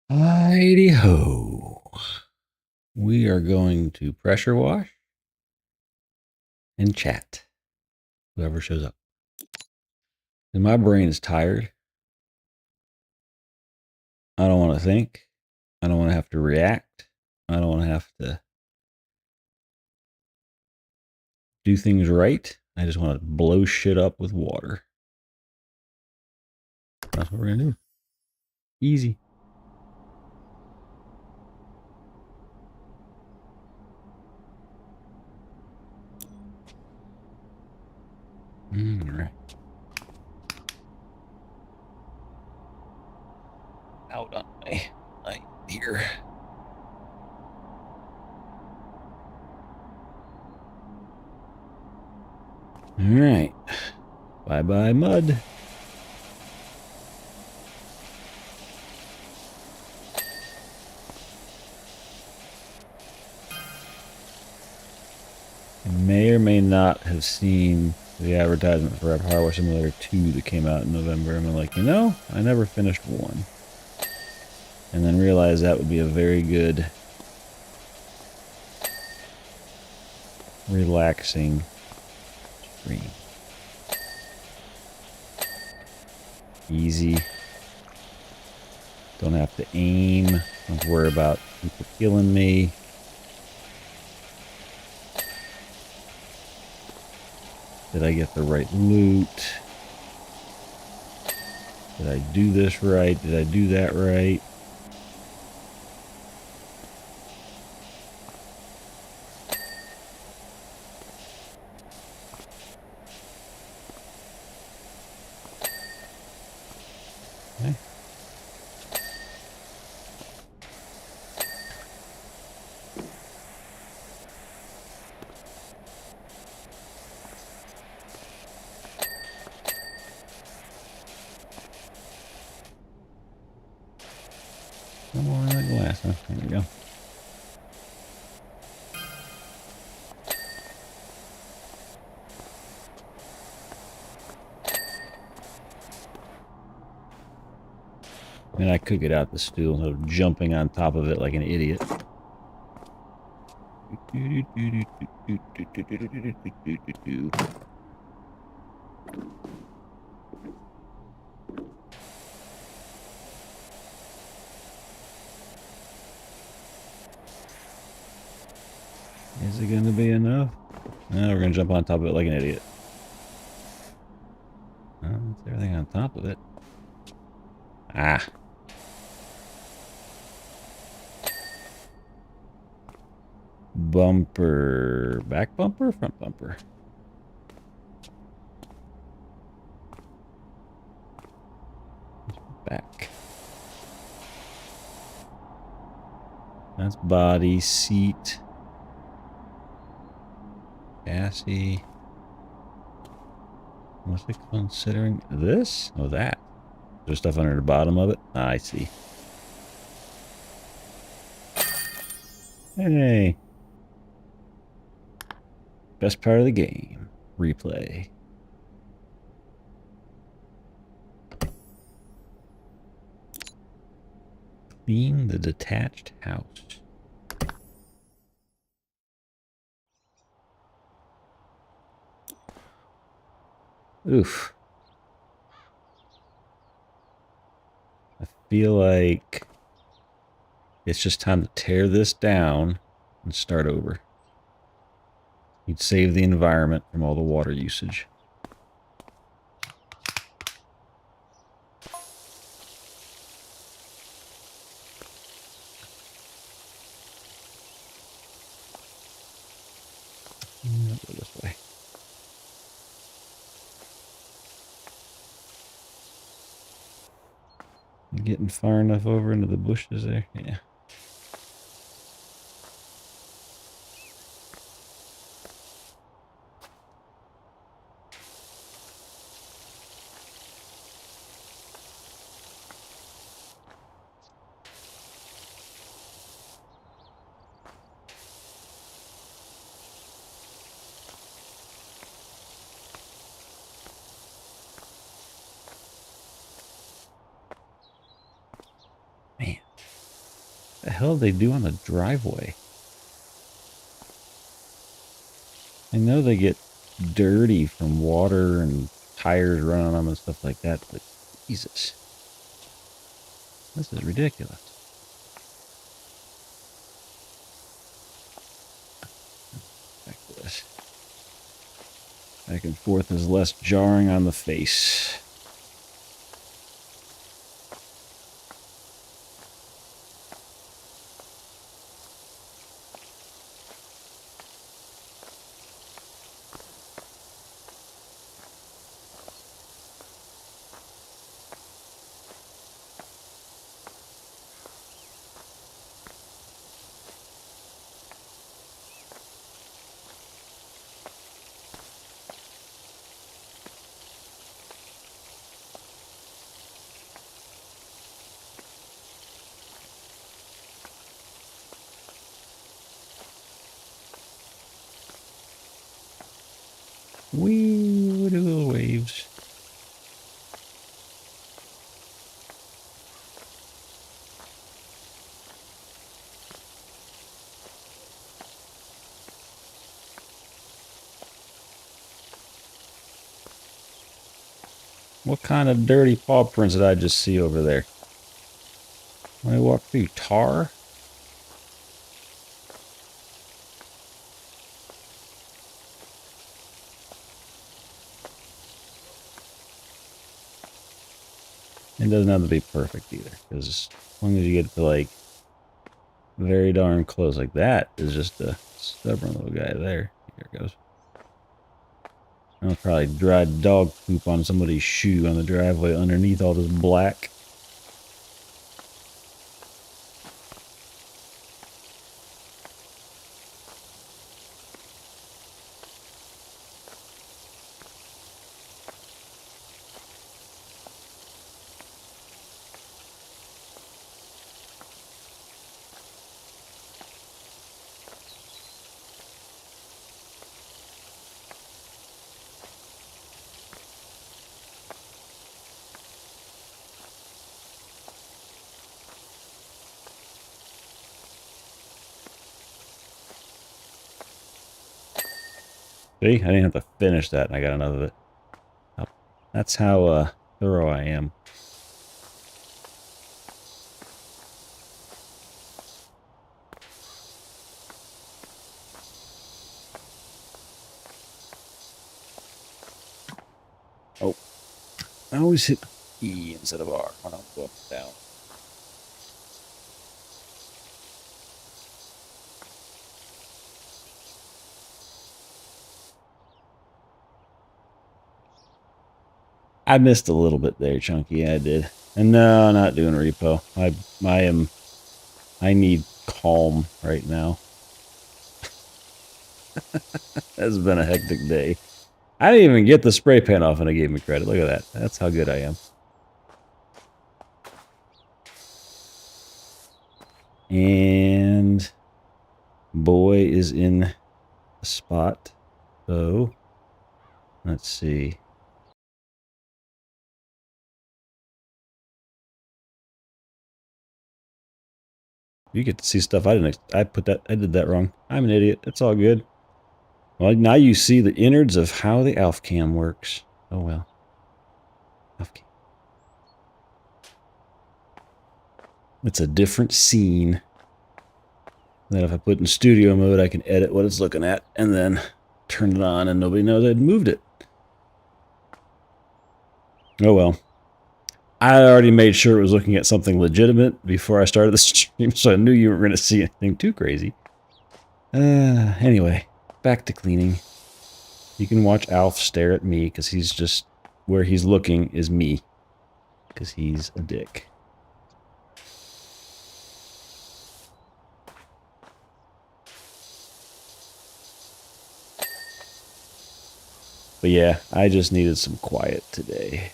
Heidi ho. We are going to pressure wash and chat. Whoever shows up. And my brain is tired. I don't want to think. I don't want to have to react. I don't want to have to do things right. I just want to blow shit up with water. That's what we're going to do. Easy. All right. Out on my light here. All right. Bye bye, mud. You may or may not have seen the advertisement for Powerwash Simulator 2 that came out in November. And I'm like, I never finished 1. And then realized that would be a very good, relaxing stream. Easy. Don't have to aim. Don't have to worry about people killing me. Did I get the right loot? Did I do this right? Did I do that right? Okay. No more in that glass, huh? There we go. And I could get out the stool instead of jumping on top of it like an idiot. Is it going to be enough? No, we're going to jump on top of it like an idiot. That's everything on top of it. Ah. Bumper. Back bumper? Front bumper? Back. That's body, seat, chassis. Was it considering this? Oh, that. There's stuff under the bottom of it? Ah, I see. Hey. Best part of the game. Replay. Clean the detached house. Oof. I feel like it's just time to tear this down and start over. You'd save the environment from all the water usage. I'll go this way. You getting far enough over into the bushes there? Yeah. Man. The hell did they do on the driveway? I know they get dirty from water and tires running on them and stuff like that, but Jesus, this is ridiculous. Back to this. Back and forth is less jarring on the face. Wee, little waves. What kind of dirty paw prints did I just see over there? When I walk through tar? It doesn't have to be perfect either, because as long as you get to like very darn close, like that is just a stubborn little guy there. Here it goes. I'll probably dry dog poop on somebody's shoe on the driveway underneath all this black. See, I didn't have to finish that, and I got enough of it. That's how thorough I am. Oh, I always hit E instead of R when I'm going down. I missed a little bit there, Chunky. I did. And no, not doing repo. I need calm right now. It's been a hectic day. I didn't even get the spray paint off and it gave me credit. Look at that. That's how good I am. And boy is in the spot. So let's see. You get to see stuff I didn't. I did that wrong. I'm an idiot. It's all good. Well, now you see the innards of how the ALF cam works. Oh well. ALF cam. It's a different scene. Then if I put in studio mode, I can edit what it's looking at and then turn it on and nobody knows I'd moved it. Oh well. I already made sure it was looking at something legitimate before I started the stream, so I knew you weren't going to see anything too crazy. Anyway, back to cleaning. You can watch Alf stare at me because he's just where he's looking is me because he's a dick. But yeah, I just needed some quiet today.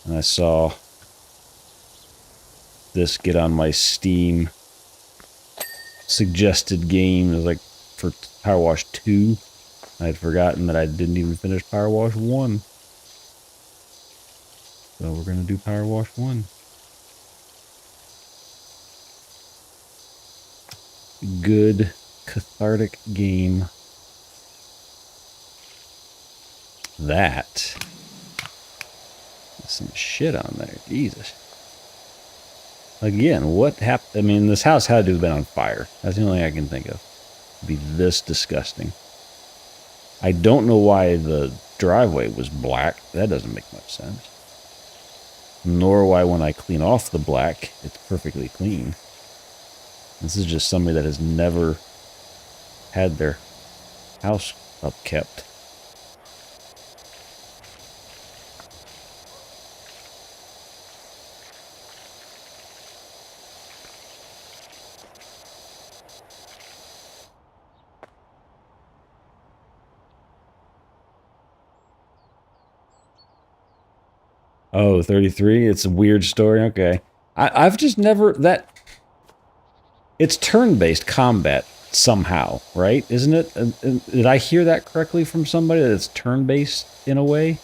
And I saw this get on my Steam suggested game. It was like for Powerwash 2. I had forgotten that I didn't even finish Powerwash 1. So we're going to do Powerwash 1. good cathartic game. That. There's some shit on there. Jesus. Again, what happened? I mean, this house had to have been on fire. That's the only thing I can think of. It'd be this disgusting. I don't know why the driveway was black. That doesn't make much sense. Nor why when I clean off the black, it's perfectly clean. This is just somebody that has never had their house upkept. Oh, 33? It's a weird story? Okay. I've just never... It's turn-based combat somehow, right? Isn't it? Did I hear that correctly from somebody, that it's turn-based in a way?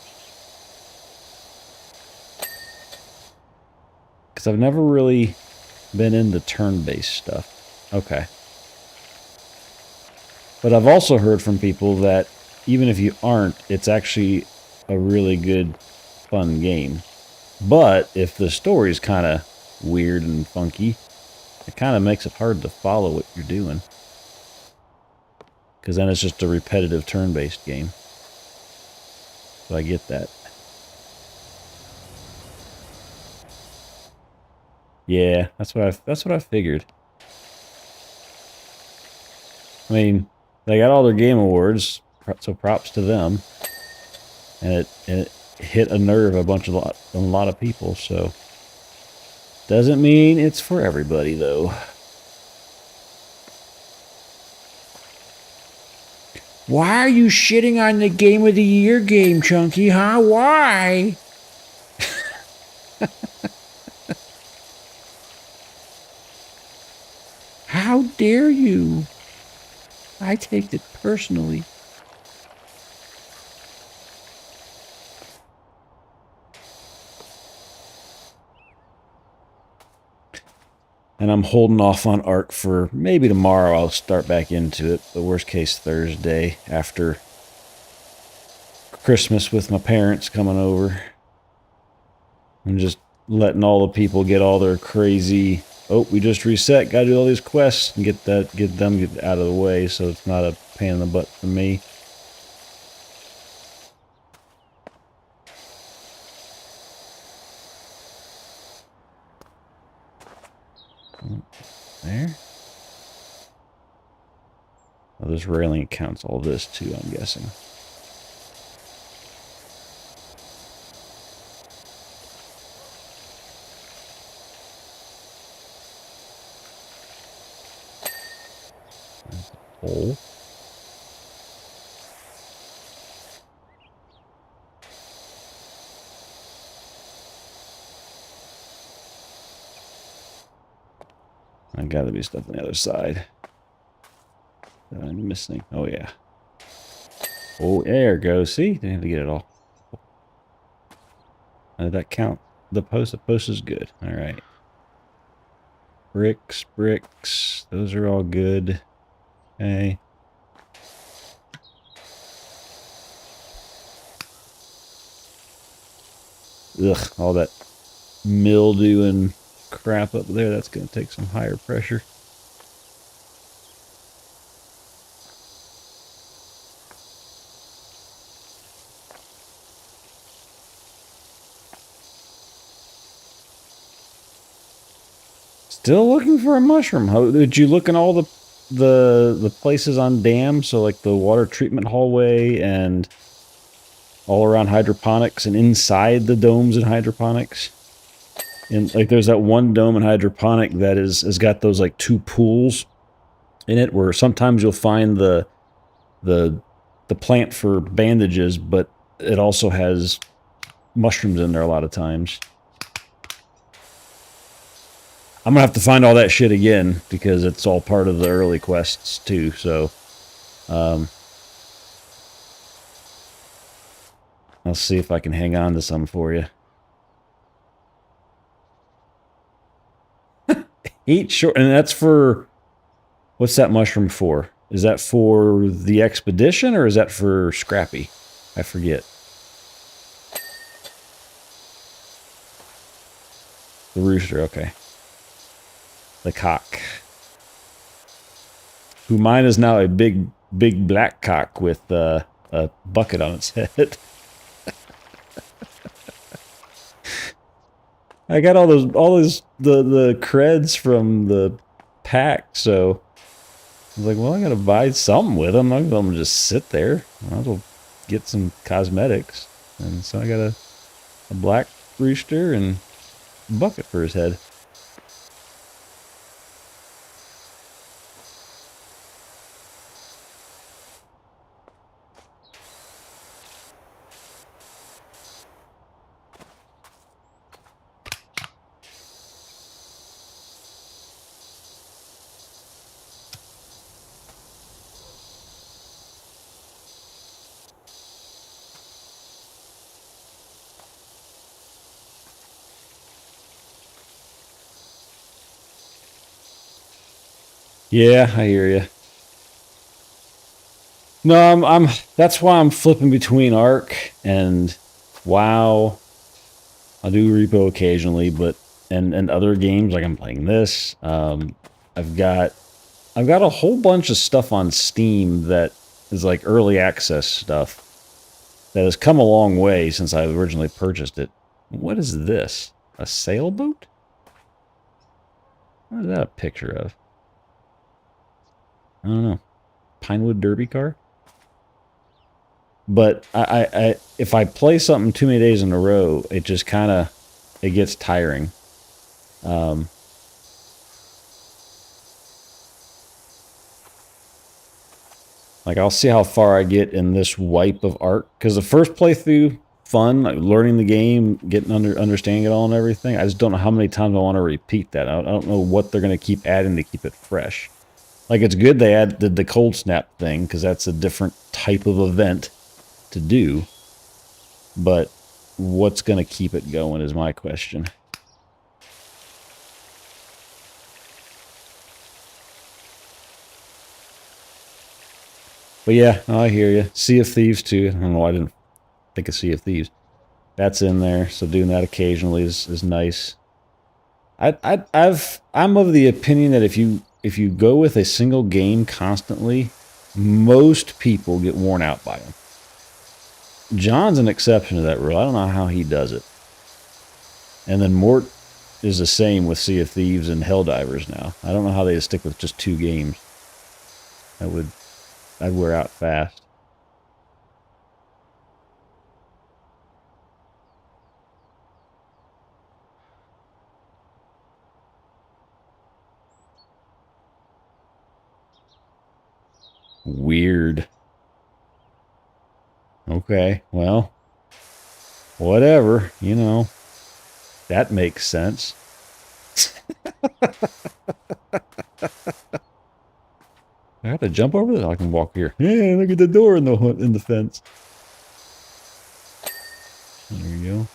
Because I've never really been into turn-based stuff. Okay. But I've also heard from people that even if you aren't, it's actually a really good, fun game. But if the story's kind of weird and funky, it kind of makes it hard to follow what you're doing. Because then it's just a repetitive turn-based game. So I get that. Yeah, that's what I figured. I mean, they got all their game awards, so props to them. And it hit a nerve a lot of people, so doesn't mean it's for everybody though. Why are you shitting on the Game of the Year game, Chunky, huh? Why? How dare you? I take it personally. And I'm holding off on Ark for maybe tomorrow. I'll start back into it. But worst case Thursday after Christmas with my parents coming over. I'm just letting all the people get all their crazy, oh, we just reset, gotta do all these quests and get them out of the way so it's not a pain in the butt for me. There. Oh, this railing counts all this too, I'm guessing. Hole. I gotta be stuff on the other side that I'm missing. Oh yeah. Oh, there it goes. See, didn't have to get it all. Did that count? The post is good. All right. Bricks. Those are all good. Okay. Ugh, all that mildew and crap up there. That's going to take some higher pressure. Still looking for a mushroom. How, did you look in all the places on dams? So like the water treatment hallway and all around hydroponics and inside the domes in hydroponics. And like there's that one dome in hydroponic that has got those like two pools in it where sometimes you'll find the plant for bandages, but it also has mushrooms in there a lot of times. I'm gonna have to find all that shit again because it's all part of the early quests too, so I'll see if I can hang on to some for you. Eat short, and that's for What's that mushroom for? Is that for the expedition or is that for Scrappy? I forget. The rooster, okay. The cock. Who mine is now a big black cock with a bucket on its head. I got all the creds from the pack, so I was like, well, I gotta buy something with them. I'm not gonna just sit there. I might as well get some cosmetics. And so I got a black rooster and a bucket for his head. Yeah, I hear you. No, that's why I'm flipping between Ark and WoW. I'll do repo occasionally, but and other games like I'm playing this. I've got a whole bunch of stuff on Steam that is like early access stuff that has come a long way since I originally purchased it. What is this? A sailboat? What is that a picture of? I don't know. Pinewood Derby car? But if I play something too many days in a row, it just kind of, it gets tiring. Like I'll see how far I get in this wipe of Ark, because the first playthrough, fun, like learning the game, getting understanding it all and everything. I just don't know how many times I want to repeat that. I don't know what they're going to keep adding to keep it fresh. Like it's good they added the cold snap thing, because that's a different type of event to do. But what's going to keep it going is my question. But yeah, no, I hear you. Sea of Thieves too. I don't know why I didn't think of Sea of Thieves. That's in there, so doing that occasionally is nice. I'm of the opinion that if you go with a single game constantly, most people get worn out by them. John's an exception to that rule. I don't know how he does it. And then Mort is the same with Sea of Thieves and Helldivers now. I don't know how they stick with just 2 games. I'd wear out fast. Weird. Okay, well, whatever, you know. That makes sense. I have to jump over this. I can walk here. Yeah, look at the door in the fence. There you go.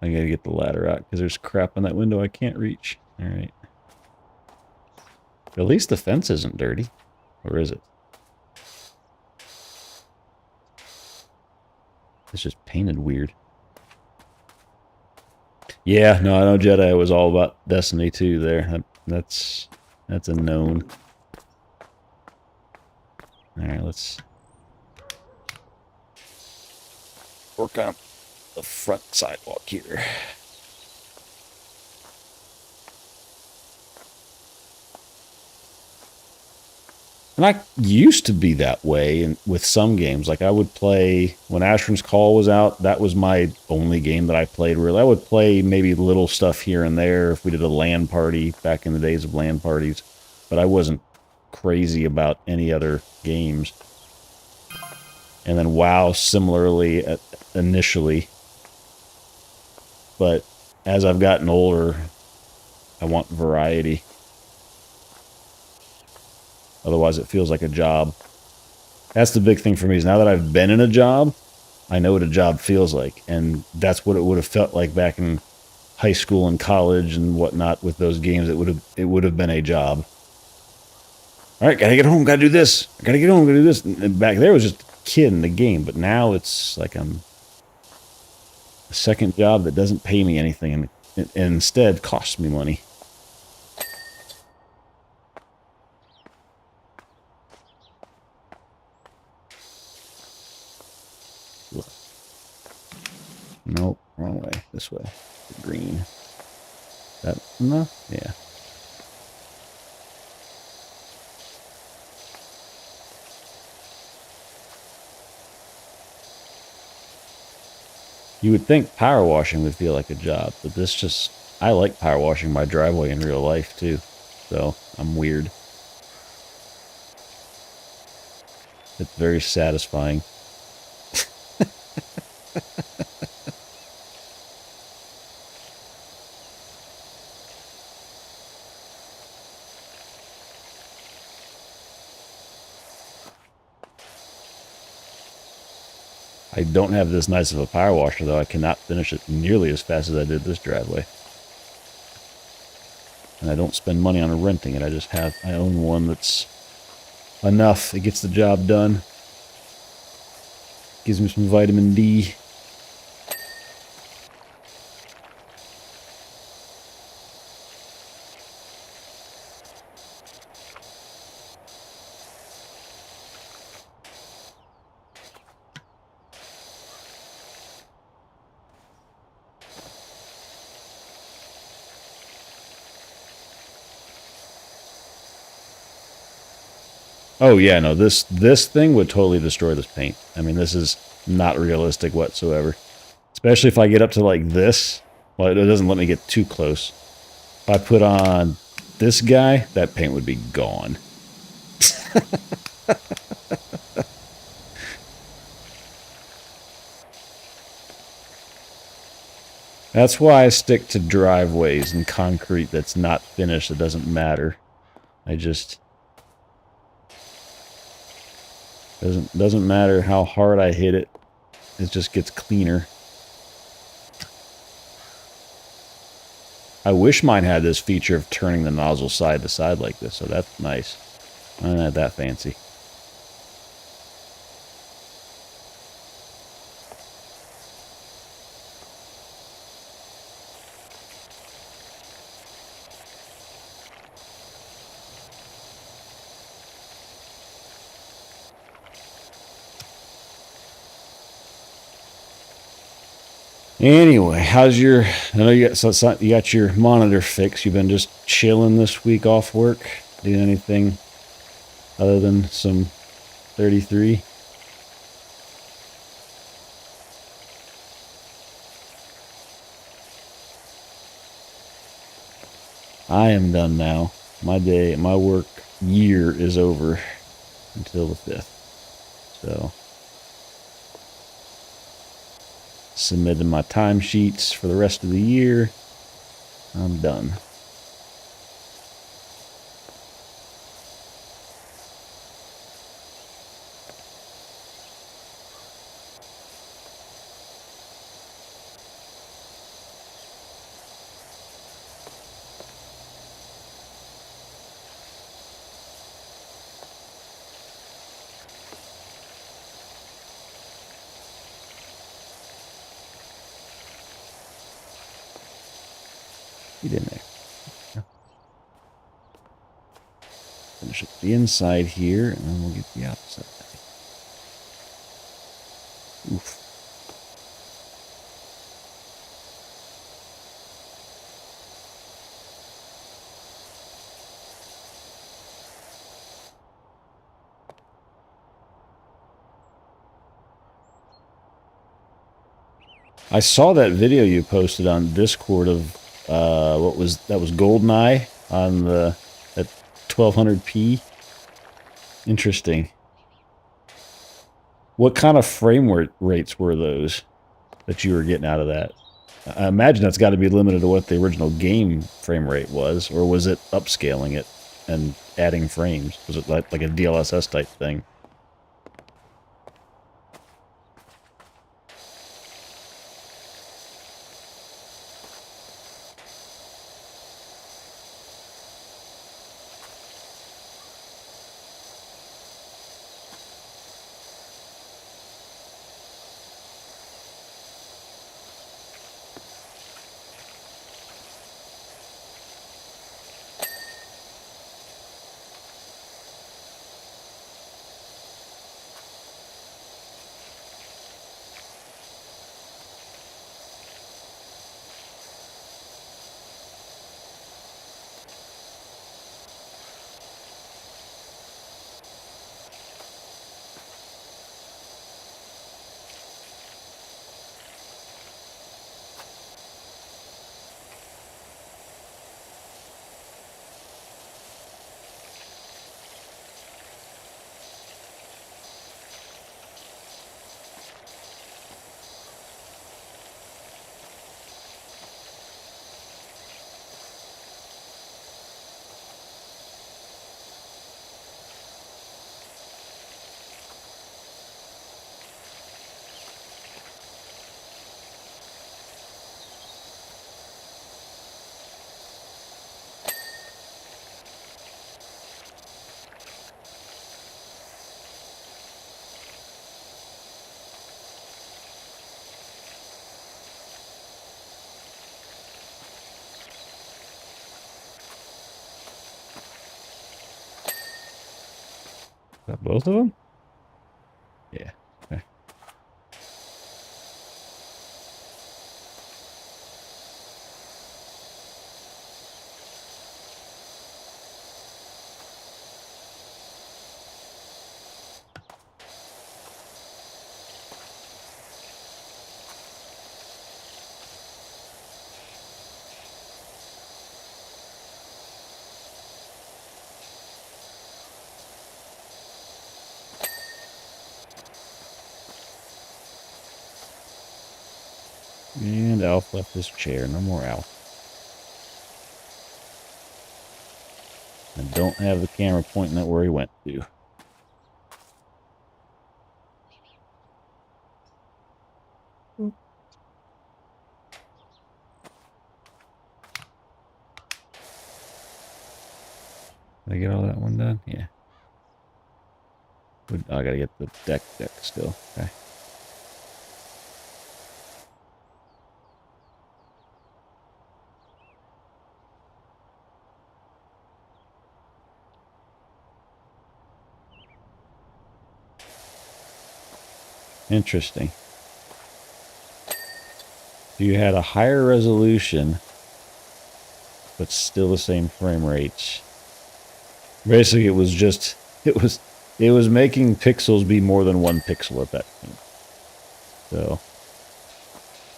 I gotta get the ladder out because there's crap in that window I can't reach. All right. At least the fence isn't dirty, or is it? It's just painted weird. Yeah, no, I know Jedi was all about Destiny 2 there. That's a known. Alright, let's work on the front sidewalk here. And I used to be that way with some games. Like I would play, when Ashram's Call was out, that was my only game that I played really. I would play maybe little stuff here and there if we did a LAN party back in the days of LAN parties. But I wasn't crazy about any other games. And then WoW similarly initially. But as I've gotten older, I want variety. Otherwise, it feels like a job. That's the big thing for me, is now that I've been in a job, I know what a job feels like. And that's what it would have felt like back in high school and college and whatnot with those games. It would have been a job. All right, gotta get home, gotta do this. I gotta get home, gotta do this. And back there was just a kid in the game, but now it's like I'm a second job that doesn't pay me anything and instead costs me money. Nope, wrong way. This way. The green. That no? Yeah. You would think power washing would feel like a job, but this just I like power washing my driveway in real life too. So I'm weird. It's very satisfying. I don't have this nice of a power washer, though. I cannot finish it nearly as fast as I did this driveway. And I don't spend money on renting it. I own one that's enough. It gets the job done. Gives me some vitamin D. Oh yeah, no, this thing would totally destroy this paint. I mean, this is not realistic whatsoever. Especially if I get up to like this. Well, it doesn't let me get too close. If I put on this guy, that paint would be gone. That's why I stick to driveways and concrete that's not finished. It doesn't matter. I just doesn't matter how hard I hit it. It just gets cleaner. I wish mine had this feature of turning the nozzle side to side like this, so that's nice. I'm not that fancy. Anyway, how's your... I know you got your monitor fixed. You've been just chilling this week off work? Doing anything other than some 33? I am done now. My work year is over until the 5th. So, submitted my timesheets for the rest of the year. I'm done. Get in there. Finish up the inside here, and then we'll get the outside. Oof. I saw that video you posted on Discord of what was GoldenEye on the at 1200p. Interesting. What kind of frame rates were those that you were getting out of that? I imagine that's got to be limited to what the original game frame rate was, or was it upscaling it and adding frames? Was it like a DLSS type thing? Got both of them? Yeah. Okay. And Alf left his chair. No more Alf. I don't have the camera pointing at where he went to. Did I get all that one done? Yeah. I gotta get the deck still. Okay. Interesting. So you had a higher resolution, but still the same frame rates. Basically, it was just it was making pixels be more than 1 pixel at that point. So,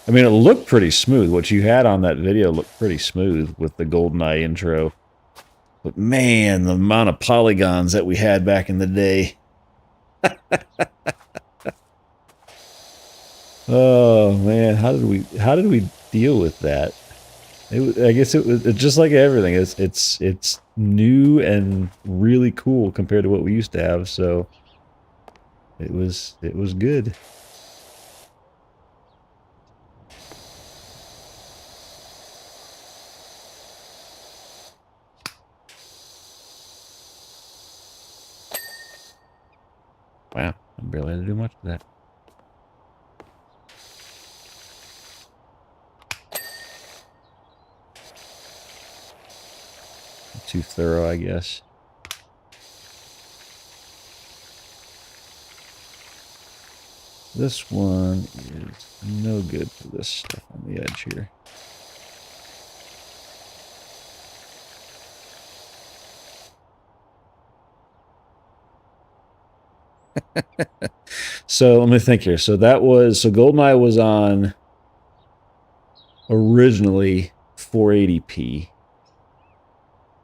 I mean, it looked pretty smooth. What you had on that video looked pretty smooth with the GoldenEye intro. But man, the amount of polygons that we had back in the day. Oh man, how did we deal with that? I guess it was just like everything. It's new and really cool compared to what we used to have. So it was good. Wow, I barely had to do much of that. Too thorough, I guess. This one is no good for this stuff on the edge here. So let me think here. So GoldenEye was on originally 480p,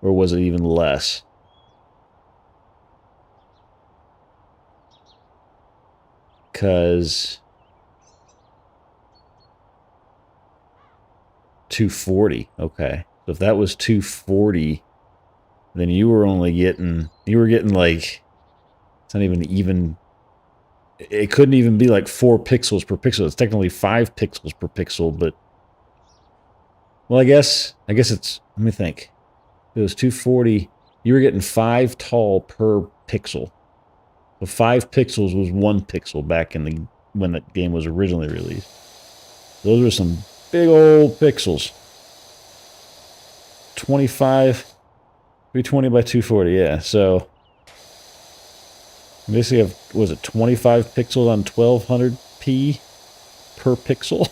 or was it even less? Because 240. Okay, so if that was 240, then you were getting like, it's not even. It couldn't even be like 4 pixels per pixel. It's technically 5 pixels per pixel, but well, I guess it's. Let me think. If it was 240, you were getting 5 tall per pixel. So 5 pixels was 1 pixel back in when that game was originally released. Those were some big old pixels. 25, 320 by 240, yeah. So basically have, was it 25 pixels on 1200p per pixel?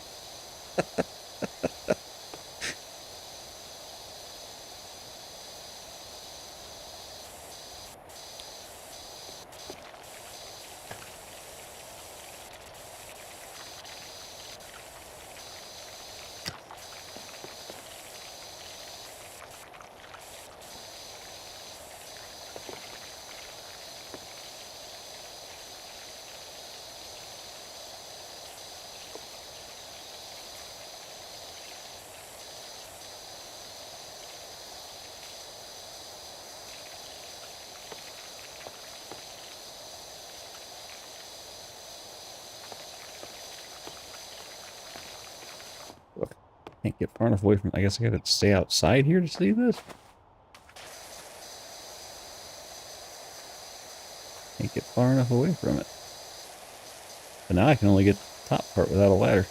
Can't get far enough away from it. I guess I gotta stay outside here to see this. Can't get far enough away from it. But now I can only get the top part without a ladder.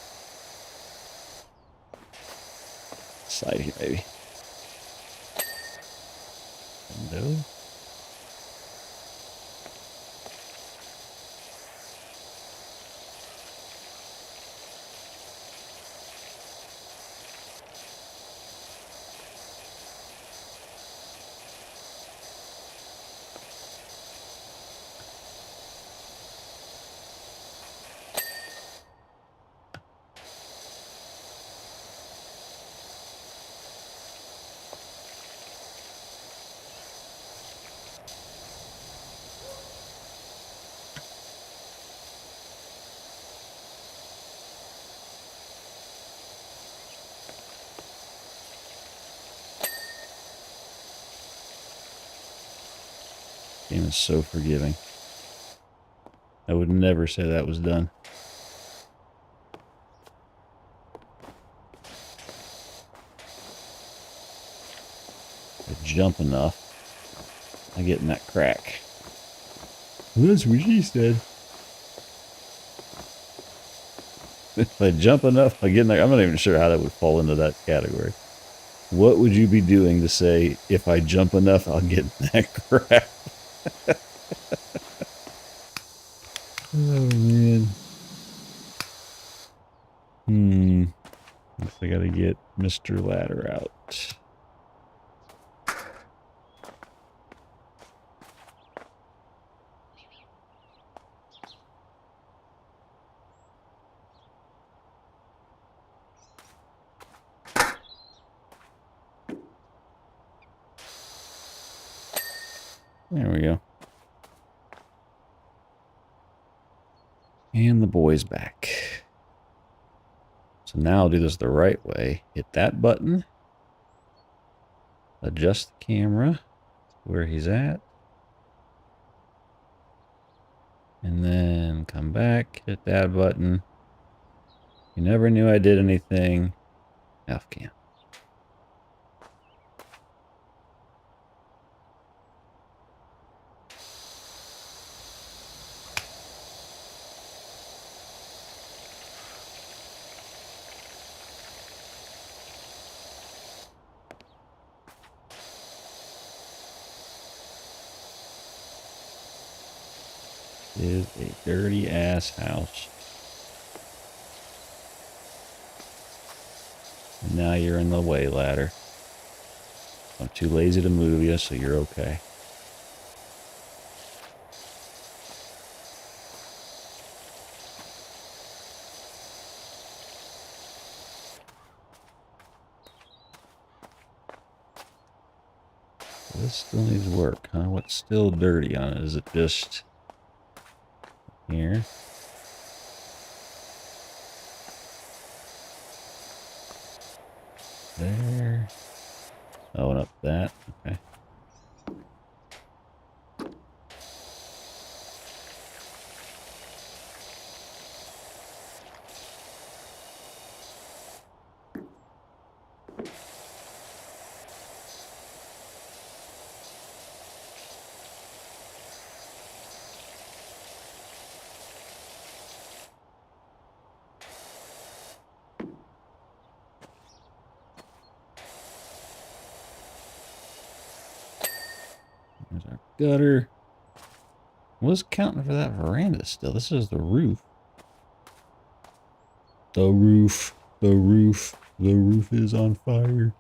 Side here, maybe. Window. Game is so forgiving. I would never say that was done. If I jump enough, I get in that crack. That's what she said. If I jump enough, I get in there. I'm not even sure how that would fall into that category. What would you be doing to say, if I jump enough, I'll get in that crack? Oh, man. Guess I gotta get Mr. Ladder out. There we go. And the boy's back. So now I'll do this the right way. Hit that button. Adjust the camera where he's at. And then come back, hit that button. You never knew I did anything. F cam. Is a dirty ass house. And now you're in the way, Ladder. I'm too lazy to move you, so you're okay. This still needs work, huh? What's still dirty on it? Is it just here? There. Oh, and up that. Okay. There's our gutter. What's counting for that veranda still? This is the roof. The roof. The roof. The roof is on fire.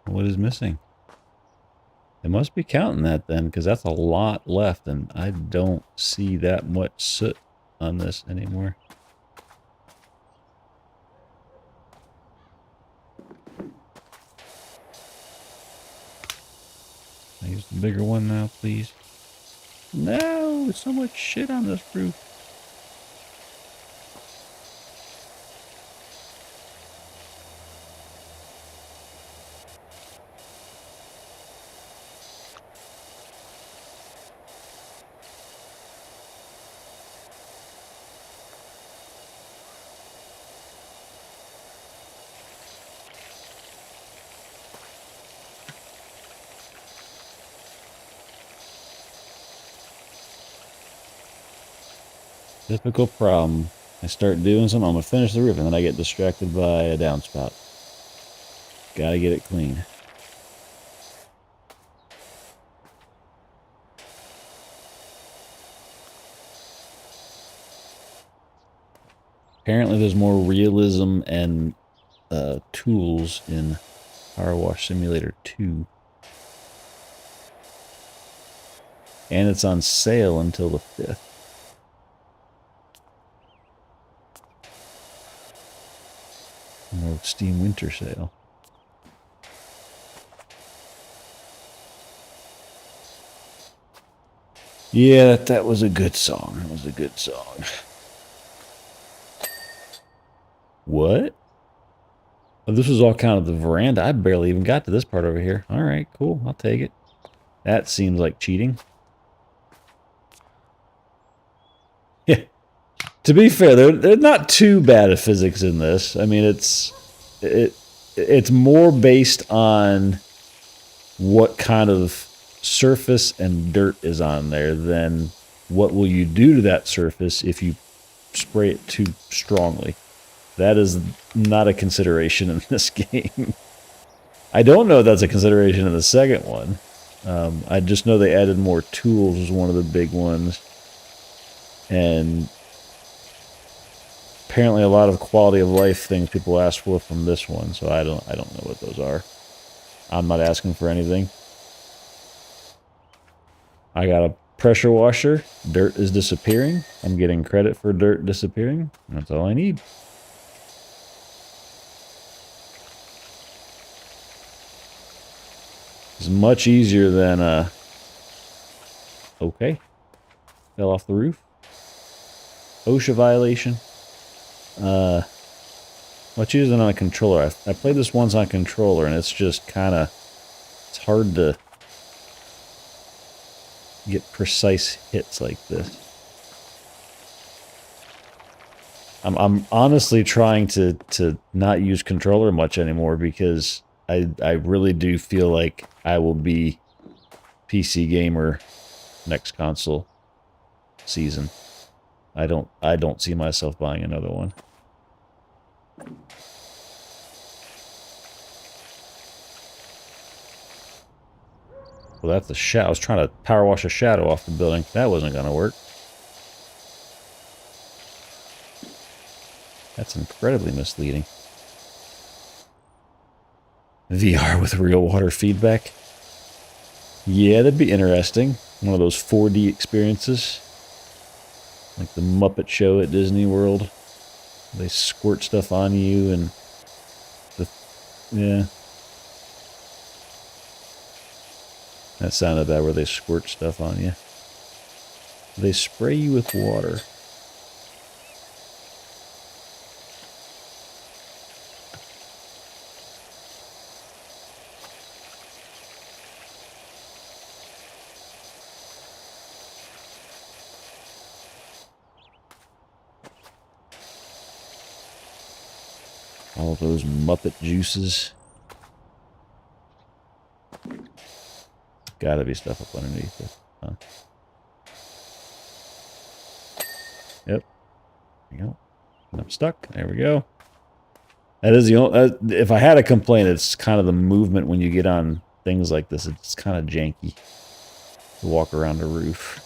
What is missing? It must be counting that then, because that's a lot left, and I don't see that much soot on this anymore. I use the bigger one now, please. No, there's so much shit on this roof. Difficult problem. I start doing something, I'm gonna finish the roof, and then I get distracted by a downspout. Gotta get it clean. Apparently there's more realism and tools in Powerwash Simulator 2. And it's on sale until the 5th. Steam Winter Sale. Yeah, that was a good song. That was a good song. What? Oh, this was all kind of the veranda. I barely even got to this part over here. All right, cool. I'll take it. That seems like cheating. Yeah. To be fair, they're not too bad at physics in this. I mean, it's more based on what kind of surface and dirt is on there than what will you do to that surface if you spray it too strongly. That is not a consideration in this game. I don't know if that's a consideration in the second one. I just know they added more tools was one of the big ones. And apparently a lot of quality of life things people ask for from this one, so I don't know what those are. I'm not asking for anything. I got a pressure washer. Dirt is disappearing. I'm getting credit for dirt disappearing. That's all I need. It's much easier than okay. Fell off the roof. OSHA violation. Much easier than on a controller. I played this once on a controller and it's just kinda it's hard to get precise hits like this. I'm honestly trying to not use controller much anymore because I really do feel like I will be PC gamer next console season. I don't see myself buying another one. Well, that's the shadow. I was trying to power wash a shadow off the building. That wasn't gonna work. That's incredibly misleading. VR with real water feedback. Yeah, that'd be interesting. One of those 4D experiences. Like the Muppet Show at Disney World. They squirt stuff on you and... yeah. That sounded bad where they squirt stuff on you. They spray you with water. All those Muppet juices. Gotta be stuff up underneath it. Huh? Yep. There we go. I'm stuck. There we go. That is the only... if I had a complaint, it's kind of the movement when you get on things like this. It's kind of janky to walk around a roof.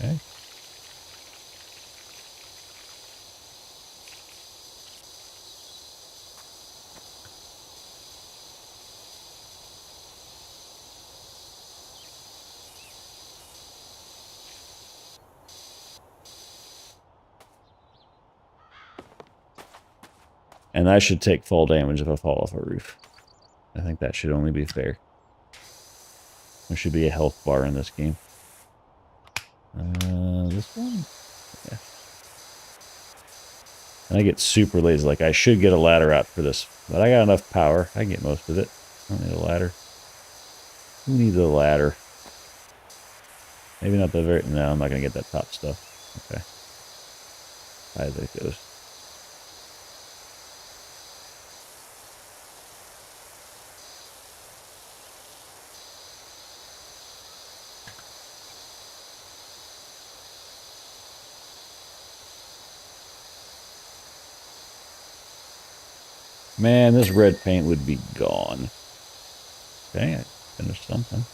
Okay. And I should take fall damage if I fall off a roof. I think that should only be fair. There should be a health bar in this game. This one? Yeah. And I get super lazy. Like, I should get a ladder out for this. But I got enough power. I can get most of it. I don't need a ladder. Who needs a ladder? Maybe not the very... no, I'm not going to get that top stuff. Okay. As it goes. Man, this red paint would be gone. Okay, I finished something.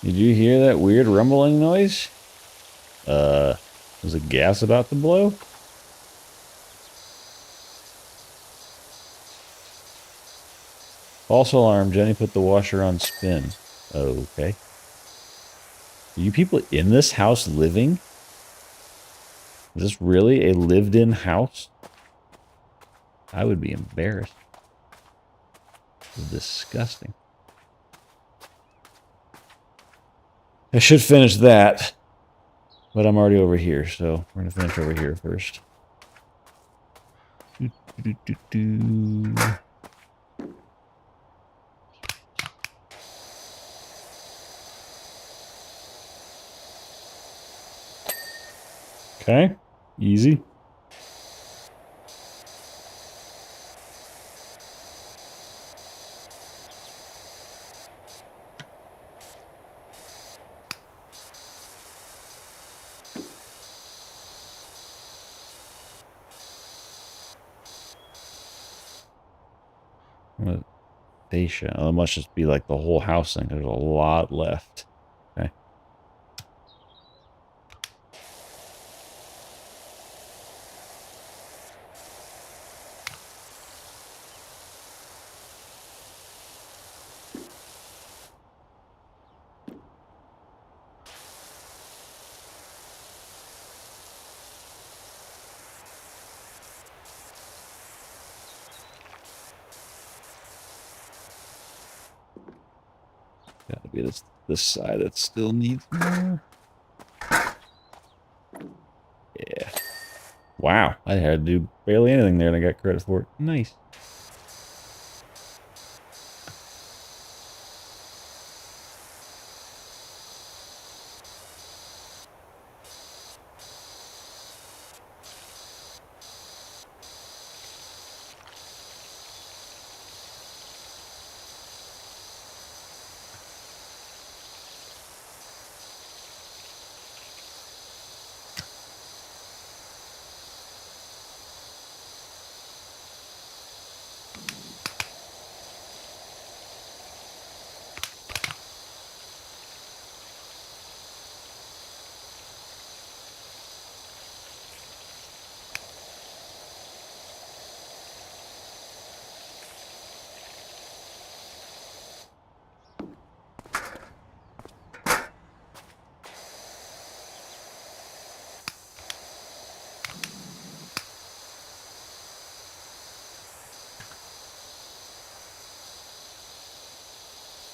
Did you hear that weird rumbling noise? Was the gas about to blow? False alarm. Jenny put the washer on spin. Okay. Are you people in this house living? Is this really a lived-in house? I would be embarrassed. This is disgusting. I should finish that, but I'm already over here, so we're going to finish over here first. Okay, easy. Station. Oh, it must just be like the whole house thing. There's a lot left. Okay. Gotta be this side that still needs more. Yeah. Wow. I had to do barely anything there and I got credit for it. Nice.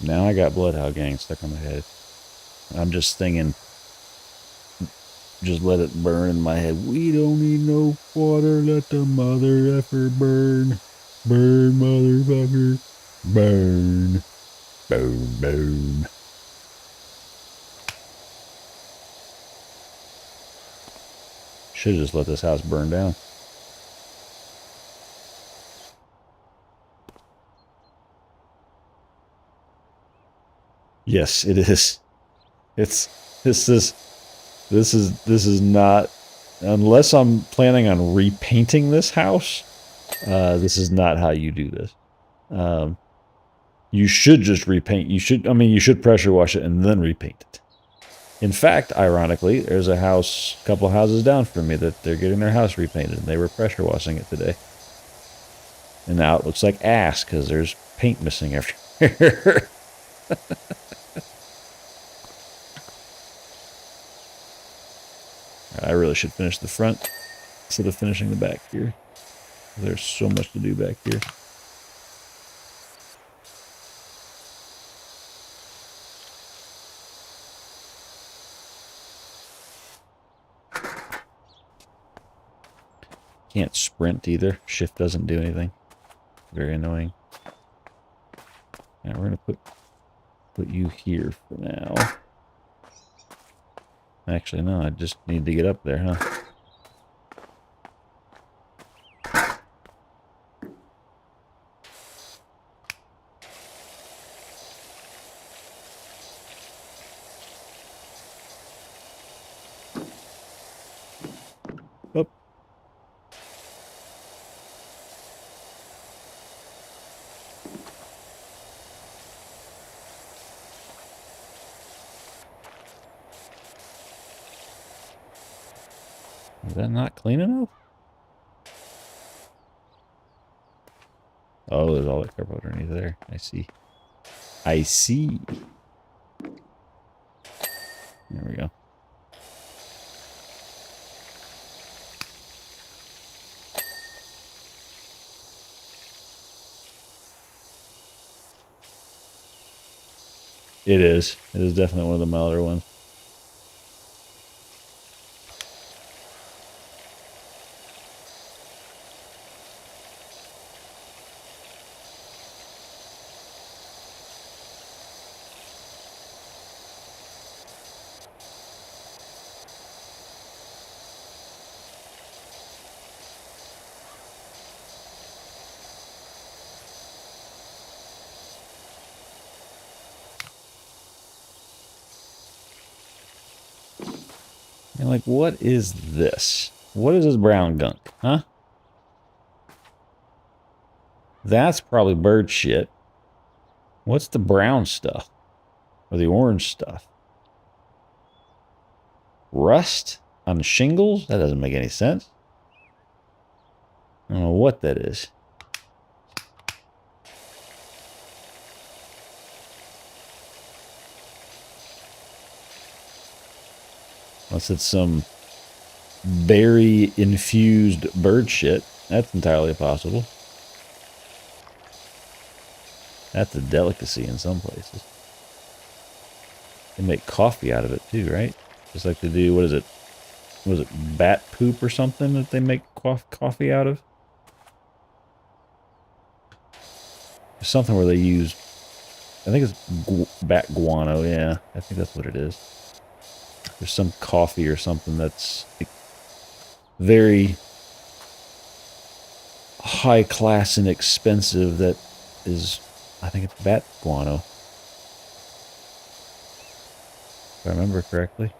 Now I got Bloodhound Gang stuck on my head. I'm just thinking, just let it burn in my head. We don't need no water, let the mother effer burn. Burn, motherfucker. Burn. Burn, burn. Should just let this house burn down. Yes, it is. This is not, unless I'm planning on repainting this house, this is not how you do this. You should just repaint. You should pressure wash it and then repaint it. In fact, ironically, there's a house, a couple houses down from me that they're getting their house repainted and they were pressure washing it today. And now it looks like ass because there's paint missing everywhere. I really should finish the front instead of finishing the back here. There's so much to do back here. Can't sprint either. Shift doesn't do anything. Very annoying. Now we're gonna put you here for now. Actually, no, I just need to get up there, huh? Up. Is that not clean enough? Oh, there's all that crap underneath there. I see. I see. There we go. It is. It is definitely one of the milder ones. And like, what is this? What is this brown gunk? Huh? That's probably bird shit. What's the brown stuff? Or the orange stuff? Rust on shingles? That doesn't make any sense. I don't know what that is. Unless it's some berry-infused bird shit. That's entirely possible. That's a delicacy in some places. They make coffee out of it too, right? Just like they do, what is it? Was it bat poop or something that they make coffee out of? There's something where they use, I think it's bat guano, yeah. I think that's what it is. There's some coffee or something that's like very high class and expensive that is, I think it's bat guano. If I remember correctly.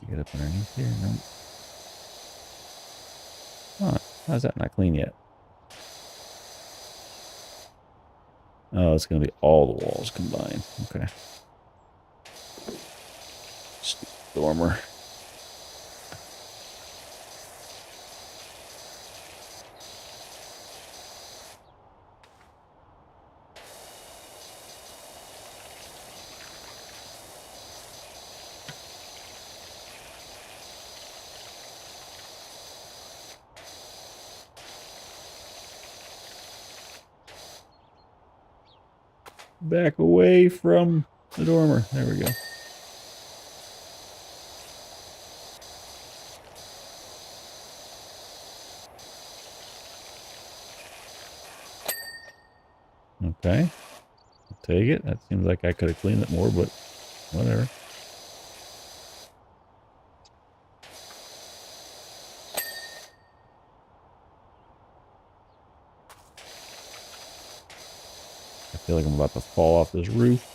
Get up underneath here. No. Huh. How's that not clean yet? Oh, it's going to be all the walls combined. Okay. Dormer. Back away from the dormer. There we go. Okay. I'll take it. That seems like I could have cleaned it more, but whatever. I feel like I'm about to fall off this roof.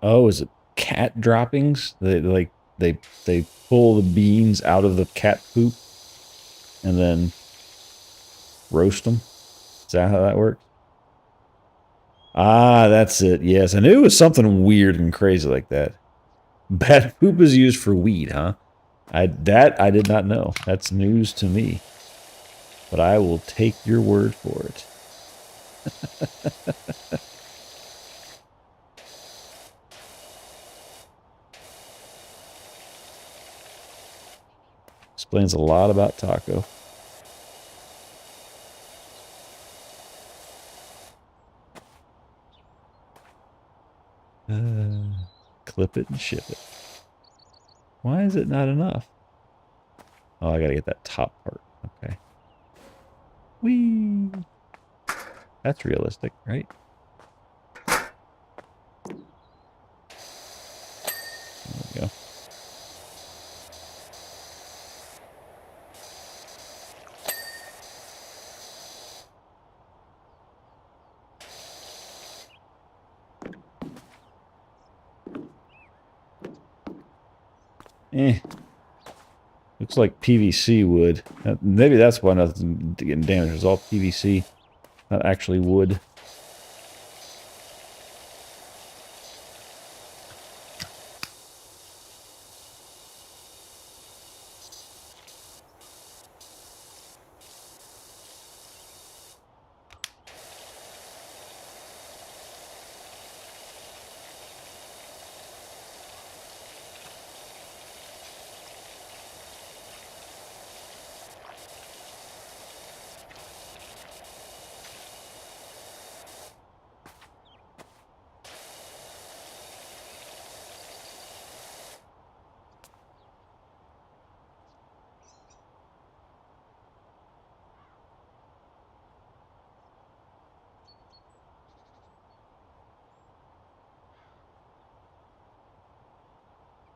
Oh, is it cat droppings? They pull the beans out of the cat poop and then roast them. Is that how that works? Ah, that's it. Yes, I knew it was something weird and crazy like that. Bat poop is used for weed, huh? I did not know. That's news to me. But I will take your word for it. Explains a lot about Taco. Clip it and ship it. Why is it not enough? Oh, I gotta get that top part. Okay. Whee! That's realistic, right? There we go. Eh. Looks like PVC wood. Maybe that's why nothing's getting damaged. It's all PVC, not actually wood.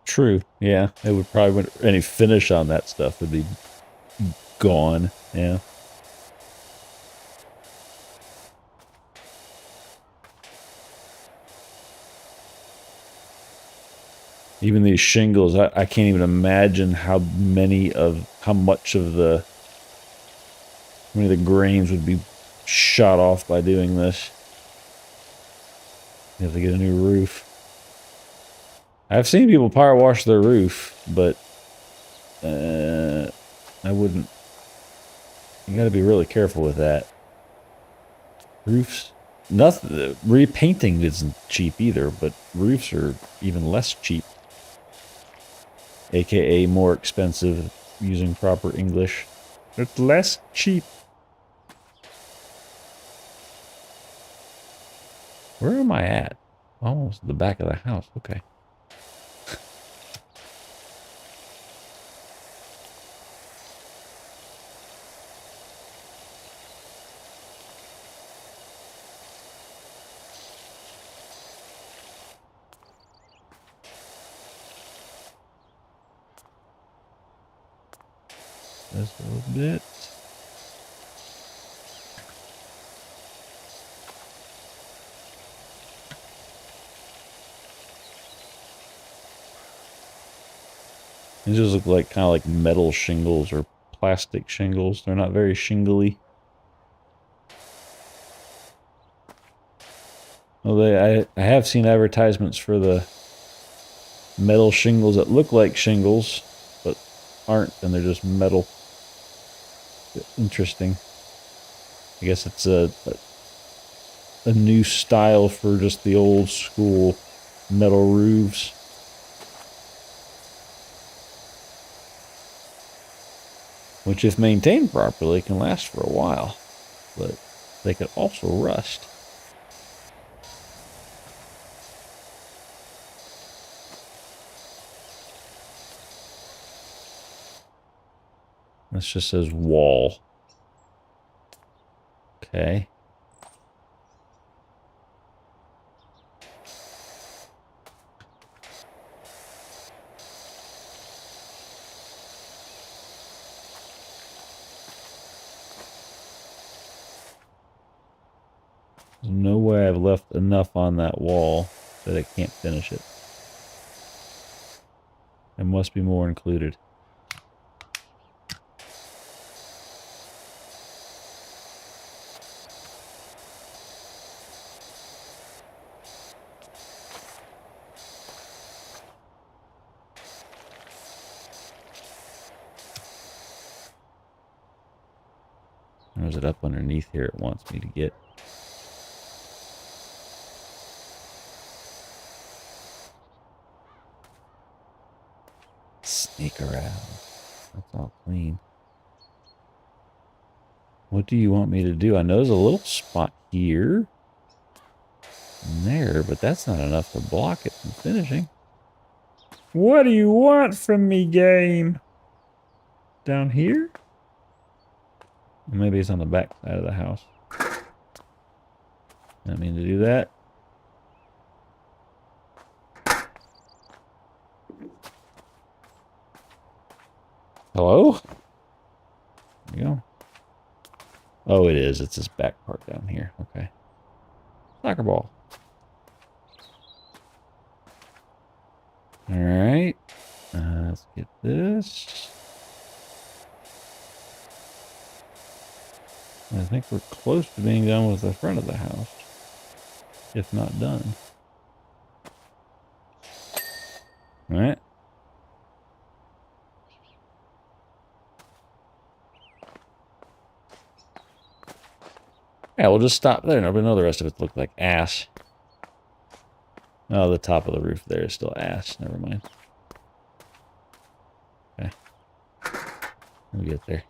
True. Yeah, it would probably any finish on that stuff would be gone. Yeah. Even these shingles, I can't even imagine how much of how many of the grains would be shot off by doing this. You have to get a new roof. I've seen people power wash their roof, but I wouldn't. You got to be really careful with that. Roofs, nothing. Repainting isn't cheap either, but roofs are even less cheap. AKA more expensive using proper English. It's less cheap. Where am I at? Almost the back of the house. Okay. Just a little bit. These just look like kind of like metal shingles or plastic shingles. They're not very shingly. Well, I have seen advertisements for the metal shingles that look like shingles, but aren't, and they're just metal. Interesting. I guess it's a new style for just the old school metal roofs. Which, if maintained properly, can last for a while, but they could also rust. This just says wall. Okay. There's no way I've left enough on that wall that I can't finish it. There must be more included. Or is it up underneath here it wants me to get? Sneak around. That's all clean. What do you want me to do? I know there's a little spot here and there, but that's not enough to block it from finishing. What do you want from me, game? Down here? Maybe it's on the back side of the house. I mean to do that. Hello? There you go. Oh, it is. It's this back part down here. Okay. Soccer ball. All right. Let's get this. I think we're close to being done with the front of the house, if not done. All right. Yeah, we'll just stop there. Nobody know the rest of it looked like ass. Oh, the top of the roof there is still ass. Never mind. Okay. We'll get there.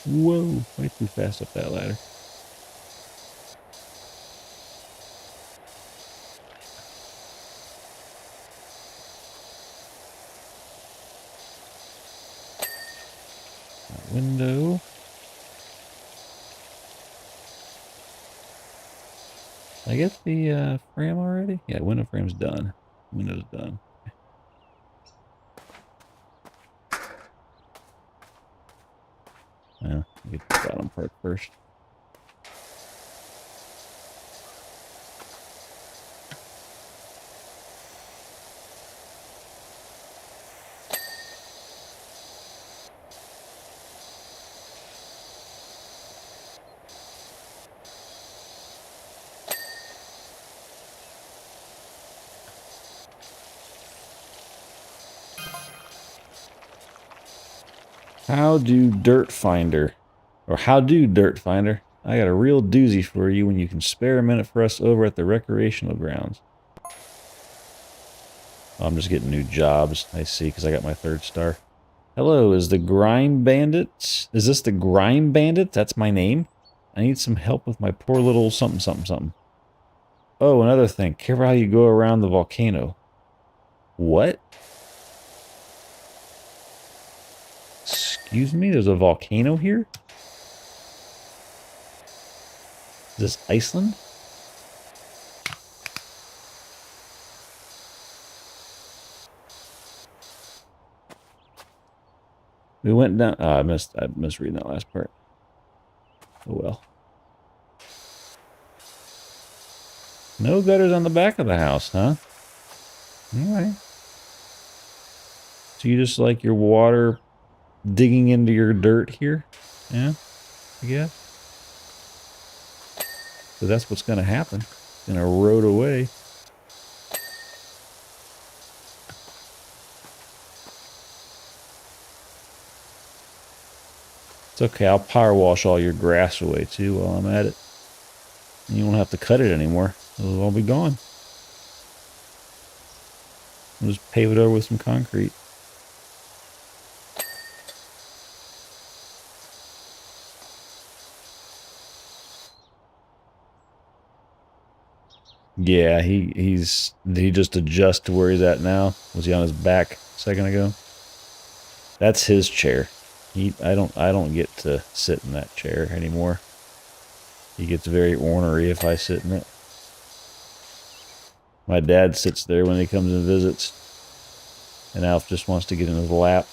Whoa, way too fast up that ladder. Window. Did I get the frame already? Yeah, window frame's done. Window's done. Well, get the bottom part first. How do Dirt Finder? Or how do Dirt Finder? I got a real doozy for you when you can spare a minute for us over at the recreational grounds. Oh, I'm just getting new jobs. I see, because I got my 3rd star. Hello, is the Grime Bandit? Is this the Grime Bandit? That's my name? I need some help with my poor little something, something, something. Oh, another thing. Careful how you go around the volcano. What? Excuse me? There's a volcano here? Is this Iceland? We went down. Oh, I missed reading that last part. Oh well. No gutters on the back of the house, huh? Alright. So you just like your water digging into your dirt here? Yeah? Yeah. So that's what's gonna happen. It's gonna erode away. It's okay, I'll power wash all your grass away too while I'm at it. You won't have to cut it anymore. It'll all be gone. We'll just pave it over with some concrete. Yeah, he just adjusts to where he's at now. Was he on his back a second ago? That's his chair. I don't get to sit in that chair anymore. He gets very ornery if I sit in it. My dad sits there when he comes and visits, and Alf just wants to get in his lap.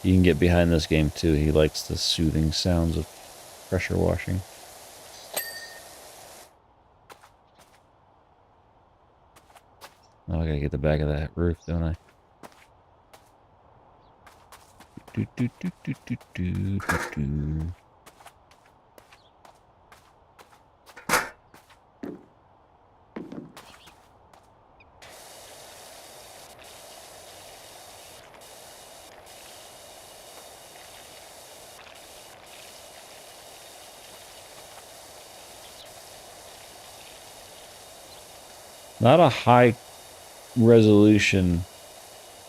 You can get behind this game too. He likes the soothing sounds of pressure washing. Oh, I gotta get the back of that roof, don't I? Do, do, do, do, do, do, do, do. Not a high resolution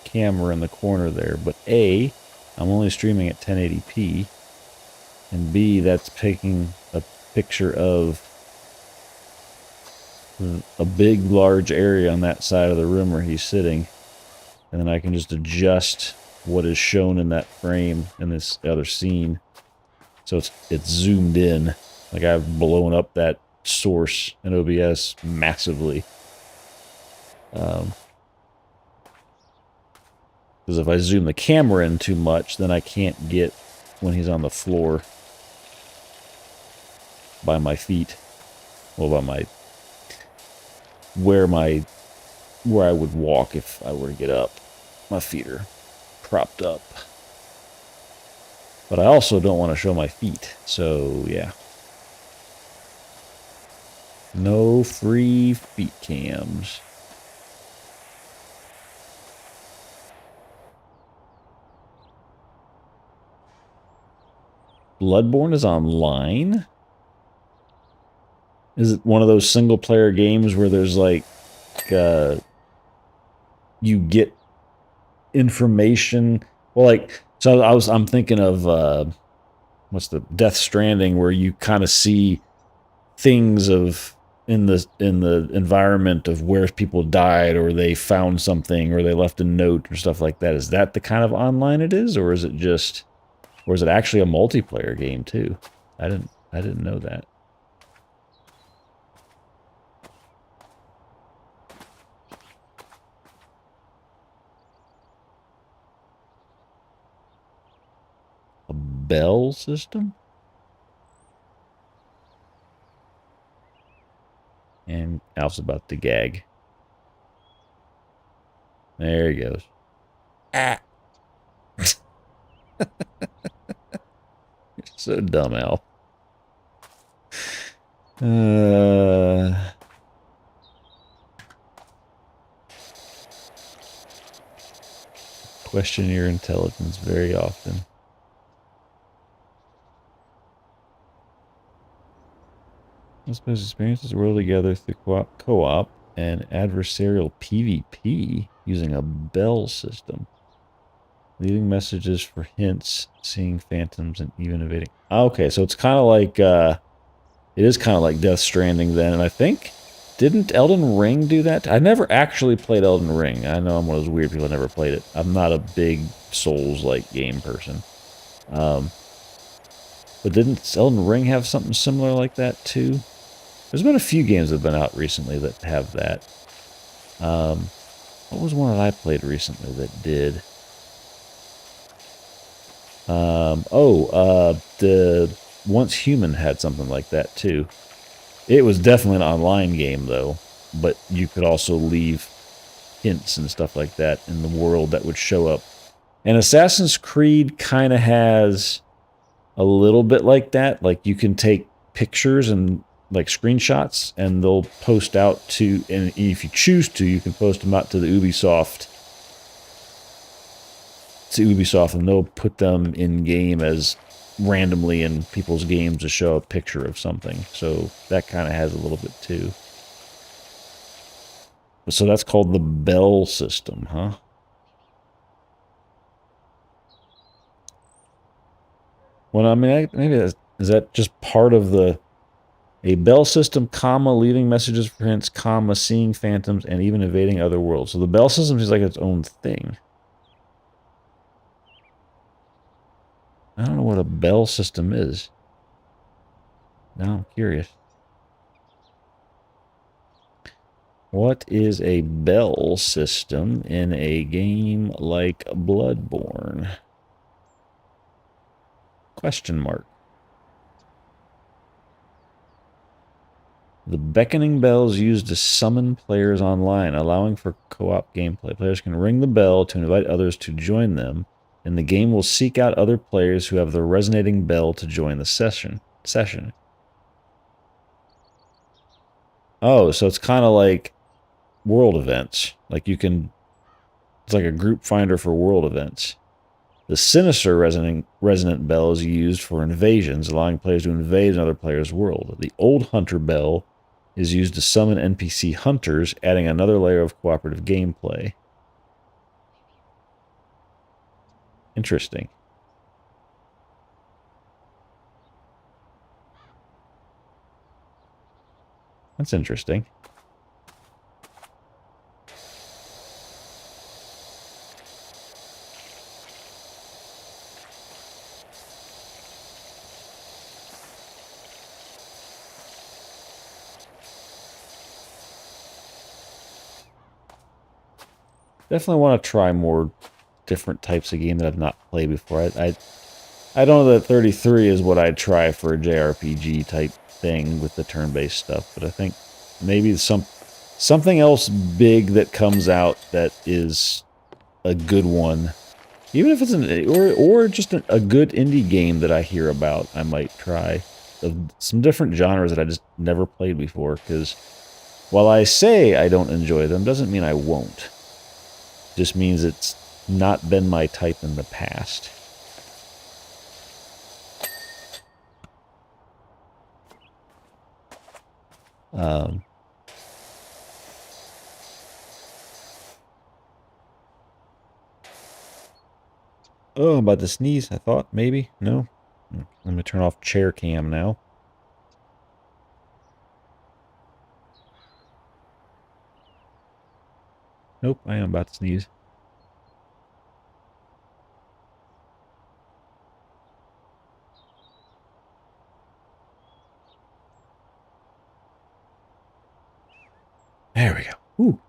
camera in the corner there, but A, I'm only streaming at 1080p, and B, that's taking a picture of a big, large area on that side of the room where he's sitting, and then I can just adjust what is shown in that frame in this other scene, so it's zoomed in. Like I've blown up that source in OBS massively. Because if I zoom the camera in too much, then I can't get when he's on the floor by my feet. Well, by my where I would walk if I were to get up. My feet are propped up. But I also don't want to show my feet, so yeah. No free feet cams. Bloodborne is online? Is it one of those single player games where there's like you get information? Well, like, so I'm thinking of what's the Death Stranding, where you kind of see things of in the environment of where people died, or they found something, or they left a note or stuff like that. Is that the kind of online it is, or is it just, or is it actually a multiplayer game too? I didn't know that. A bell system? And Alf's about to gag. There he goes. Ah. You're so dumb, Alf. Question your intelligence very often. Let's suppose experiences the world together through co-op and adversarial PvP using a bell system. Leaving messages for hints, seeing phantoms, and even evading. Okay, so it's kind of like, it is kind of like Death Stranding then, and I think, didn't Elden Ring do that? I never actually played Elden Ring. I know I'm one of those weird people that never played it. I'm not a big Souls-like game person. But didn't Elden Ring have something similar like that too? There's been a few games that have been out recently that have that. What was one that I played recently that did? The Once Human had something like that too. It was definitely an online game though, but you could also leave hints and stuff like that in the world that would show up. And Assassin's Creed kind of has a little bit like that. Like you can take pictures and like screenshots, and they'll post out to, and if you choose to, you can post them out to the Ubisoft, and they'll put them in game as randomly in people's games to show a picture of something. So that kind of has a little bit too. So that's called the bell system, huh? Well, I mean, maybe is that just part of the a bell system, comma, leaving messages for hints, comma, seeing phantoms, and even evading other worlds. So the bell system is like its own thing. I don't know what a bell system is. Now I'm curious. What is a bell system in a game like Bloodborne? Question mark. The beckoning bell is used to summon players online, allowing for co-op gameplay. Players can ring the bell to invite others to join them, and the game will seek out other players who have the resonating bell to join the session. Oh, so it's kind of like world events. Like you can, it's like a group finder for world events. The sinister resonant bell is used for invasions, allowing players to invade another player's world. The old hunter bell is used to summon NPC hunters, adding another layer of cooperative gameplay. Interesting. That's interesting. Definitely want to try more different types of game that I've not played before. I don't know that 33 is what I'd try for a JRPG type thing with the turn-based stuff, but I think maybe something else big that comes out that is a good one. Even if it's or just a good indie game that I hear about, I might try. Some different genres that I just never played before, because while I say I don't enjoy them, doesn't mean I won't. Just means it's not been my type in the past. Um, oh, I'm about to sneeze, I thought, maybe? No? Let me turn off chair cam now. Nope, I am about to sneeze. There we go. Ooh.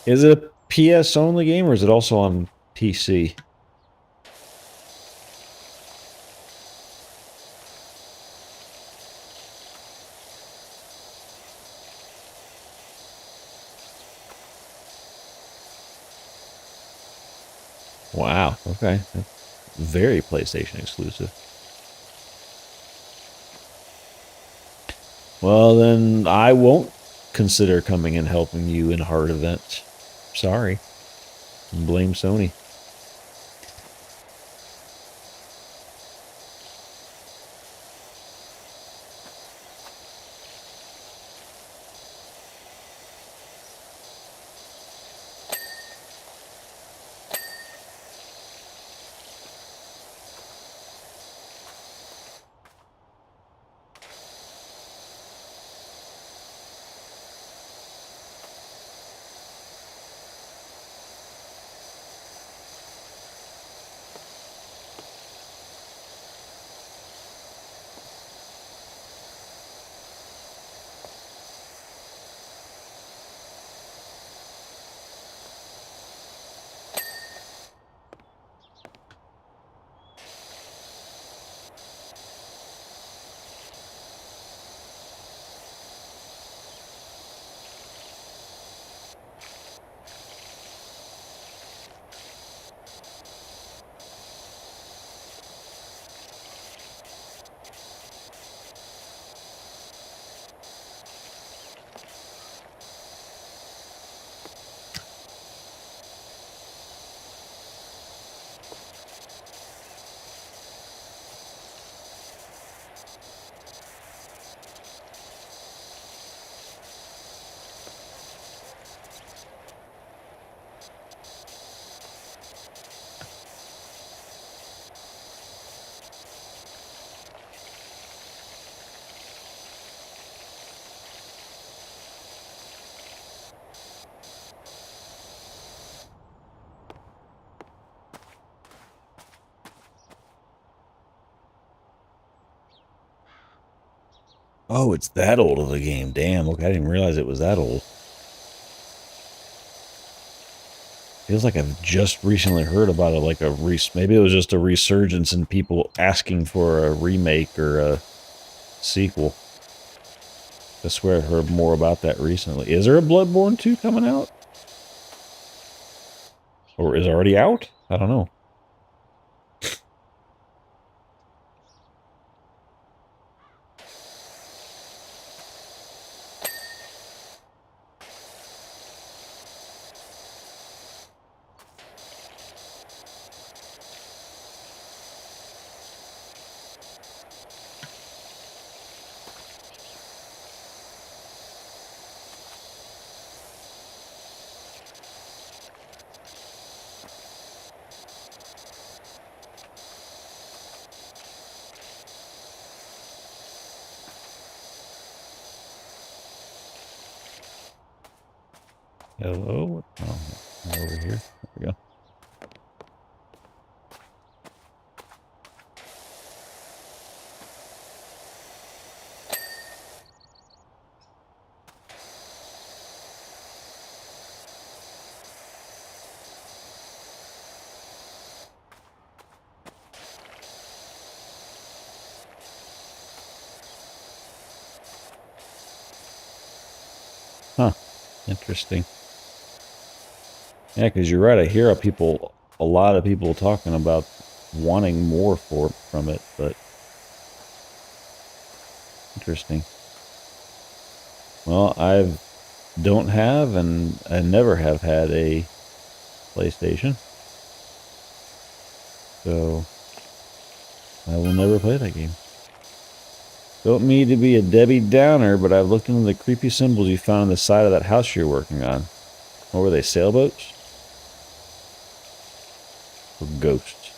Is it a PS only game or is it also on PC? Wow, okay. Very PlayStation exclusive. Well, then I won't consider coming and helping you in hard events. Sorry. Blame Sony. Oh, it's that old of a game. Damn, okay, I didn't realize it was that old. Feels like I've just recently heard about it, like maybe it was just a resurgence in people asking for a remake or a sequel. I swear I heard more about that recently. Is there a Bloodborne 2 coming out? Or is it already out? I don't know. Hello? Oh, over here. There we go. Huh. Interesting. Yeah, because you're right. I hear a lot of people talking about wanting more from it, but interesting. Well, don't have and I never have had a PlayStation, so I will never play that game. Don't mean to be a Debbie Downer, but I've looked into the creepy symbols you found on the side of that house you're working on. What were they, sailboats? Or ghosts?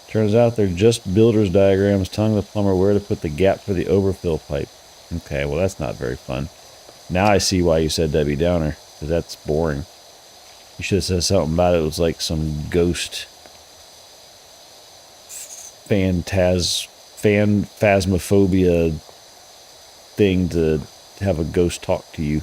Turns out they're just builder's diagrams telling the plumber where to put the gap for the overfill pipe. Okay, well that's not very fun. Now I see why you said Debbie Downer, because that's boring. You should have said something about it. It was like some ghost phasmophobia thing to have a ghost talk to you.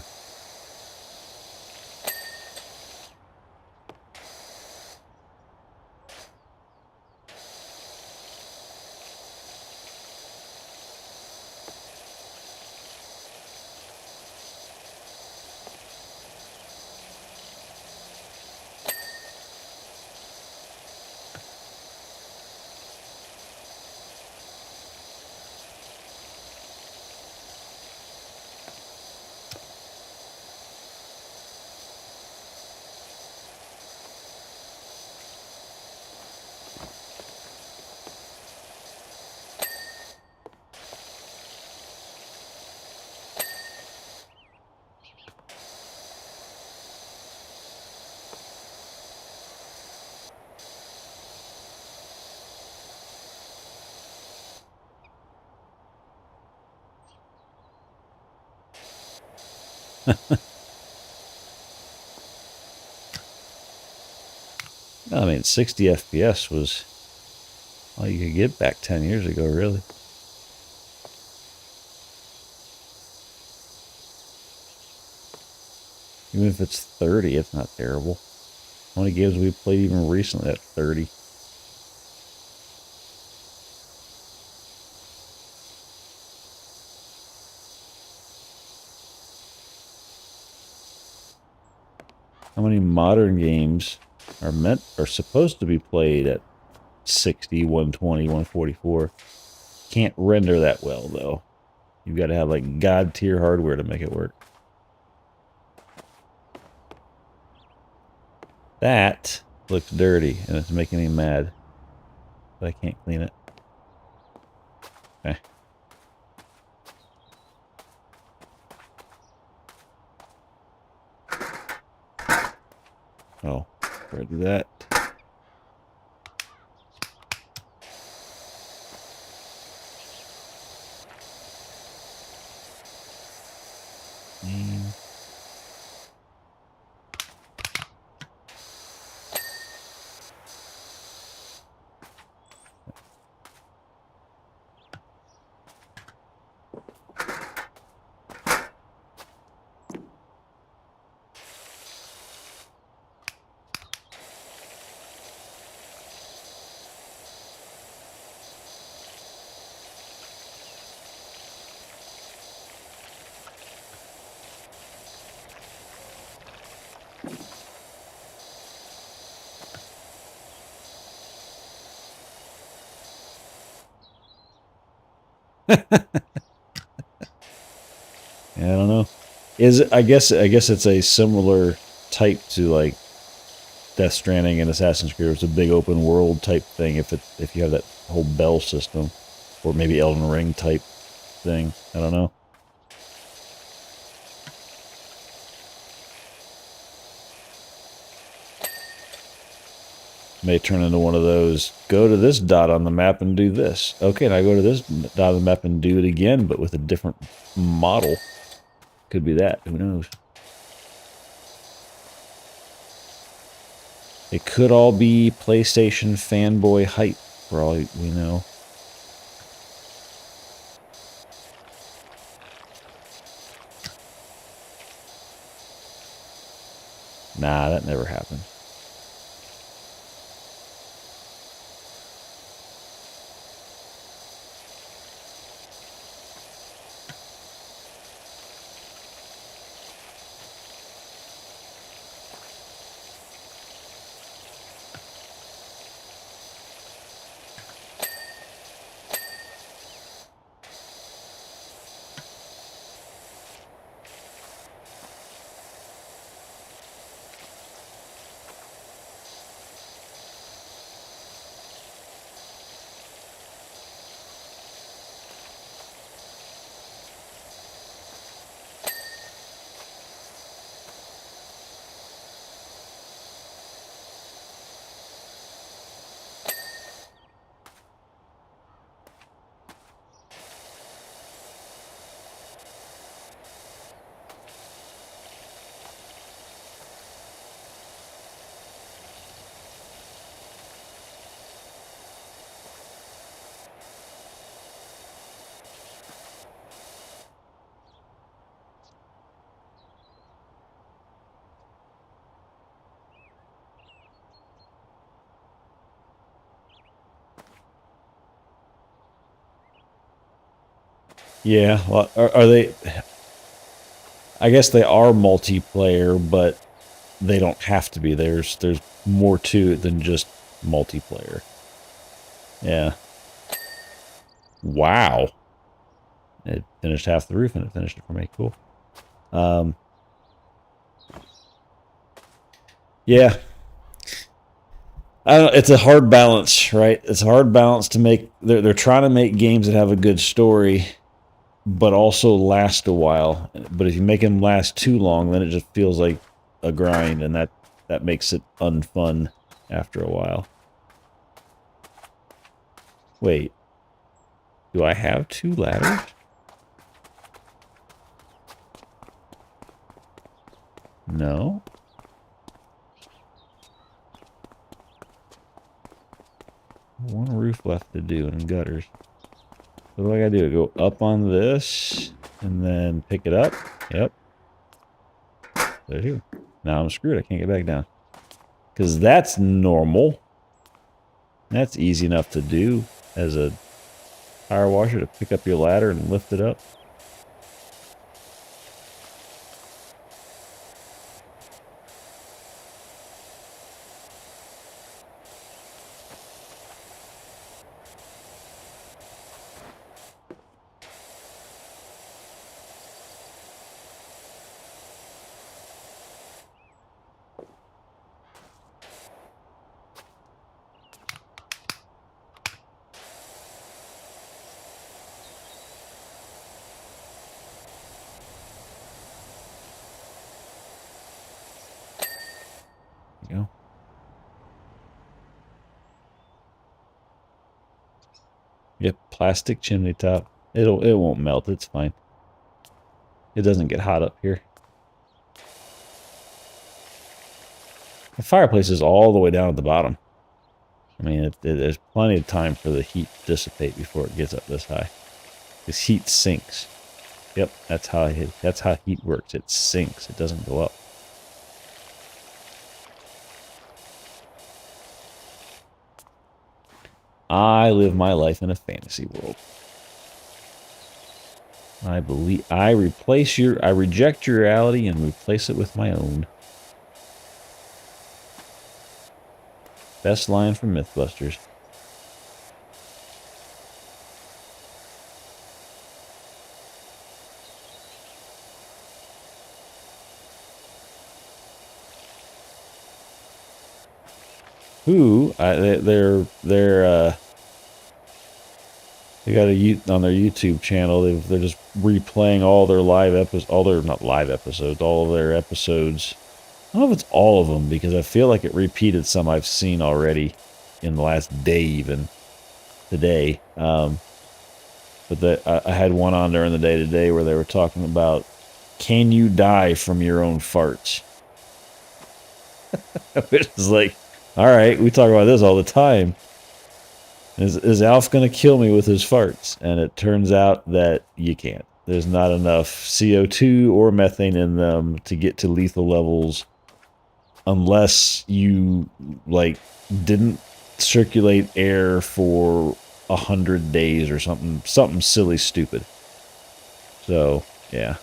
I mean, 60 FPS was all you could get back 10 years ago, really. Even if it's 30, it's not terrible. How many games we played even recently at 30? How many modern games are supposed to be played at 60, 120, 144? Can't render that well, though. You've got to have like god tier hardware to make it work. That looks dirty and it's making me mad. But I can't clean it. Okay. Oh, where do that? Yeah, I don't know. I guess it's a similar type to like Death Stranding and Assassin's Creed. It's a big open world type thing if you have that whole bell system, or maybe Elden Ring type thing. I don't know. May turn into one of those, go to this dot on the map and do this. Okay, now go to this dot on the map and do it again, but with a different model. Could be that. Who knows? It could all be PlayStation fanboy hype, for all we know. Nah, that never happened. Yeah, well, are they? I guess they are multiplayer, but they don't have to be. There's more to it than just multiplayer. Yeah. Wow. It finished half the roof and it finished it for me. Cool. Um, yeah. I don't, it's a hard balance, right? It's a hard balance to make. They're trying to make games that have a good story, but also last a while. But if you make them last too long, then it just feels like a grind, and that makes it unfun after a while. Wait, do I have 2 ladders? No. One roof left to do and gutters. What do I gotta do? Go up on this and then pick it up? Yep. There's you. Now I'm screwed. I can't get back down. Because that's normal. That's easy enough to do as a power washer, to pick up your ladder and lift it up. There you go. Yep, plastic chimney top. It won't melt. It's fine. It doesn't get hot up here. The fireplace is all the way down at the bottom. I mean, there's plenty of time for the heat to dissipate before it gets up this high. This heat sinks. Yep, that's how heat works. It sinks. It doesn't go up. I live my life in a fantasy world. I reject your reality and replace it with my own. Best line from Mythbusters. Who they got on their YouTube channel. They're just replaying all their live episodes, all their not live episodes, all of their episodes. I don't know if it's all of them because I feel like it repeated some I've seen already in the last day, even today. But I had one on during the day today where they were talking about, can you die from your own farts? Which is like, all right, we talk about this all the time. Is Alf going to kill me with his farts? And it turns out that you can't. There's not enough CO2 or methane in them to get to lethal levels unless you, like, didn't circulate air for 100 days or something silly stupid. So, yeah.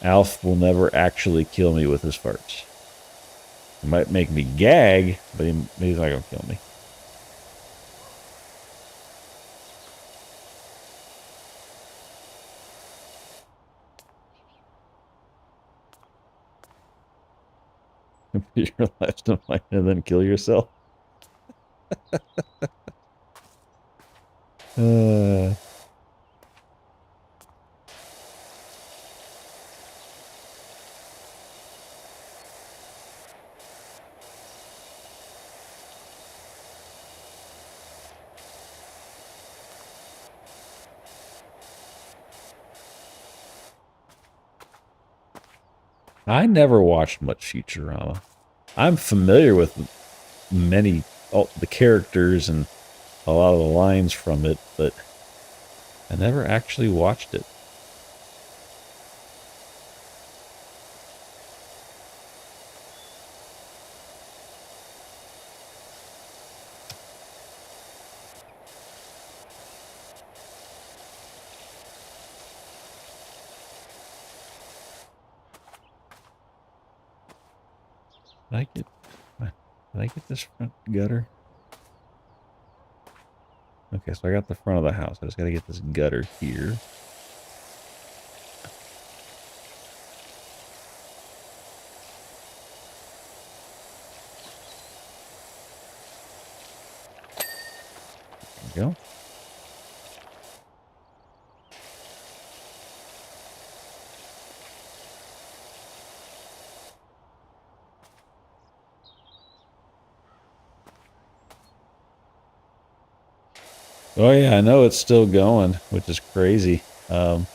Alf will never actually kill me with his farts. He might make me gag, but he's not going to kill me. Put your life to mine and then kill yourself. uh, I never watched much Futurama. I'm familiar with all the characters and a lot of the lines from it, but I never actually watched it. Did I get this front gutter? Okay, so I got the front of the house. I just got to get this gutter here. There we go. Oh yeah, I know it's still going, which is crazy. And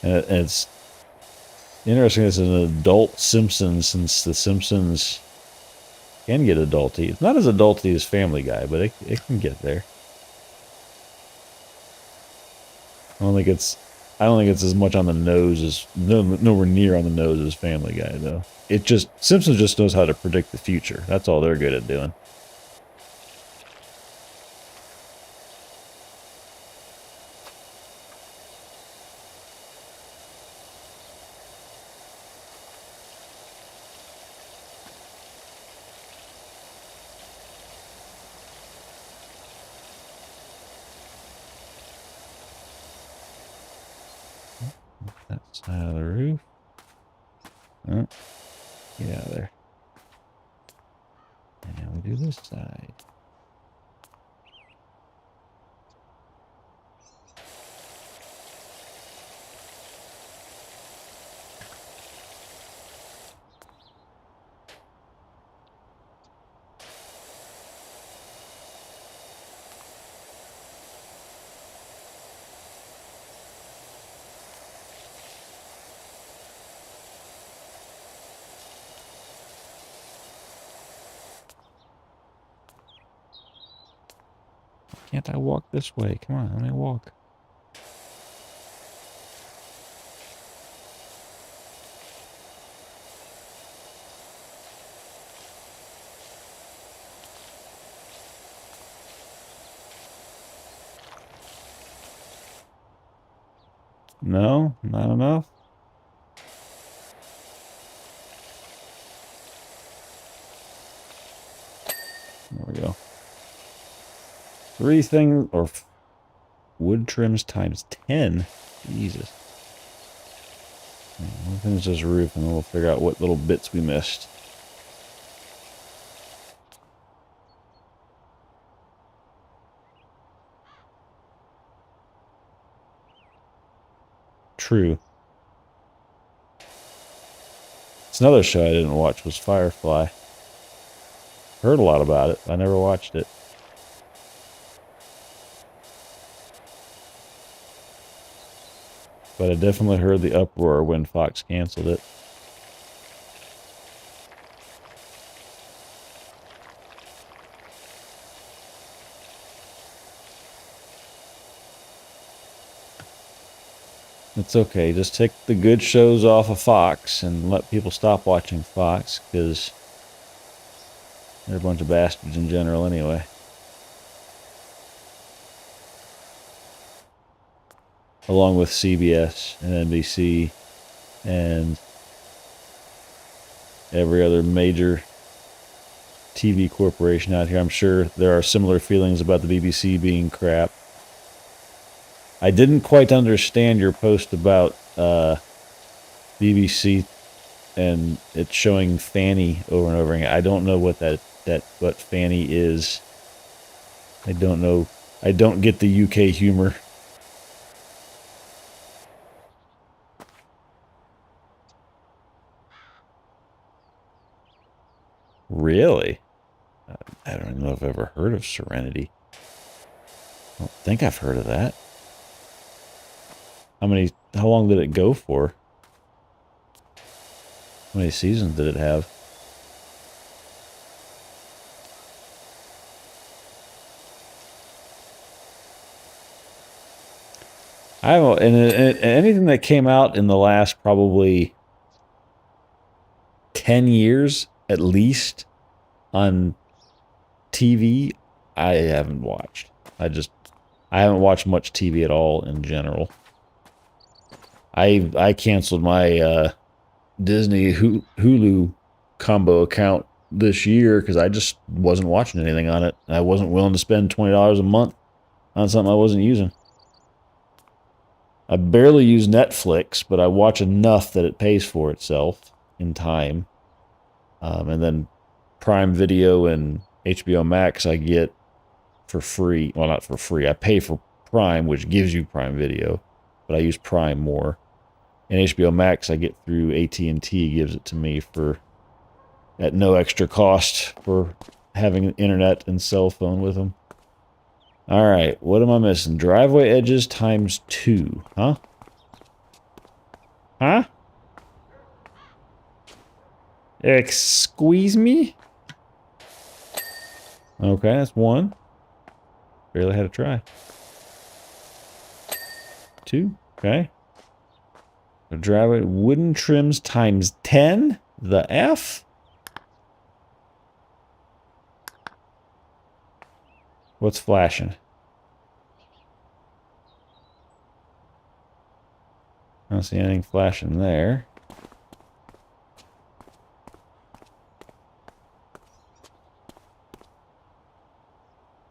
it's interesting. It's an adult Simpsons, since the Simpsons can get adulty. It's not as adulty as Family Guy, but it can get there. I don't think it's as much on the nose as nowhere near on the nose as Family Guy though. Simpsons just knows how to predict the future. That's all they're good at doing. That side of the roof. Oh, get out of there. And now we do this side. Can't I walk this way? Come on, let me walk. No, not enough. 3 things, or wood trims times 10. Jesus. One thing's just roof, and then we'll figure out what little bits we missed. True. It's another show I didn't watch was Firefly. Heard a lot about it. I never watched it. But I definitely heard the uproar when Fox canceled it. It's okay. Just take the good shows off of Fox and let people stop watching Fox, because they're a bunch of bastards in general anyway. Along with CBS and NBC and every other major TV corporation out here. I'm sure there are similar feelings about the BBC being crap. I didn't quite understand your post about BBC and it's showing Fanny over and over again. I don't know what what Fanny is. I don't know. I don't get the UK humor. Really? I don't know if I've ever heard of Serenity. I don't think I've heard of that. How long did it go for? How many seasons did it have? I don't know, and anything that came out in the last probably 10 years at least on TV, I haven't watched. I haven't watched much TV at all in general. I canceled my Disney Hulu combo account this year because I just wasn't watching anything on it. I wasn't willing to spend $20 a month on something I wasn't using. I barely use Netflix, but I watch enough that it pays for itself in time. And then Prime Video and HBO Max I get for free. Well, not for free. I pay for Prime, which gives you Prime Video, but I use Prime more. And HBO Max I get through AT&T, gives it to me for at no extra cost for having internet and cell phone with them. All right, what am I missing? Driveway edges times 2, huh? Huh? Squeeze me? Okay, that's 1. Barely had a try. 2, okay. The driveway wooden trims times 10? The F? What's flashing? I don't see anything flashing there.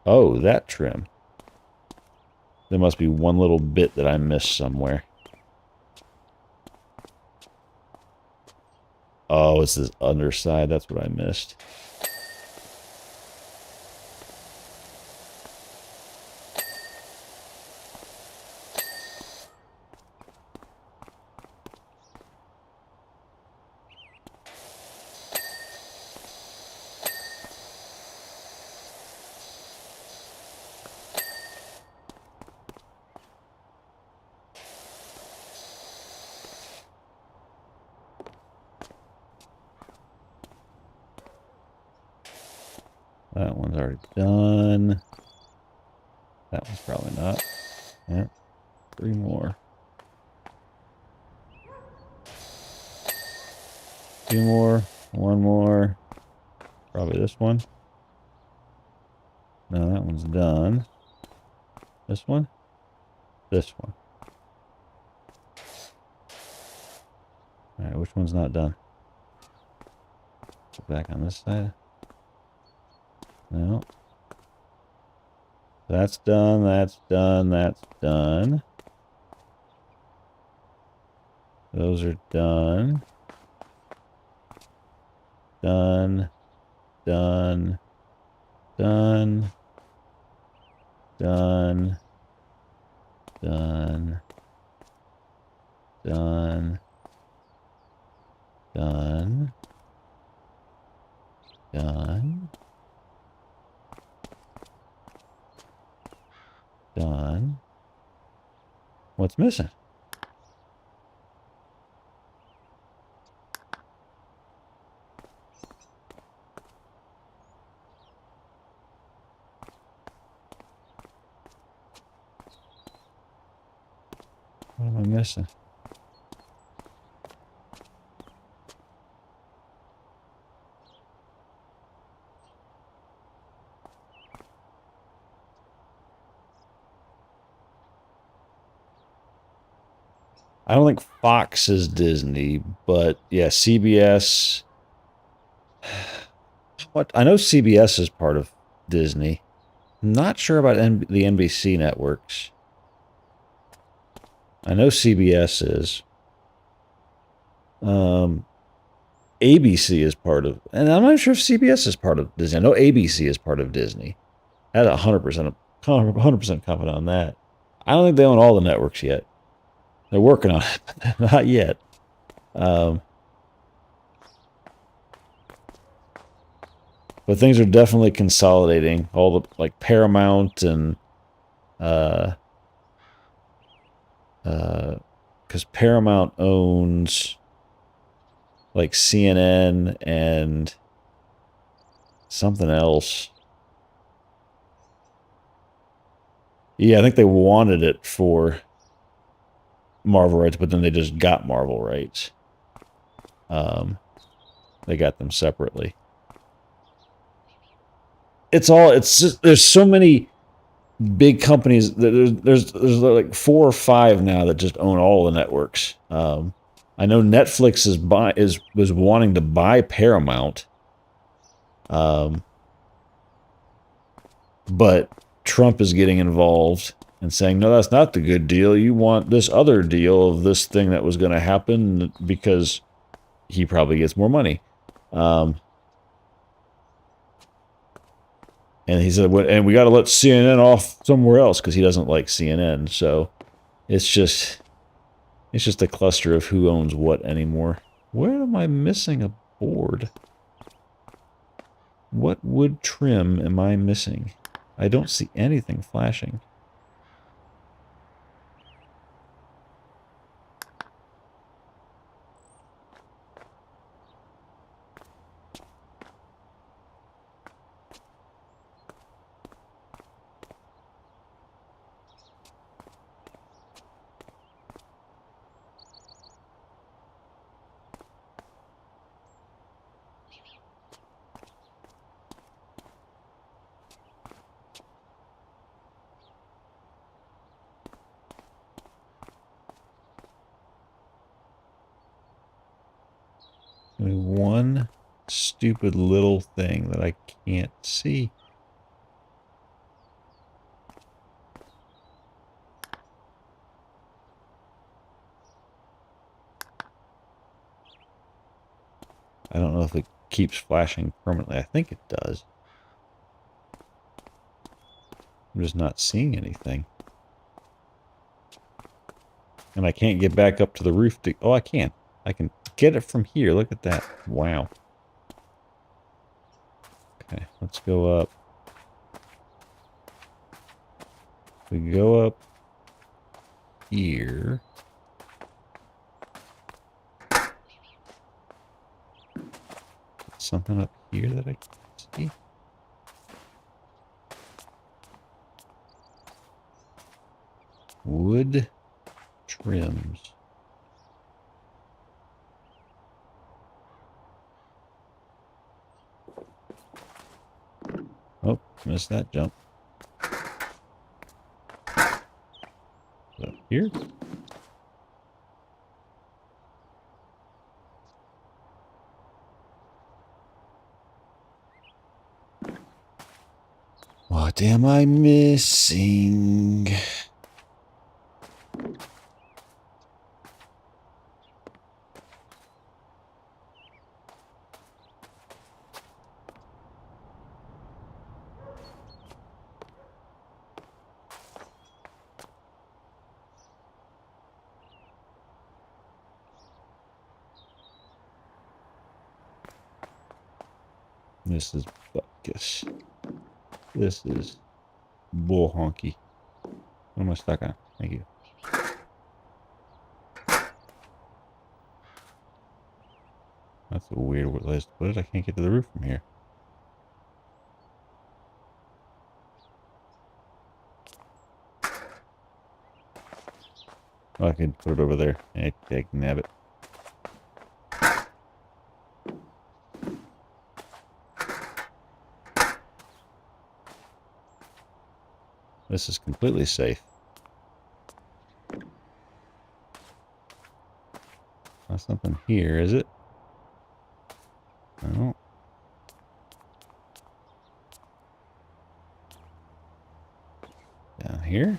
Oh, that trim. There must be one little bit that I missed somewhere. Oh, it's this underside. That's what I missed. That one's already done. That one's probably not. Yeah. 3 more. 2 more. 1 more. Probably this one. No, that one's done. This one? This one. Alright, which one's not done? Go back on this side. No. That's done, that's done, that's done. Those are done. Done. Done. Done. Done. Done. Done. Done. Done. Done. What's missing? What am I missing? I don't think Fox is Disney, but yeah, CBS. What I know CBS is part of Disney. I'm not sure about the NBC networks. I know CBS is. ABC is part of, and I'm not sure if CBS is part of Disney. I know ABC is part of Disney. I had 100% confident on that. I don't think they own all the networks yet. They're working on it, but not yet. But things are definitely consolidating. All the like Paramount and because Paramount owns like CNN and something else. Yeah, I think they wanted it for Marvel rights, but then they just got Marvel rights. They got them separately. It's just, there's so many big companies. There's like 4 or 5 now that just own all the networks. I know Netflix was wanting to buy Paramount, but Trump is getting involved and saying, no, that's not the good deal. You want this other deal of this thing that was going to happen because he probably gets more money. And he said, and we got to let CNN off somewhere else because he doesn't like CNN. So it's just a cluster of who owns what anymore. Where am I missing a board? What wood trim am I missing? I don't see anything flashing. One stupid little thing that I can't see. I don't know if it keeps flashing permanently. I think it does. I'm just not seeing anything. And I can't get back up to the roof to... Oh, I can. I can get it from here. Look at that. Wow. Okay, let's go up. We go up here. Something up here that I can't see. Wood trims. Oh, missed that jump. Up here. Oh, What am I missing? This is Butkus. This is bull honky. What am I stuck on? Thank you. That's a weird place to put it. I can't get to the roof from here. Oh, I can put it over there. I can nab it. This is completely safe. That's nothing here, is it? No. Down here?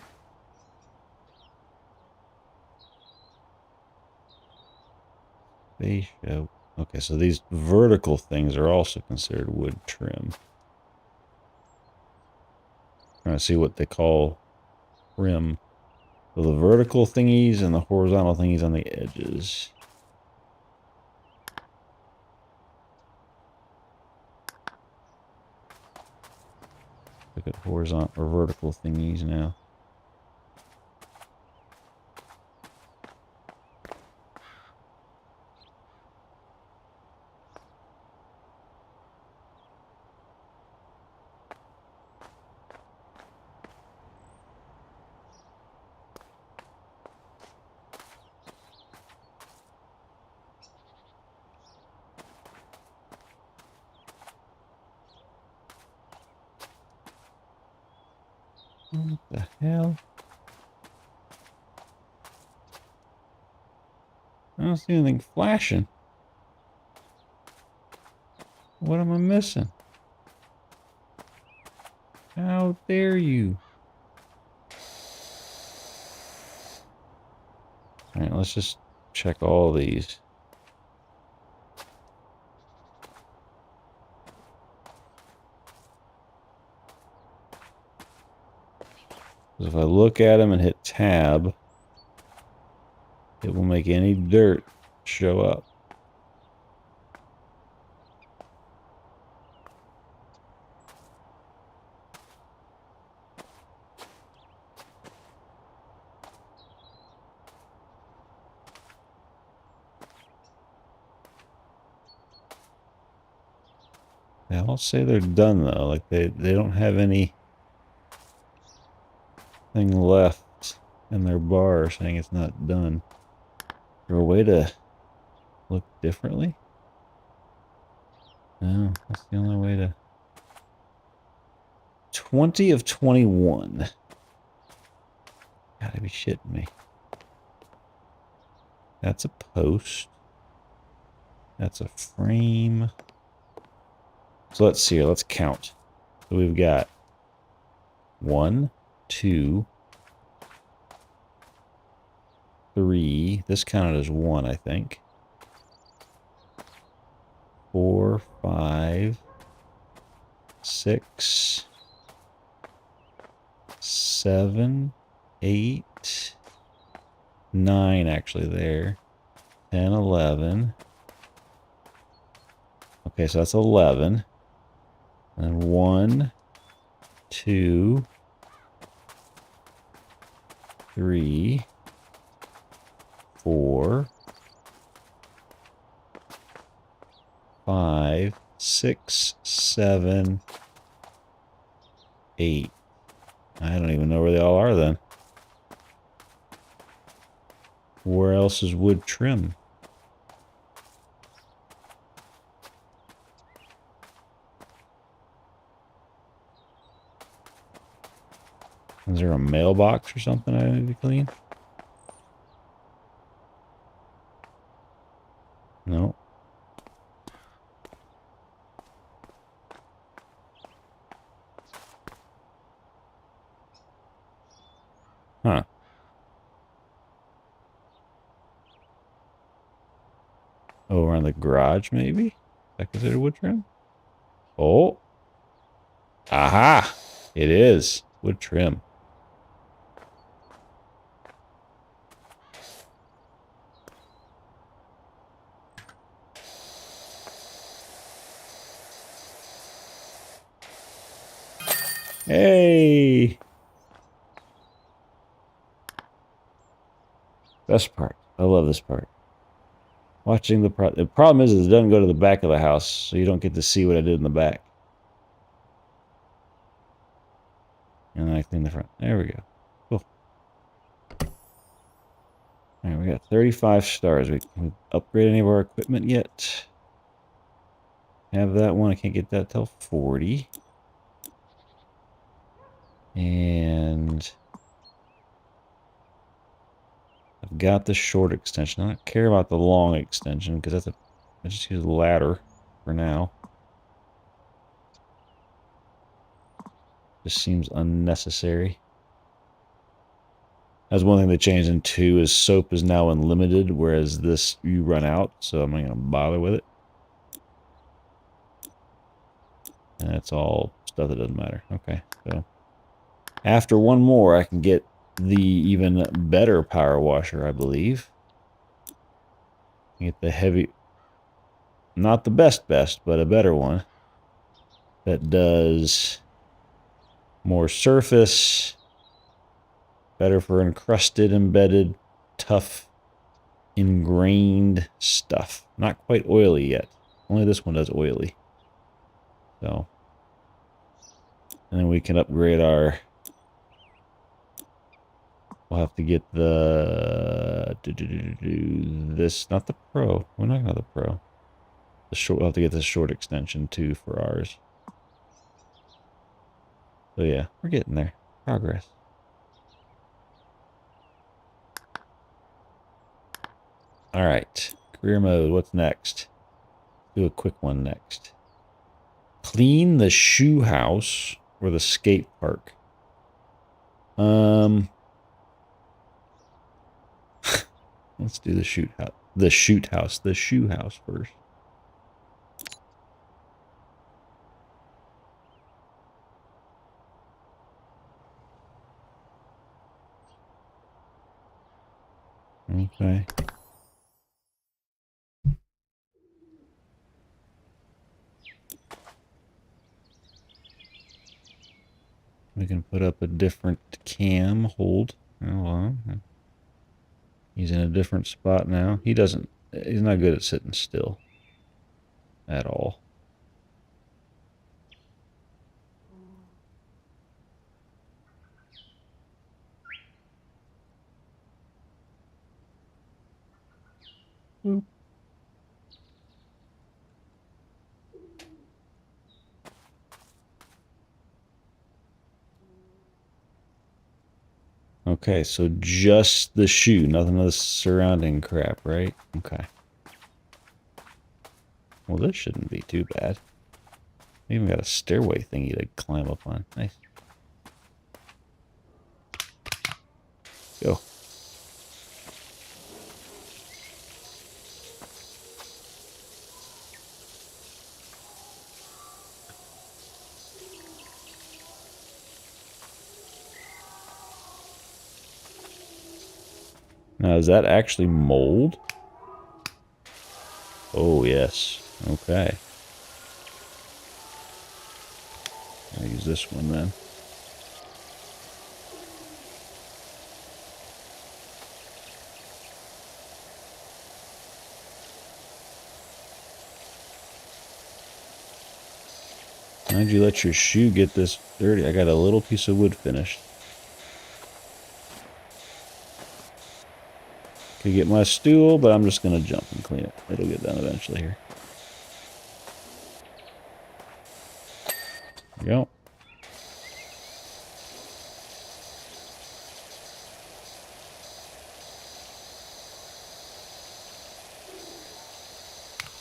Spaceship. Okay, so these vertical things are also considered wood trim. Trying to see what they call trim. So the vertical thingies and the horizontal thingies on the edges. Look at horizontal or vertical thingies now. What the hell? I don't see anything flashing. What am I missing? How dare you? Alright, let's just check all these. If I look at them and hit tab, it will make any dirt show up. Yeah, I'll say they're done though. Like they don't have anything left in their bar saying it's not done. Is there a way to look differently? No, that's the only way to. 20 of 21. Gotta be shitting me. That's a post. That's a frame. So let's see here. Let's count. So we've got 1, 2, 3. This counted as 1, I think. 4, 5, 6, 7, 8, 9 actually there. 10, 11. Okay, so that's 11. And 1, 2, 3, 4, 5, 6, 7, 8. I don't even know where they all are then. Where else is wood trim? Is there a mailbox or something I need to clean? No. Oh, around the garage, maybe? Is that considered wood trim? Oh. Aha! It is. Wood trim. Hey! Best part. I love this part. Watching the problem is it doesn't go to the back of the house, so you don't get to see what I did in the back. And then I clean the front. There we go. Cool. Alright, we got 35 stars. We upgrade any of our equipment yet? Have that one. I can't get that till 40. And I've got the short extension. I don't care about the long extension because I just use the ladder for now. Just seems unnecessary. That's one thing they changed in 2 is soap is now unlimited, whereas this you run out, so I'm not gonna bother with it. And that's all stuff that doesn't matter. Okay, so after one more, I can get the even better power washer, I believe. Get the heavy, not the best, but a better one that does more surface, better for encrusted, embedded, tough, ingrained stuff. Not quite oily yet. Only this one does oily. So, and then we can upgrade our. We'll have to get the this, not the pro. We're not gonna have the pro. The short. We'll have to get the short extension too for ours. So yeah, we're getting there. Progress. All right, career mode. What's next? Do a quick one next. Clean the shoe house or the skate park. Let's do the shoot house. The shoot house. The shoe house first. Okay. We can put up a different cam hold. Oh, well, he's in a different spot now. He's not good at sitting still at all. Boop. Okay, so just the shoe, nothing of the surrounding crap, right? Okay. Well, this shouldn't be too bad. We even got a stairway thingy to climb up on. Nice. Go. Now, is that actually mold? Oh, yes. Okay. I'll use this one then. Why'd you let your shoe get this dirty? I got a little piece of wood finished. Could get my stool, but I'm just going to jump and clean it. It'll get done eventually here. There we go.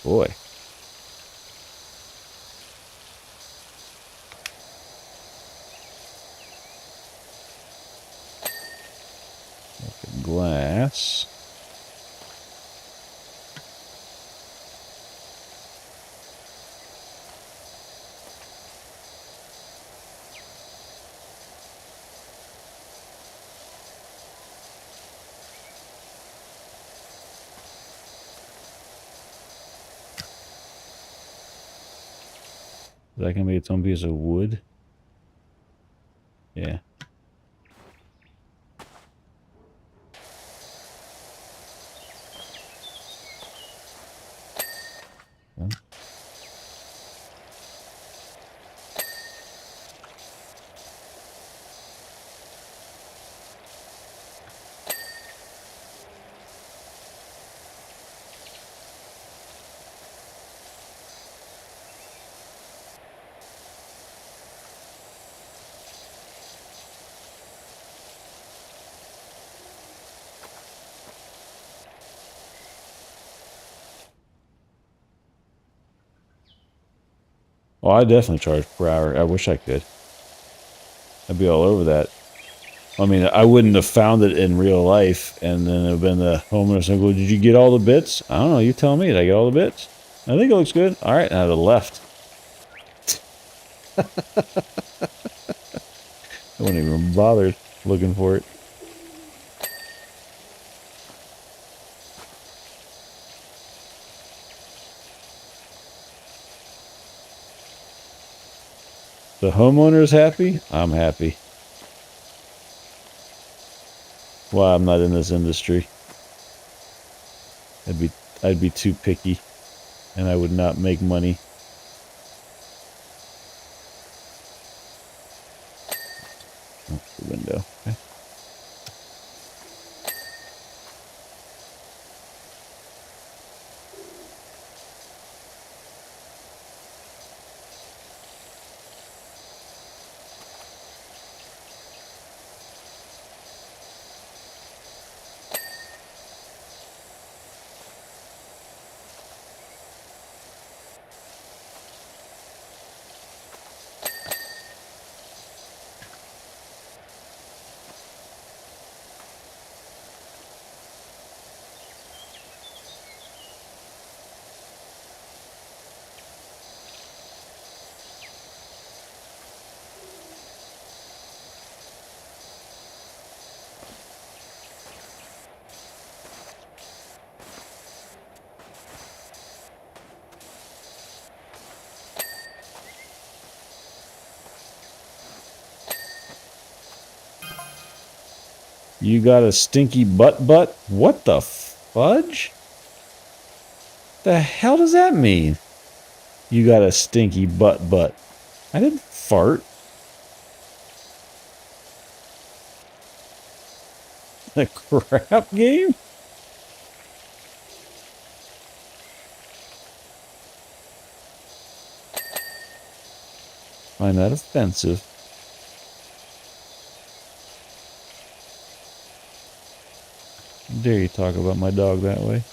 Boy. Glass. Is that gonna be its own piece of wood? Yeah. Well, oh, I definitely charge per hour. I wish I could. I'd be all over that. I mean, I wouldn't have found it in real life, and then it would have been the homeowner saying, well, did you get all the bits? I don't know. You tell me. Did I get all the bits? I think it looks good. All right, and I'd have left. I wouldn't even bother looking for it. The homeowner's happy. I'm happy. Well, I'm not in this industry. I'd be too picky, and I would not make money. Oh, the window. Okay. You got a stinky butt? What the fudge? The hell does that mean? You got a stinky butt. I didn't fart. A crap game? Find that offensive. How dare you talk about my dog that way?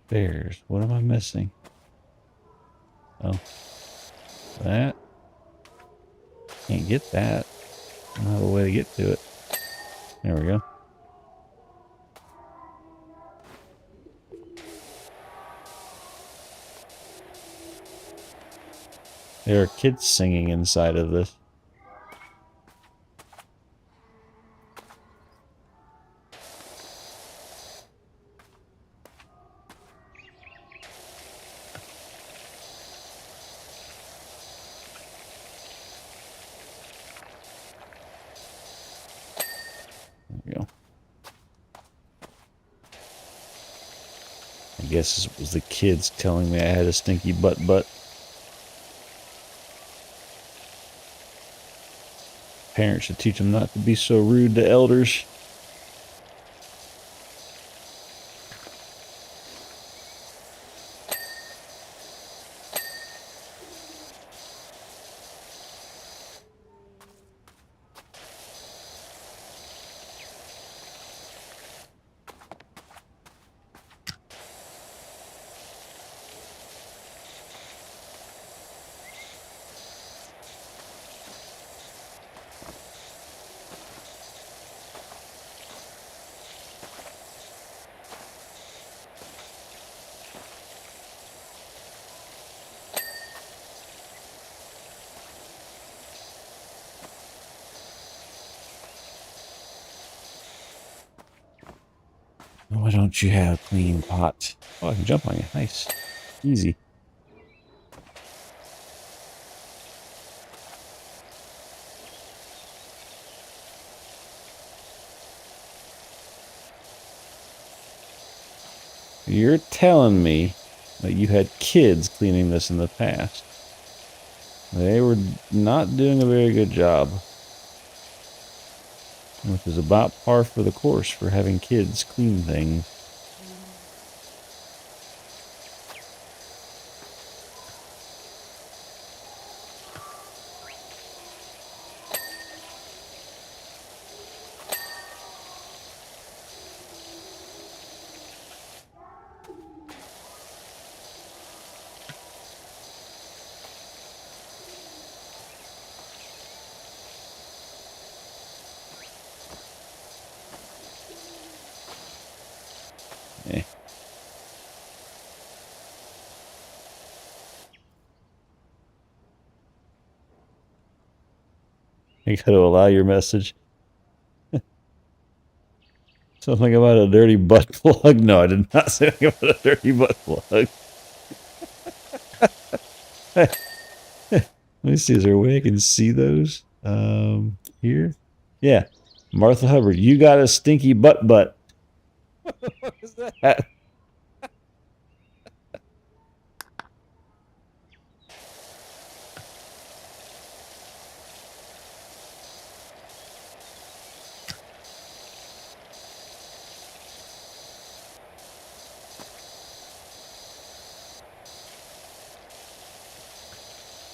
Bears. What am I missing? Oh, that. Can't get that. I don't have a way to get to it. There we go. There are kids singing inside of this. There we go. I guess it was the kids telling me I had a stinky butt. Parents should teach them not to be so rude to elders. Why don't you have a clean pot? Oh, I can jump on you. Nice. Easy. You're telling me that you had kids cleaning this in the past. They were not doing a very good job. Which is about par for the course for having kids clean things. Eh. You gotta allow your message. Something about a dirty butt plug? No, I did not say anything about a dirty butt plug. Let me see, is there a way I can see those? Here? Yeah. Martha Hubbard, you got a stinky butt. What is that?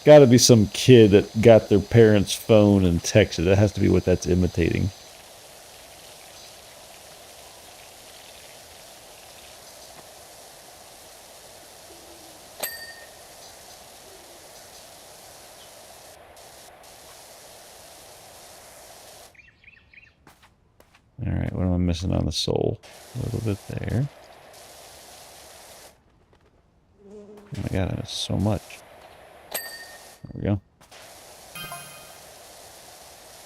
Got to be some kid that got their parents' phone and texted. That has to be what that's imitating. Alright, what am I missing on the soul? A little bit there. Oh my god, that's so much. There we go.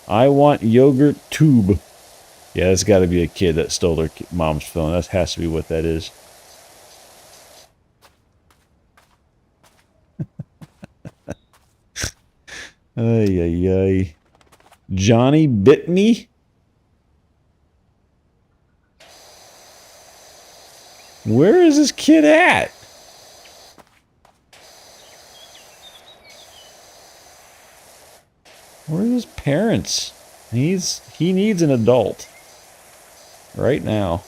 I want yogurt tube. Yeah, that's got to be a kid that stole their mom's phone. That has to be what that is. Ay, ay, ay. Johnny bit me? Where is this kid at? Where are his parents? He needs an adult. Right now.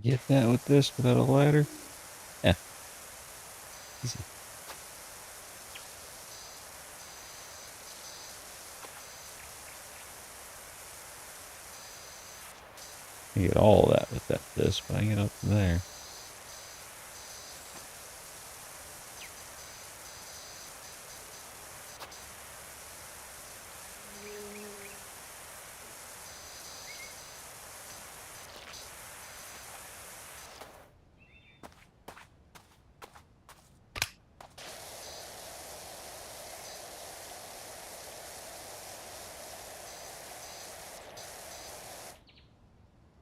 get that with this without a ladder? Yeah. Easy. I get all of that with this, but I get up there.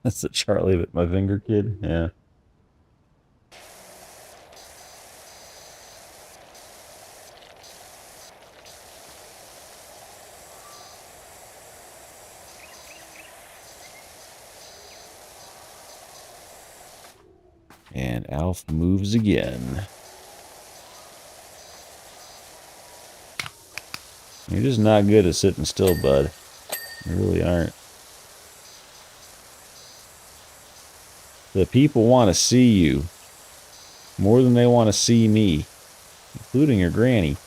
That's the Charlie with my finger kid. Yeah. And Alf moves again. You're just not good at sitting still, bud. You really aren't. The people want to see you more than they want to see me, including your granny.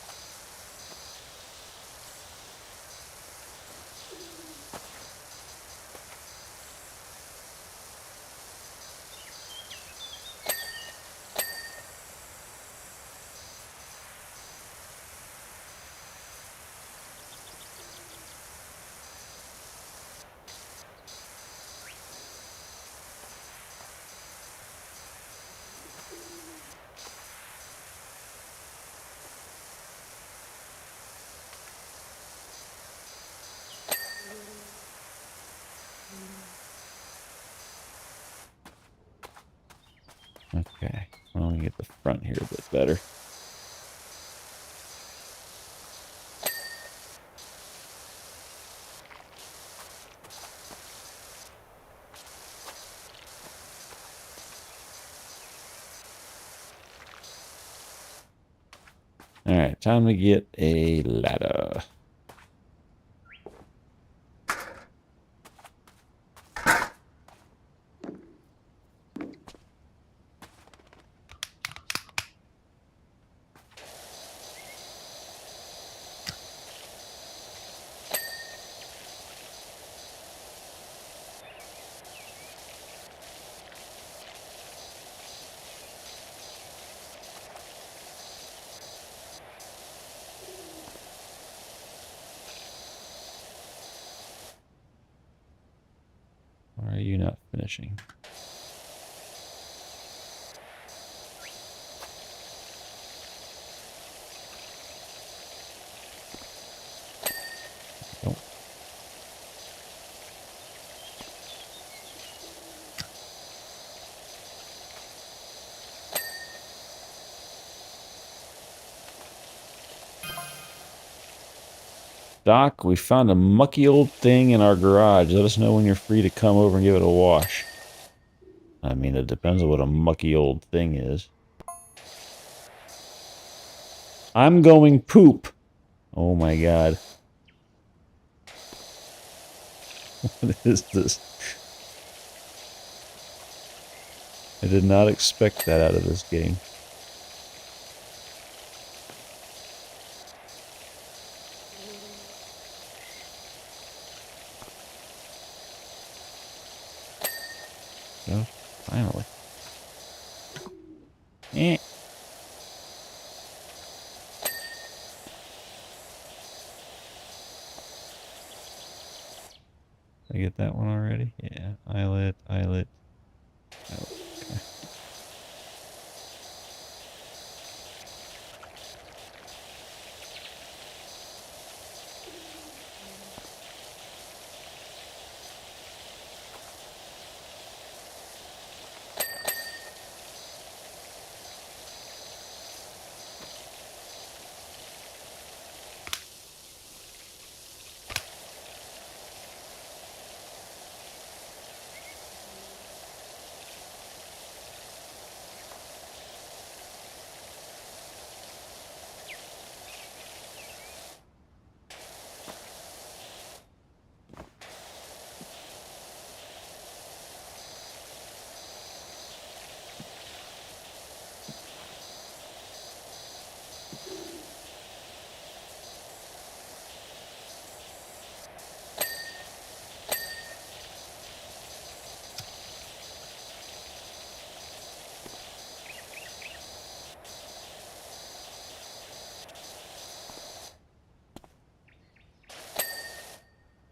Okay, well, let me get the front here a bit better. All right, time to get a ladder. Why are you not finishing? Nope. Doc, we found a mucky old thing in our garage. Let us know when you're free to come over and give it a wash. I mean, it depends on what a mucky old thing is. I'm going poop. Oh my god. What is this? I did not expect that out of this game. Oh, finally. Eh. Did I get that one already? Yeah. Eyelet, eyelet. Oh, okay.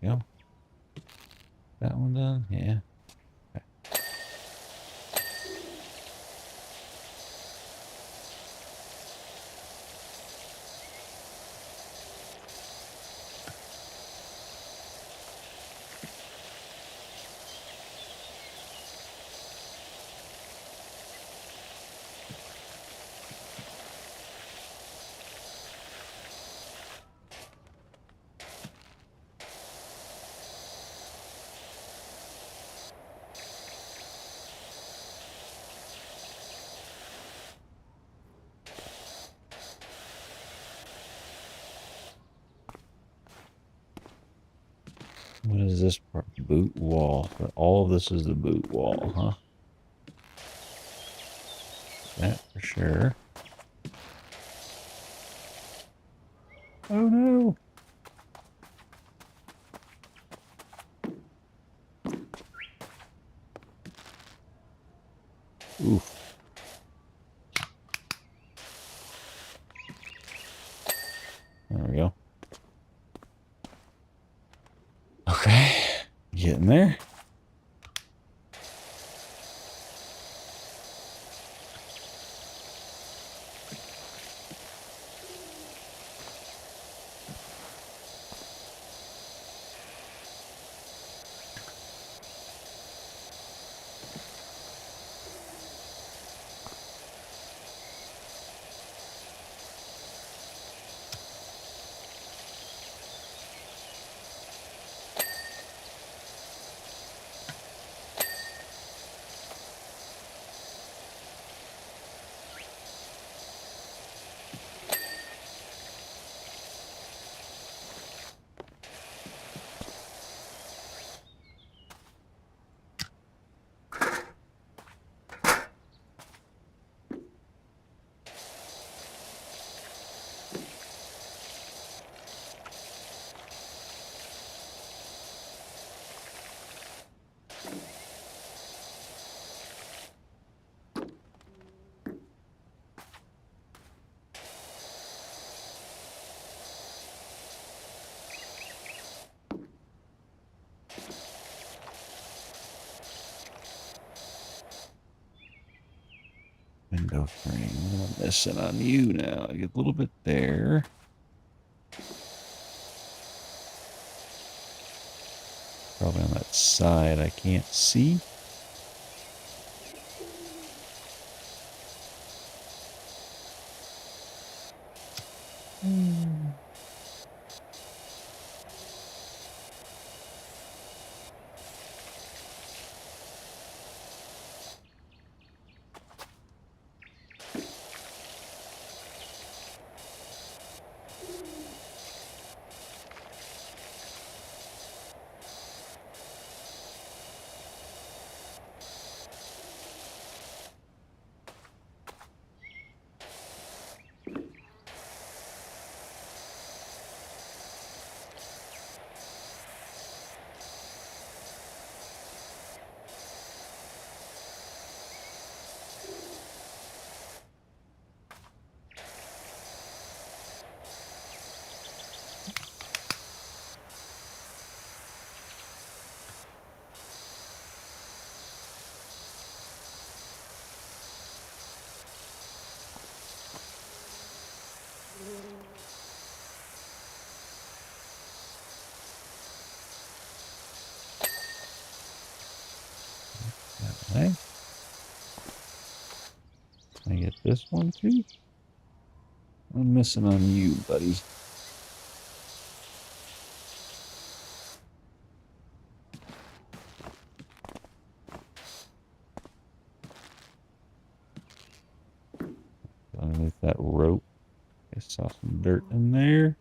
Go. That one done? Yeah. Okay. What is this part? Boot wall. But all of this is the boot wall, huh? That for sure. Oh no! Oof. There we go. Okay. Getting there. Window frame. What am I missing on you now? I get a little bit there. Probably on that side I can't see. Okay. Can I get this one too? I'm missing on you, buddy. Underneath that rope, I saw some dirt in there.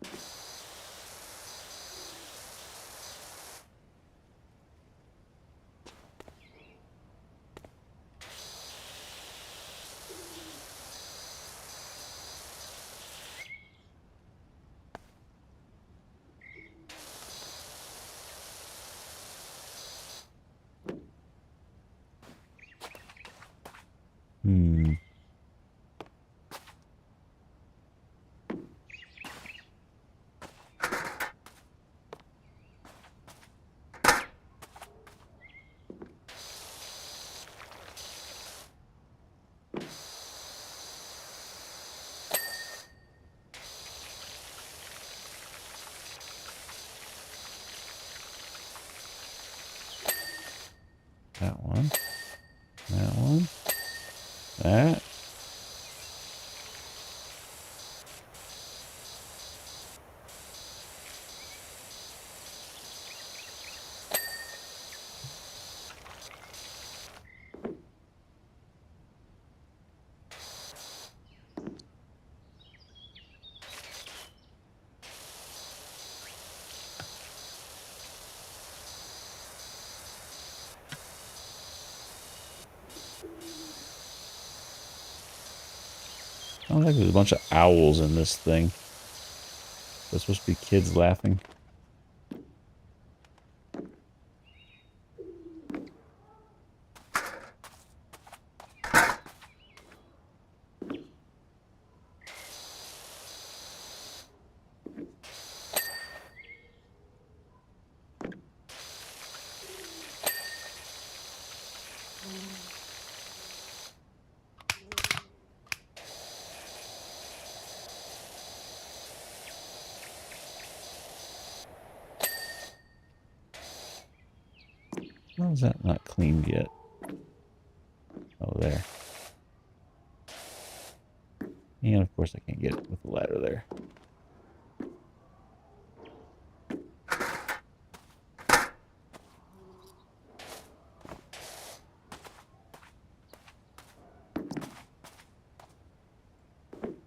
Hmm. That one. That one. That. Sounds like there's a bunch of owls in this thing. There's supposed to be kids laughing. How is that not cleaned yet? Oh, there. And of course I can't get it with the ladder there.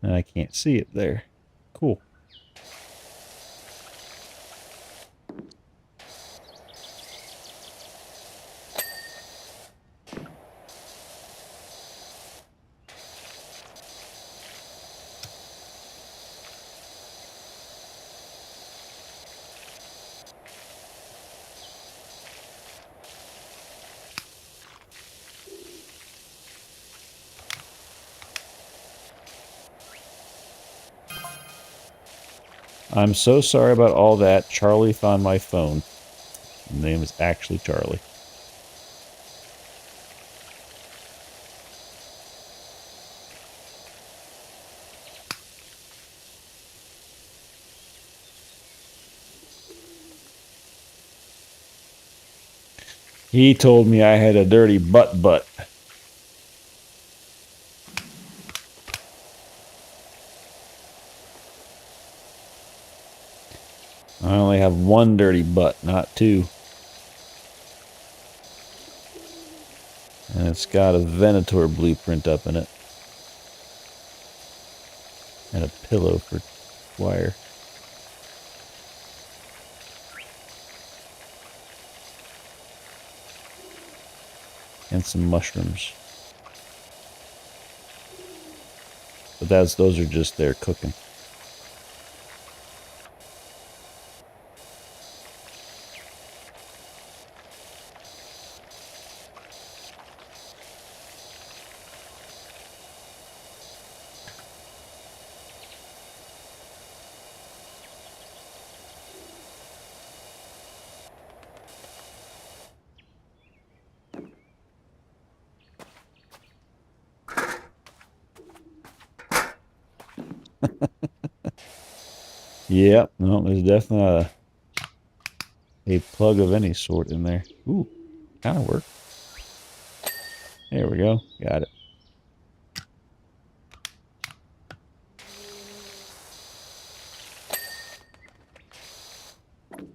And I can't see it there. Cool. I'm so sorry about all that. Charlie found my phone. His name is actually Charlie. He told me I had a dirty butt. I only have one dirty butt, not two. And it's got a Venator blueprint up in it. And a pillow for wire. And some mushrooms. But those are just there cooking. Yep, no, there's definitely a plug of any sort in there. Ooh, kind of worked. There we go. Got it.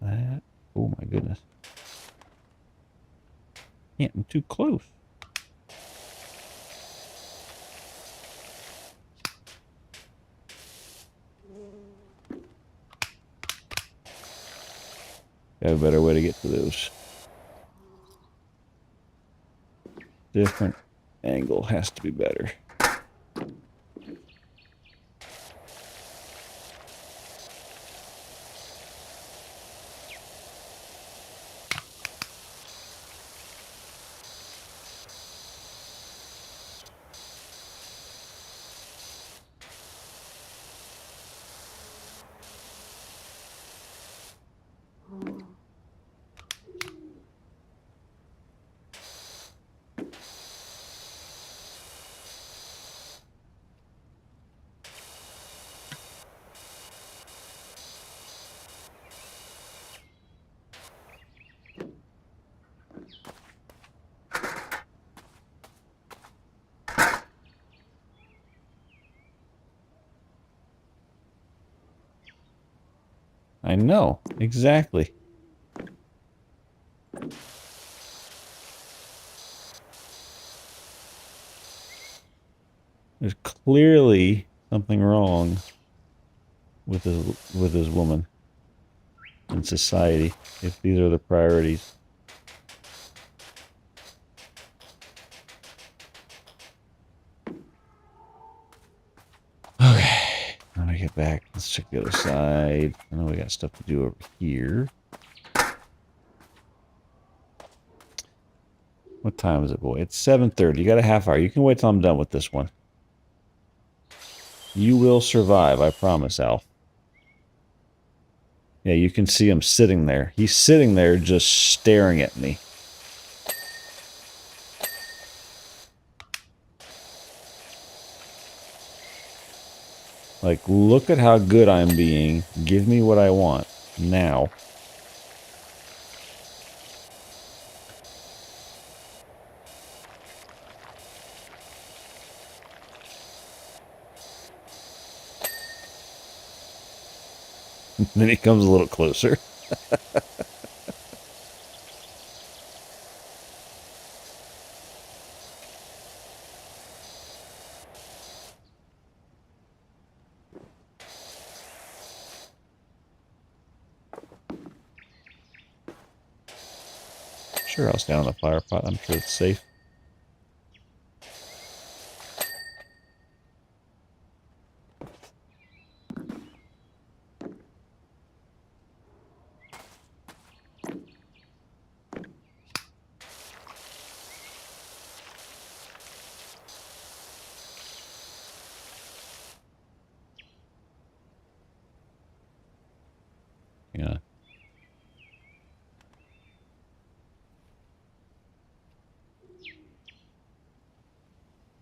That. Oh my goodness. Getting too close. Got a better way to get to those. Different angle has to be better. I know. Exactly. There's clearly something wrong with his woman in society if these are the priorities. Okay. When I get back, let's check the other side. I know we got stuff to do over here. What time is it, boy? It's 7:30. You got a half hour. You can wait till I'm done with this one. You will survive, I promise, Alf. Yeah, you can see him sitting there. He's sitting there just staring at me. Like, look at how good I'm being. Give me what I want. Now. Then he comes a little closer. Sure, I'll stand on the fire pot. I'm sure it's safe. Yeah.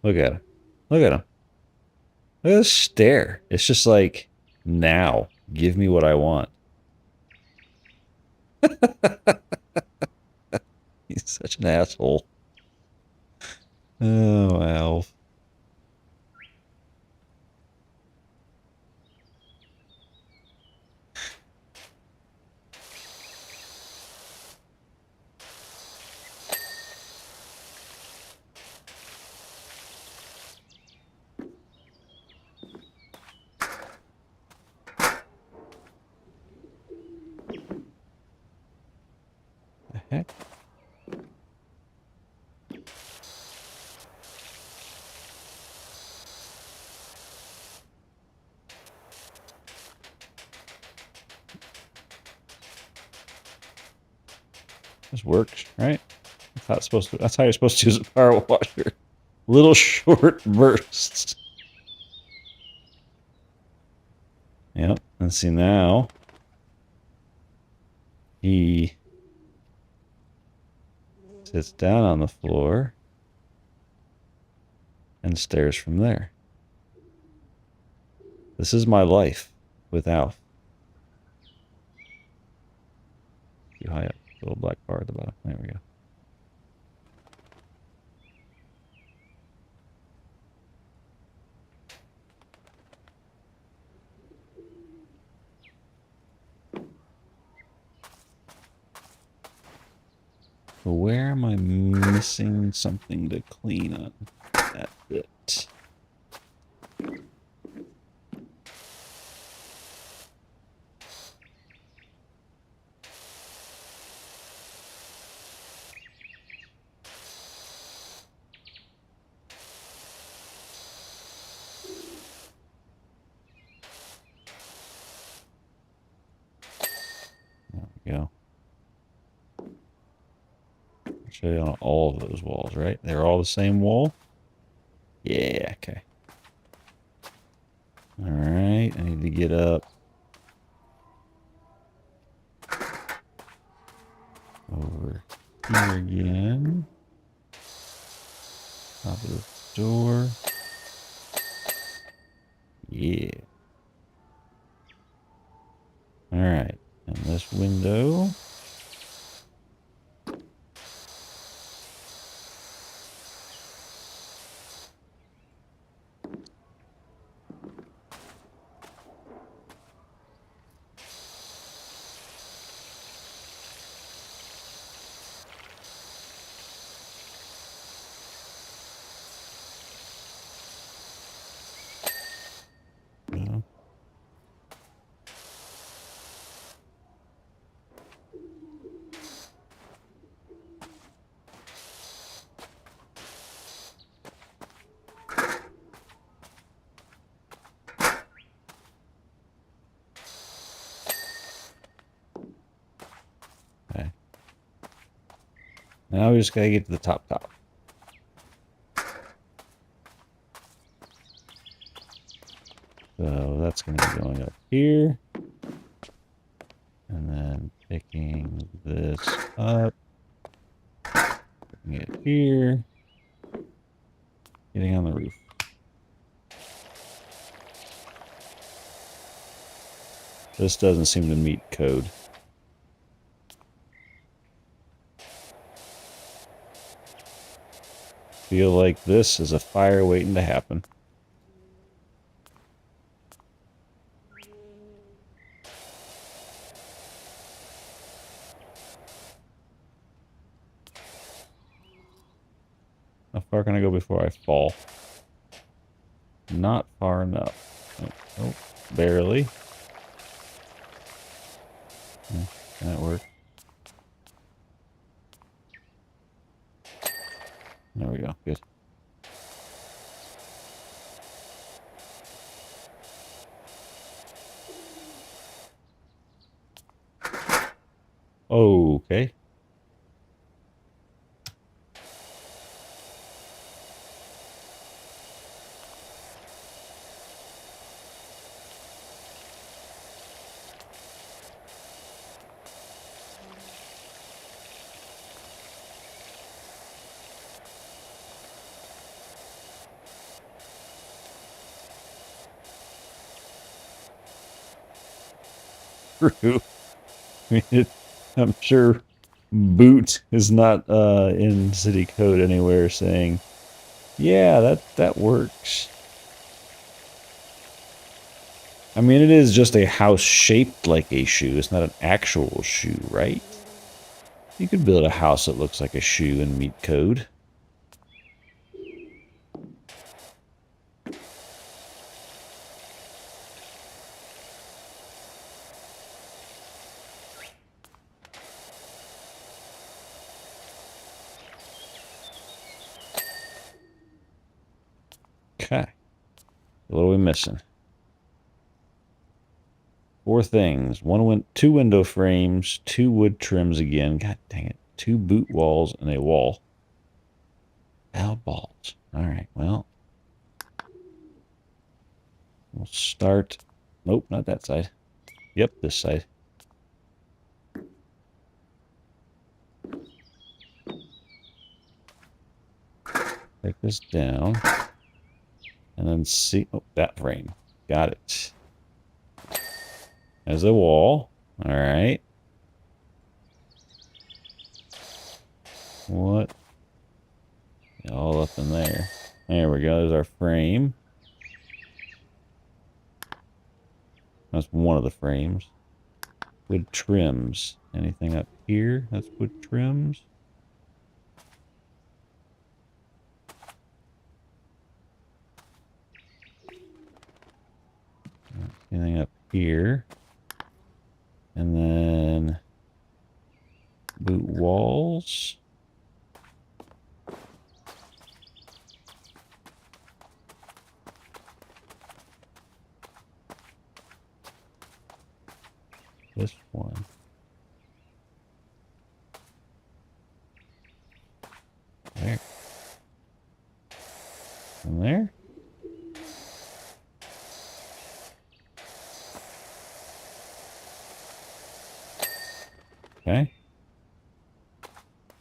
Look at him. Look at him. Look at this stare. It's just like, now. Give me what I want. He's such an asshole. Oh, Alf. The heck? This works, right? That's how it's supposed to. That's how you're supposed to use a power washer. Little short bursts. Yep. And see now, he sits down on the floor and stares from there. This is my life with Alf. Too high up. Little black bar at the bottom. There we go. So where am I missing something to clean on that bit? There we go. Show you on all of those walls, right? They're all the same wall? Yeah, okay. Alright, I need to get up over here again. Top of the door. Yeah. Alright, and this window. Now we just gotta get to the top. So that's gonna be going up here. And then picking this up. Putting it here. Getting on the roof. This doesn't seem to meet code. Feel like this is a fire waiting to happen. How far can I go before I fall? Not far enough. Oh, barely. That worked. There we go. Good. Okay. True. I'm sure boot is not in city code anywhere saying, yeah, that works. I mean, it is just a house shaped like a shoe. It's not an actual shoe, right? You could build a house that looks like a shoe and meet code. Okay. What are we missing? 4 things. Two window frames, 2 wood trims again. God dang it. 2 boot walls and a wall. Foul balls. Alright, well. We'll start. Nope, not that side. Yep, this side. Take this down. And then see. Oh, that frame. Got it. There's a wall. Alright. What? All up in there. There we go. There's our frame. That's one of the frames. Wood trims. Anything up here? That's wood trims. Anything up here? And then boot walls. This one. There. And there. Okay.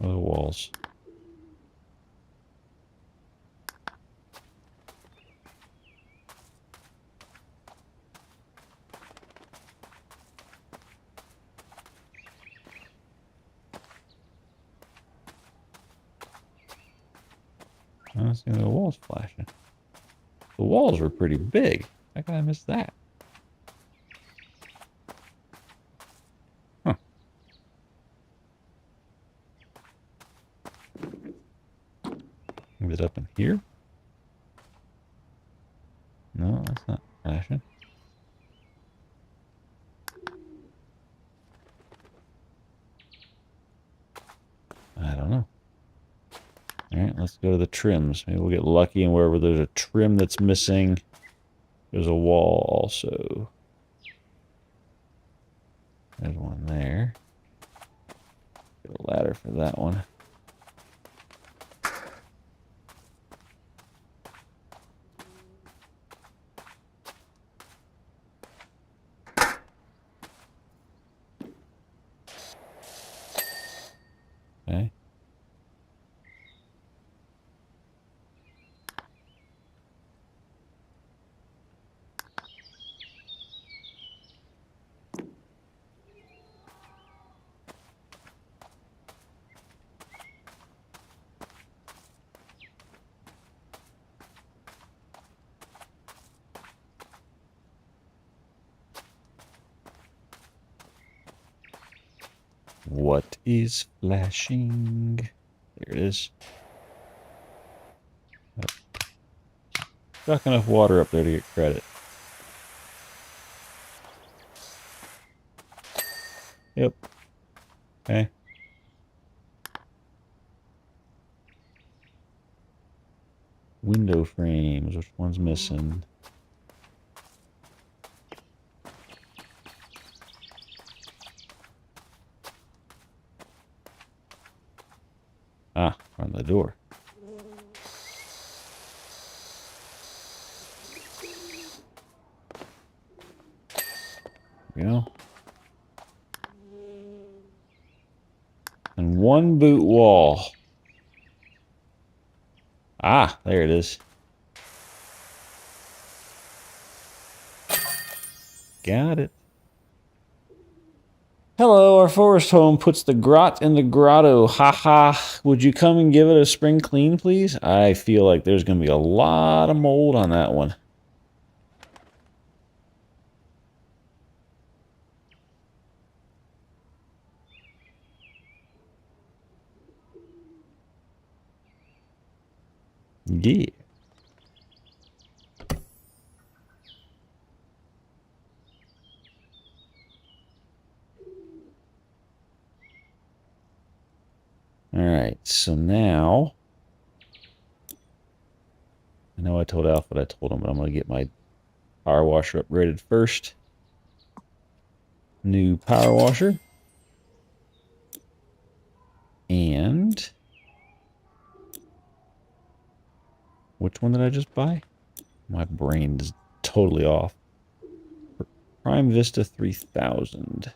Other walls. I don't see the walls flashing. The walls were pretty big. How could I miss that? Huh. Is it up in here? No, that's not flashing. I don't know. Alright, let's go to the trims. Maybe we'll get lucky and wherever there's a trim that's missing, there's a wall also. There's one there. Get a ladder for that one. Okay. What is flashing? There it is. Stuck enough water up there to get credit. Yep. Okay. Window frames. Which one's missing? Ah, on the door. You know? And one boot wall. Ah, there it is. Got it. Hello, our forest home puts the grot in the grotto. Ha ha. Would you come and give it a spring clean, please? I feel like there's going to be a lot of mold on that one. Yeah. All right, so now I know I told Alf what I told him, but I'm going to get my power washer upgraded first. New power washer. And which one did I just buy? My brain is totally off. Prime Vista 3000.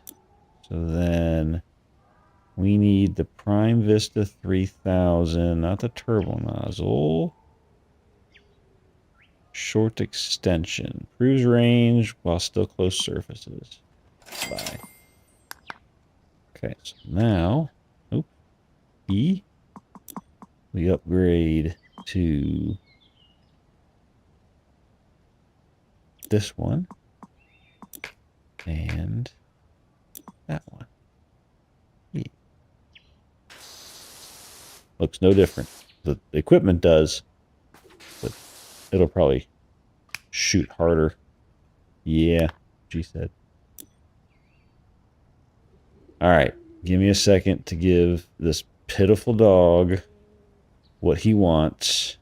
So then we need the Prime Vista 3000, not the turbo nozzle. Short extension. Improves range while still close surfaces. Bye. Okay, so now, we upgrade to this one and that one. E. Looks no different. The equipment does, but it'll probably shoot harder. Yeah, she said. All right, give me a second to give this pitiful dog what he wants.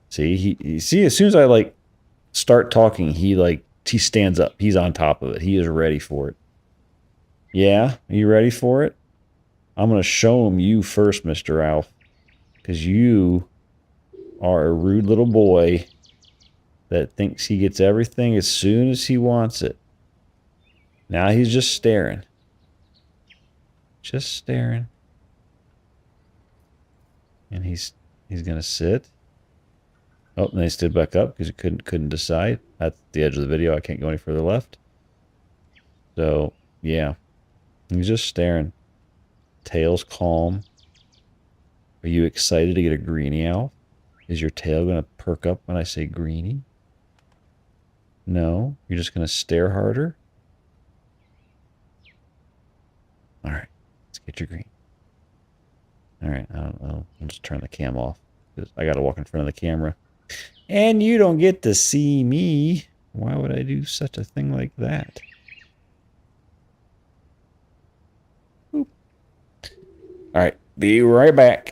See, see, as soon as I like start talking, he stands up. He's on top of it. He is ready for it. Yeah, are you ready for it? I'm gonna show him you first, Mr. Alf, because you are a rude little boy that thinks he gets everything as soon as he wants it. Now he's just staring. Just staring. And he's gonna sit. Oh, and he stood back up because he couldn't decide. That's the edge of the video. I can't go any further left. So yeah. He's just staring. Tail's calm. Are you excited to get a greenie, Alf? Is your tail gonna perk up when I say greenie? No? You're just gonna stare harder? Alright. Let's get your green. Alright, I'll just turn the cam off. Because I gotta walk in front of the camera. And you don't get to see me. Why would I do such a thing like that? All right, be right back.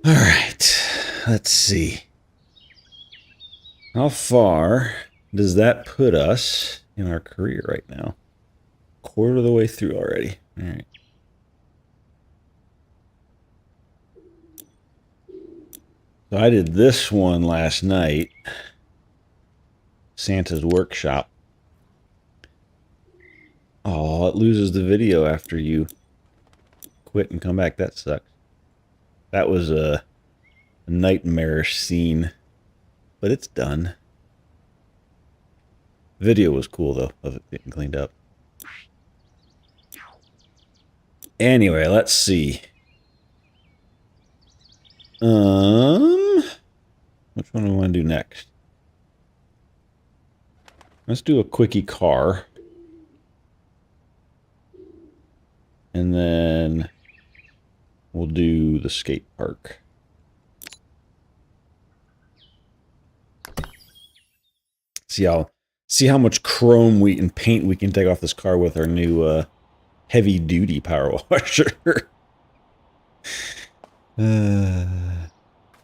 All right. Let's see. How far does that put us in our career right now? Quarter of the way through already. All right. So I did this one last night. Santa's Workshop. Oh, it loses the video after you quit and come back. That sucks. That was a nightmarish scene, but it's done. Video was cool though, of it getting cleaned up. Anyway, let's see. Which one do we want to do next? Let's do a quickie car. And then we'll do the skate park. See how much chrome and paint we can take off this car with our new heavy duty power washer.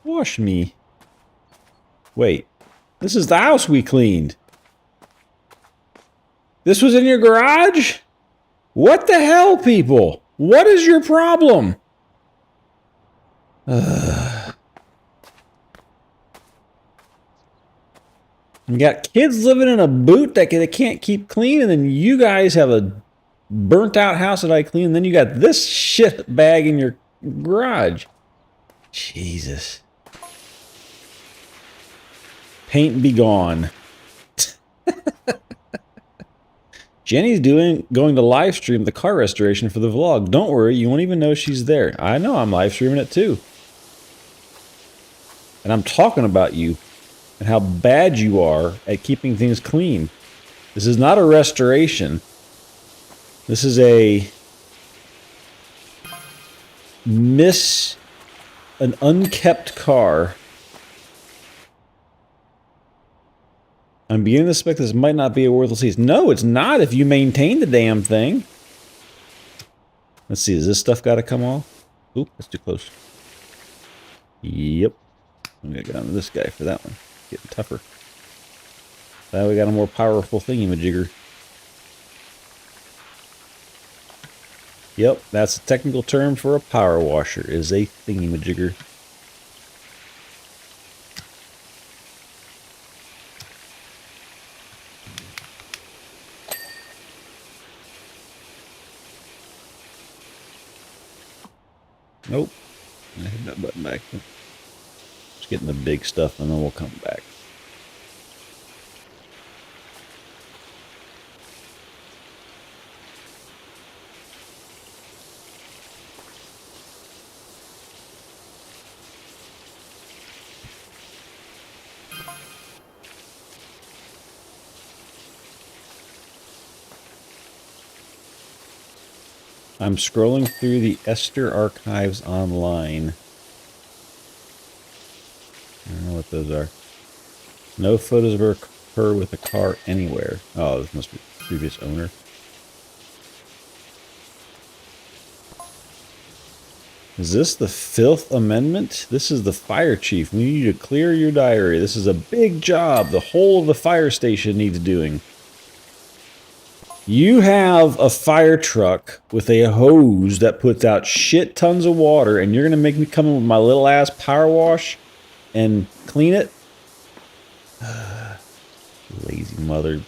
Wash me. Wait, this is the house we cleaned. This was in your garage? What the hell, people? What is your problem? You got kids living in a boot that they can't keep clean, and then you guys have a burnt out house that I clean, and then you got this shit bag in your garage. Jesus. Paint be gone. Jenny's going to live stream the car restoration for the vlog. Don't worry, you won't even know she's there. I know I'm live streaming it too. And I'm talking about you and how bad you are at keeping things clean. This is not a restoration. This is an unkept car. I'm beginning to suspect this might not be a worthless lease. No, it's not if you maintain the damn thing. Let's see, does this stuff got to come off? Oop, that's too close. Yep. I'm going to go down to this guy for that one. Getting tougher. Now we got a more powerful thingy-majigger. Yep, that's a technical term for a power washer, is a thingy-majigger. Nope. I hit that button back. Just getting the big stuff and then we'll come back. I'm scrolling through the Esther archives online. I don't know what those are. No photos of her with a car anywhere. Oh, this must be the previous owner. Is this the Filth Amendment? This is the fire chief. We need you to clear your diary. This is a big job. The whole of the fire station needs doing. You have a fire truck with a hose that puts out shit tons of water, and you're going to make me come in with my little ass power wash and clean it? Lazy mother.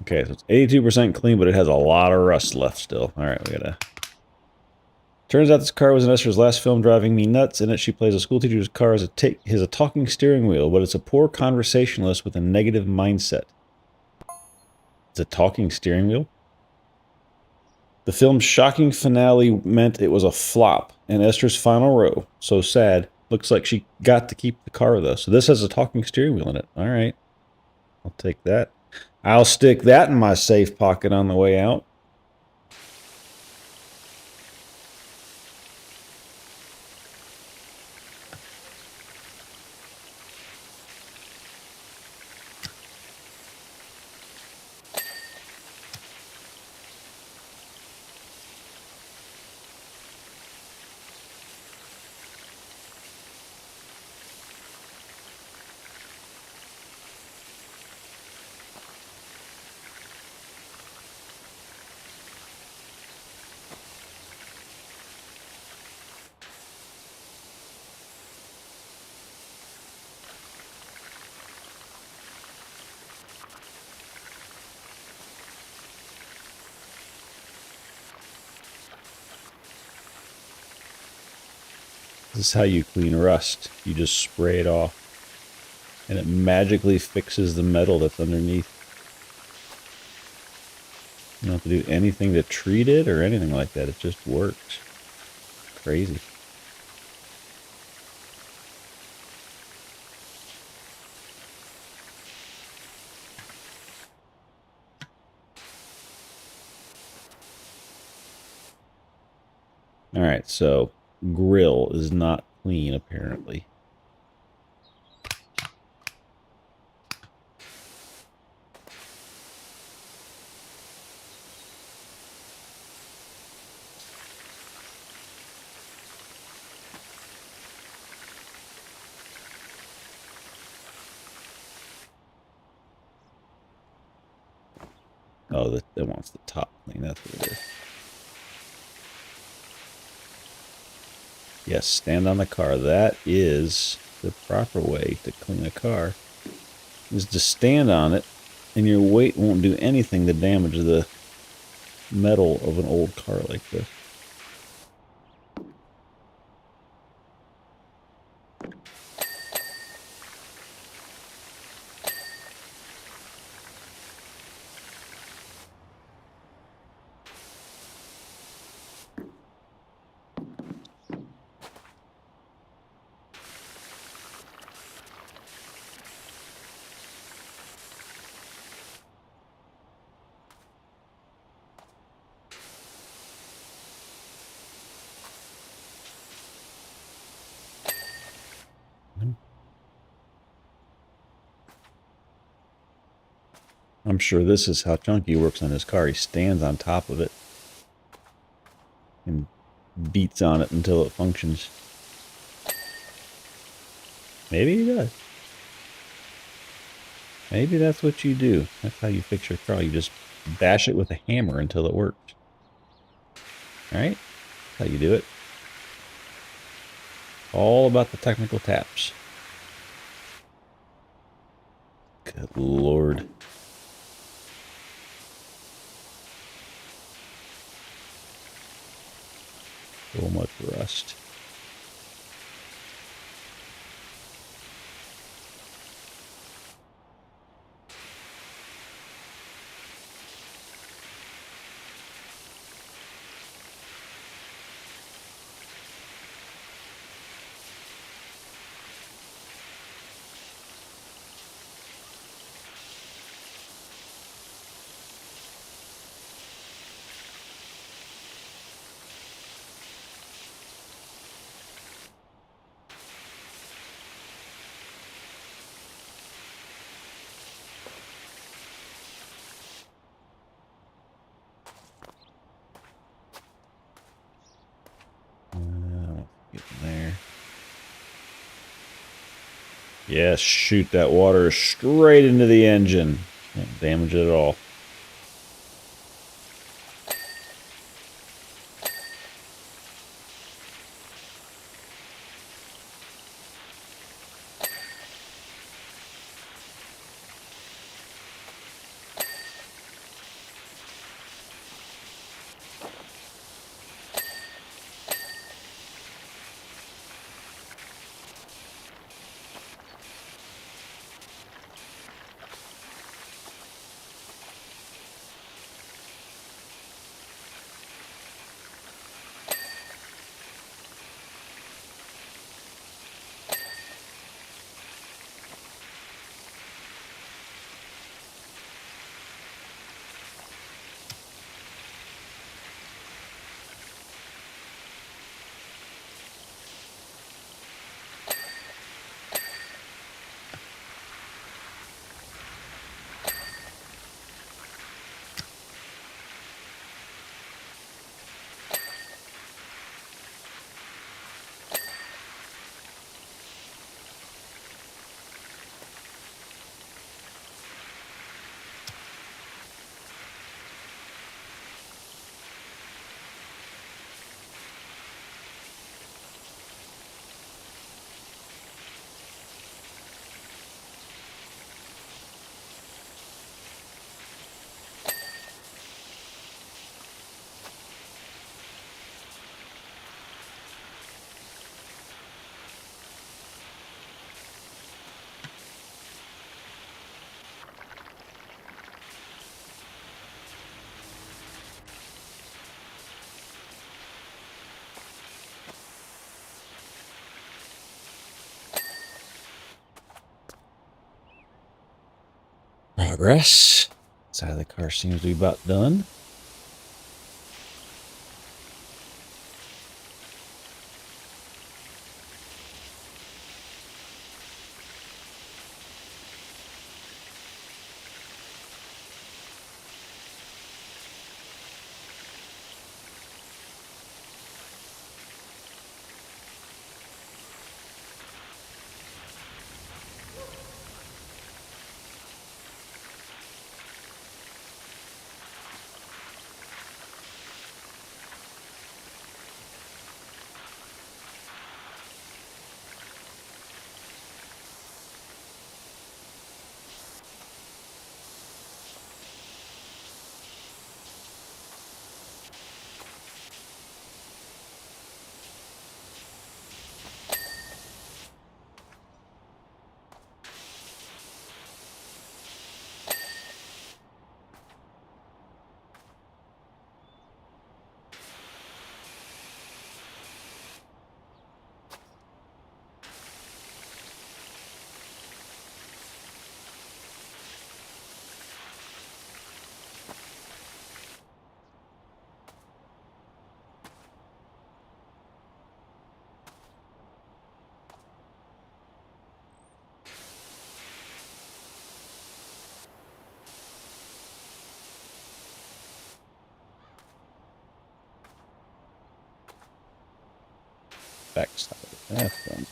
Okay, so it's 82% clean, but it has a lot of rust left still. Alright, we gotta... Turns out this car was in Esther's last film, driving me nuts. In it, she plays a schoolteacher whose car has a talking steering wheel, but it's a poor conversationalist with a negative mindset. It's a talking steering wheel? The film's shocking finale meant it was a flop, and Esther's final row. So sad. Looks like she got to keep the car, though. So this has a talking steering wheel in it. Alright. I'll take that. I'll stick that in my safe pocket on the way out. This is how you clean rust. You just spray it off. And it magically fixes the metal that's underneath. You don't have to do anything to treat it or anything like that. It just works. Crazy. Alright, so grill is not clean apparently. Oh, that wants the top clean. That's what it is. Yes, stand on the car. That is the proper way to clean a car. Is to stand on it, and your weight won't do anything to damage the metal of an old car like this. I'm sure this is how Chunky works on his car. He stands on top of it and beats on it until it functions. Maybe he does. Maybe that's what you do. That's how you fix your car. You just bash it with a hammer until it works. Alright? That's how you do it. All about the technical taps. Good lord. So much rust. Get in there. Yes, shoot that water straight into the engine. Won't damage it at all. progress. Side of the car seems to be about done. Backside of that one.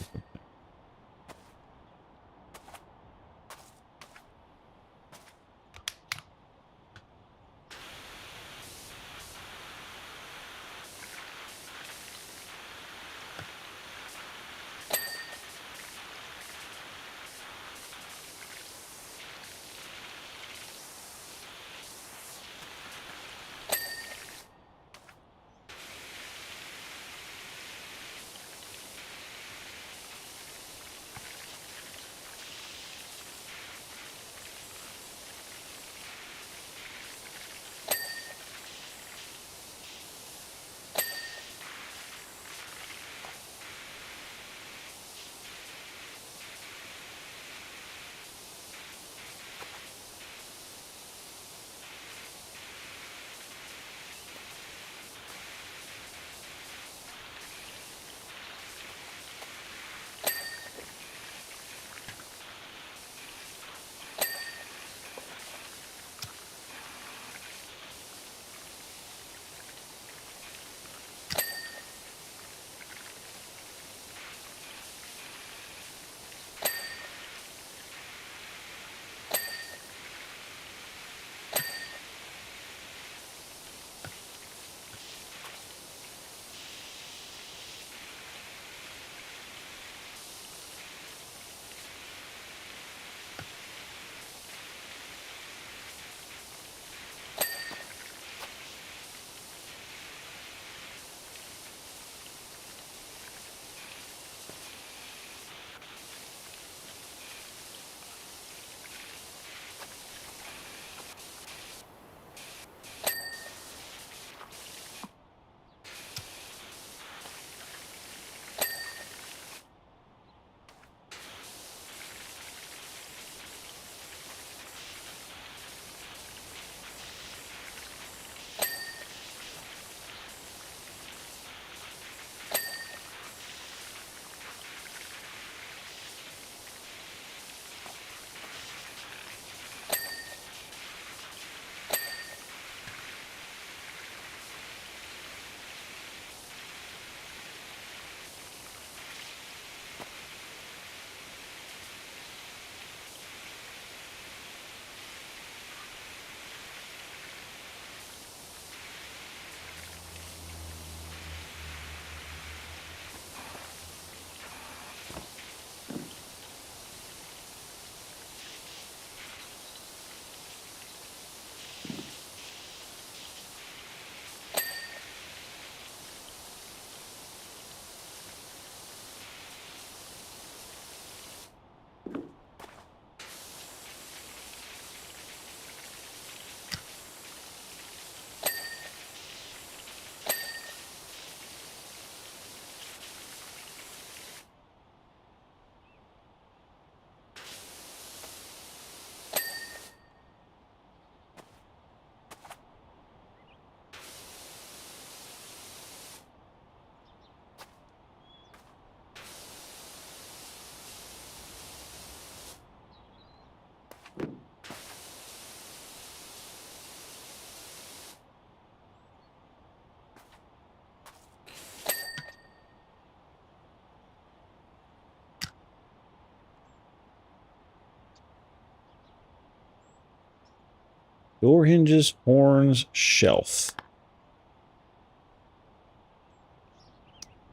Door hinges, horns, shelf.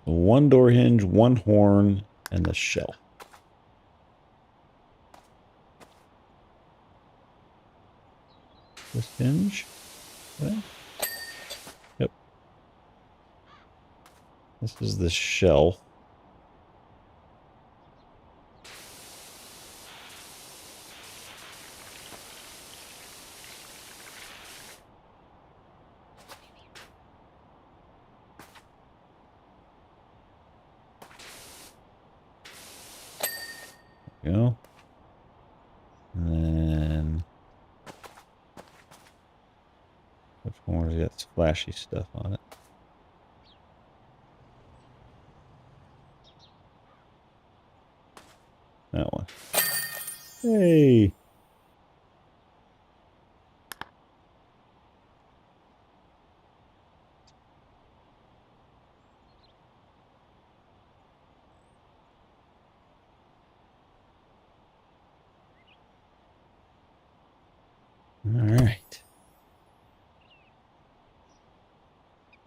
One door hinge, one horn, and the shelf. This hinge? Okay. Yep. This is the shelf. There we go. And then... which one's got splashy stuff on it? That one. Hey! Alright.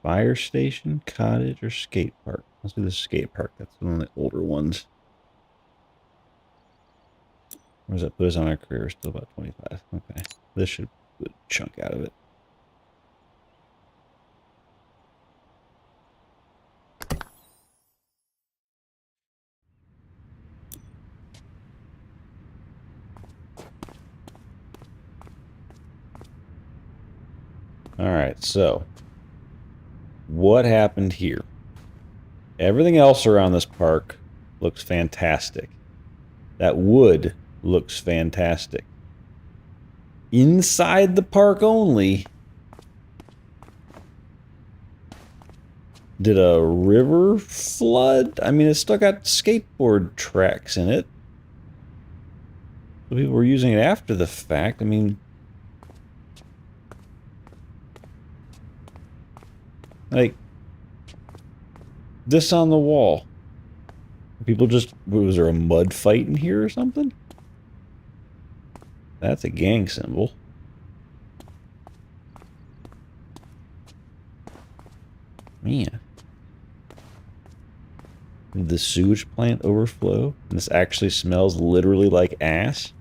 Fire station, cottage, or skate park? Let's do the skate park. That's one of the older ones. Where does that put us on our career? Still about 25. Okay. This should put a chunk out of it. Alright, so what happened here? Everything else around this park looks fantastic. That wood looks fantastic. Inside the park only, did a river flood? I mean, it's still got skateboard tracks in it. People were using it after the fact. I mean, like, this on the wall. People just, was there a mud fight in here or something? That's a gang symbol. Man. Did the sewage plant overflow? And this actually smells literally like ass?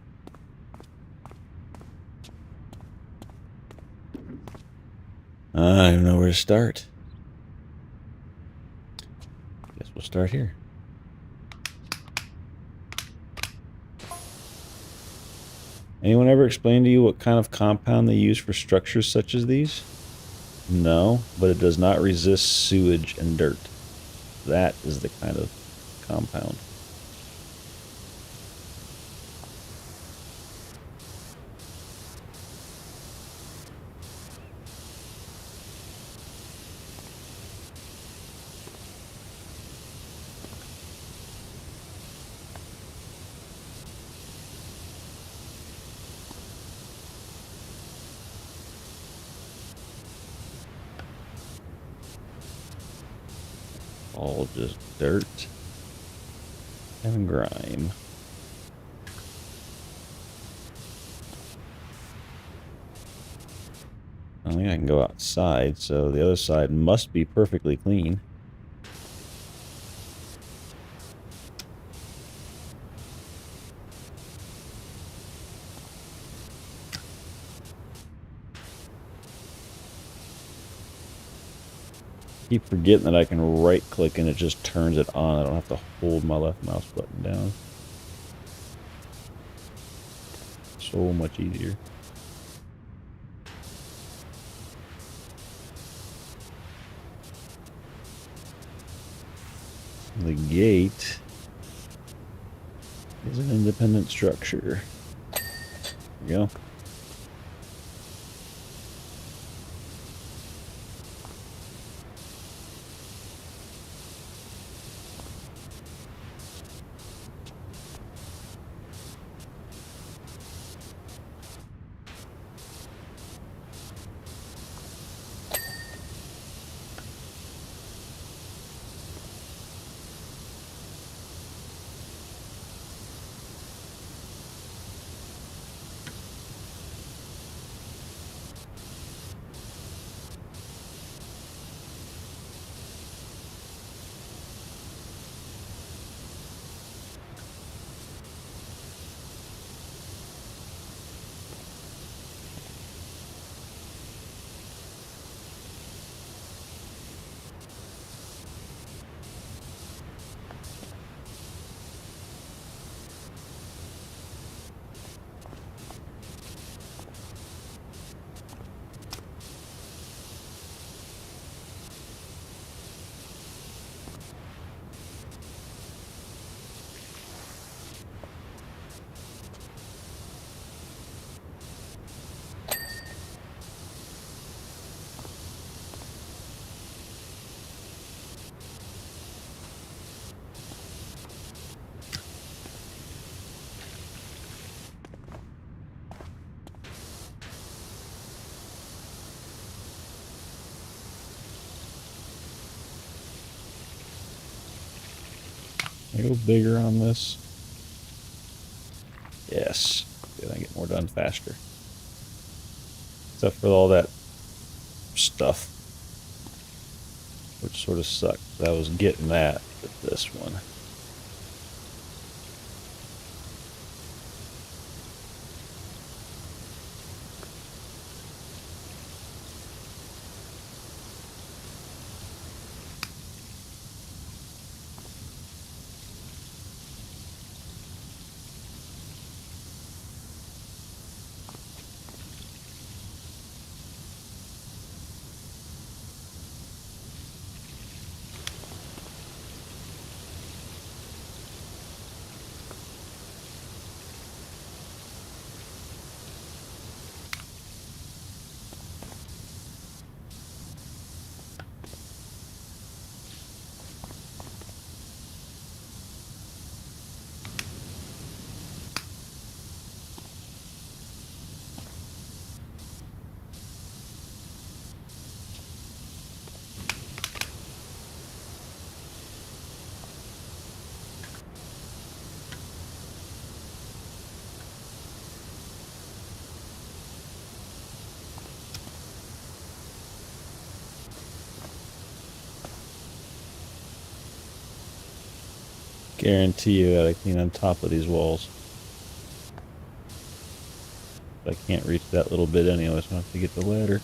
I don't even know where to start. Guess we'll start here. Anyone ever explain to you what kind of compound they use for structures such as these? No, but it does not resist sewage and dirt. That is the kind of compound. All just dirt and grime. I think I can go outside, so the other side must be perfectly clean. Keep forgetting that I can right click and it just turns it on. I don't have to hold my left mouse button down. So much easier. The gate is an independent structure. There we go. Can I go bigger on this? Yes. Good, I get more done faster. Except for all that stuff, which sort of sucked. I was getting that with this one. Guarantee you gotta clean on top of these walls. I can't reach that little bit anyway, so I have to get the ladder.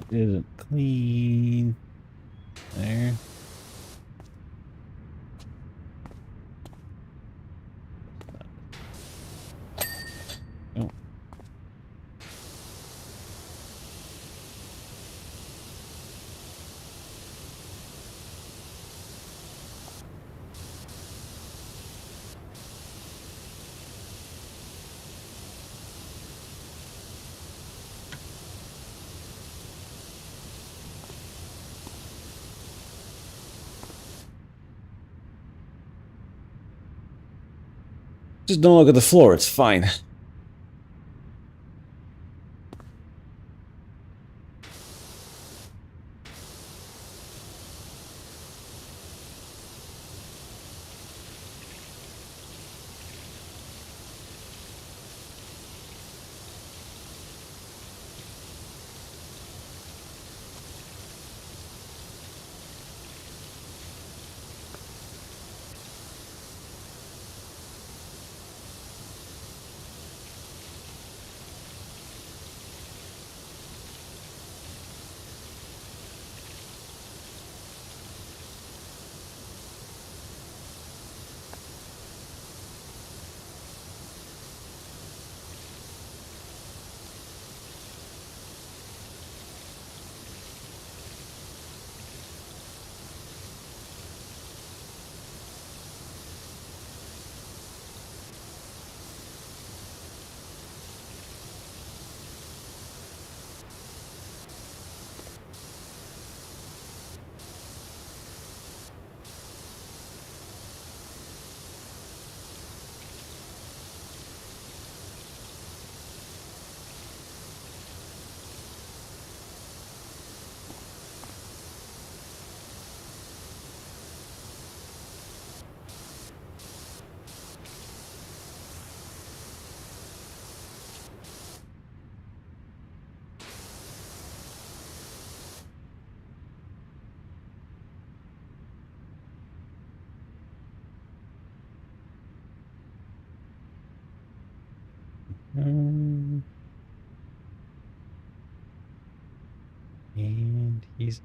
That isn't clean. There. Oh. Just don't look at the floor, it's fine. And he's...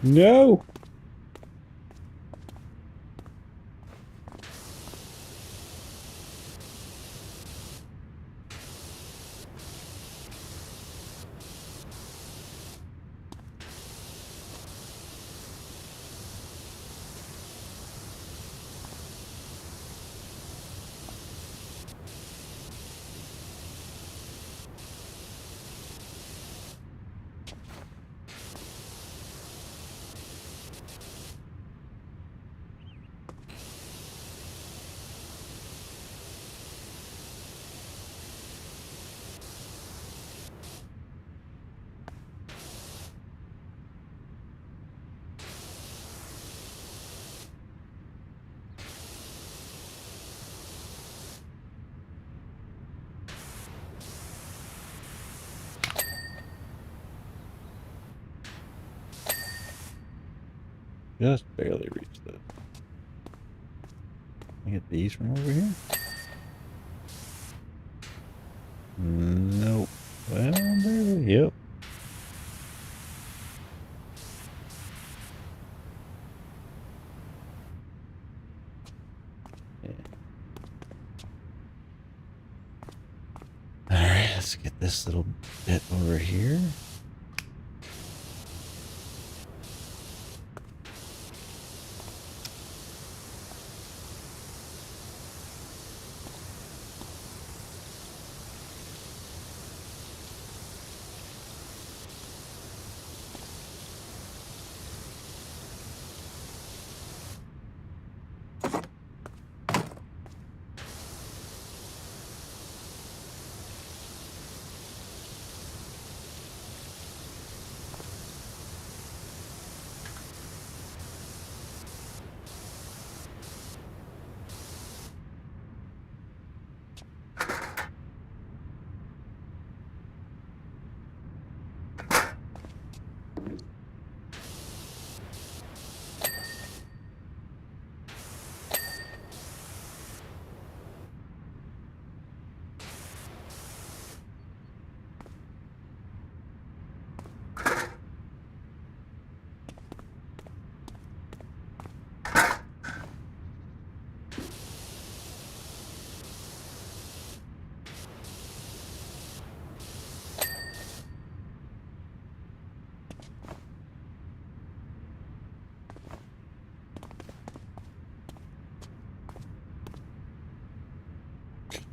No! Just barely reached this. Can I get these from over here? Nope. Well, there. Yep. Yeah. Alright, let's get this little bit over here.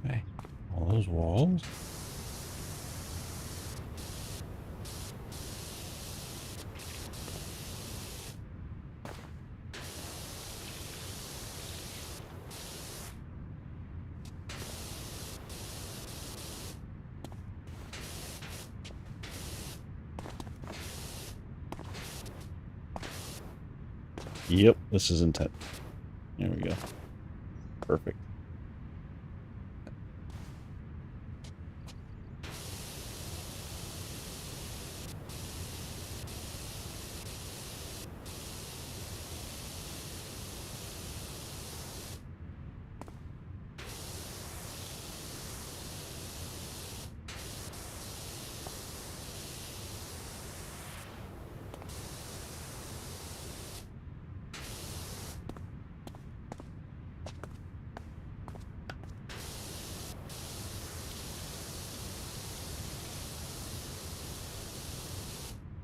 Okay. All those walls. Yep, this is intent. There we go. Perfect.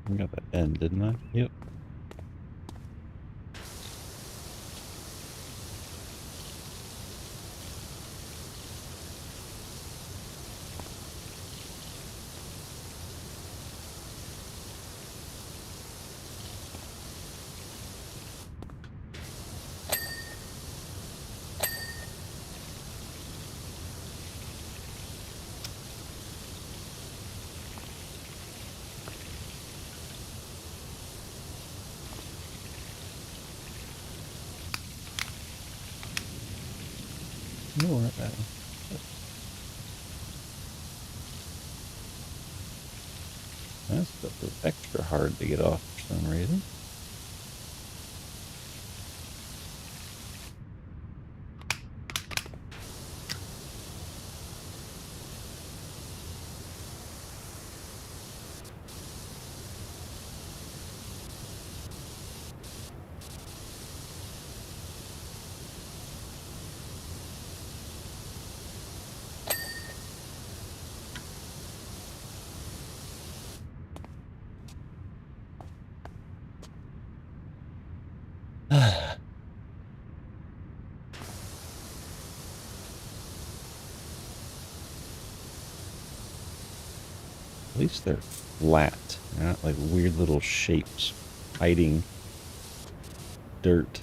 I got that end, didn't I? Yep. No, not that. That stuff is extra hard to get off for some reason. At least they're flat. They're not like weird little shapes hiding dirt.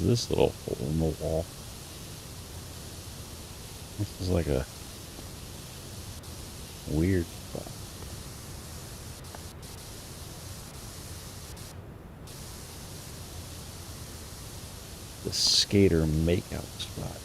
This little hole in the wall. This is like a weird spot. The skater makeout spot.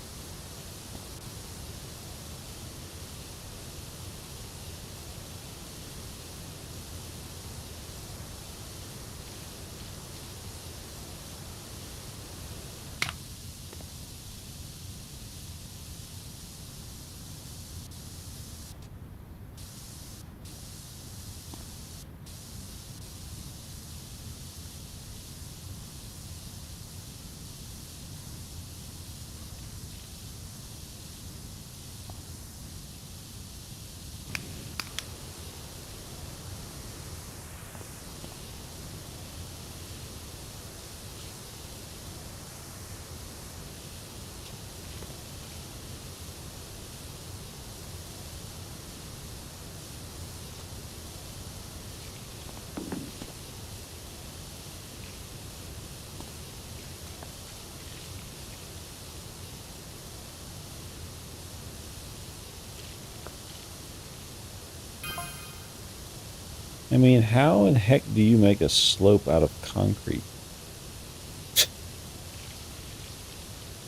I mean, how in heck do you make a slope out of concrete?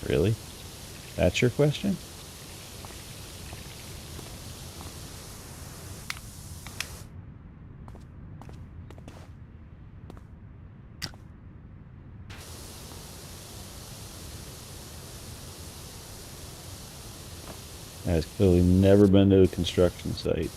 Really? That's your question? That has clearly never been to a construction site.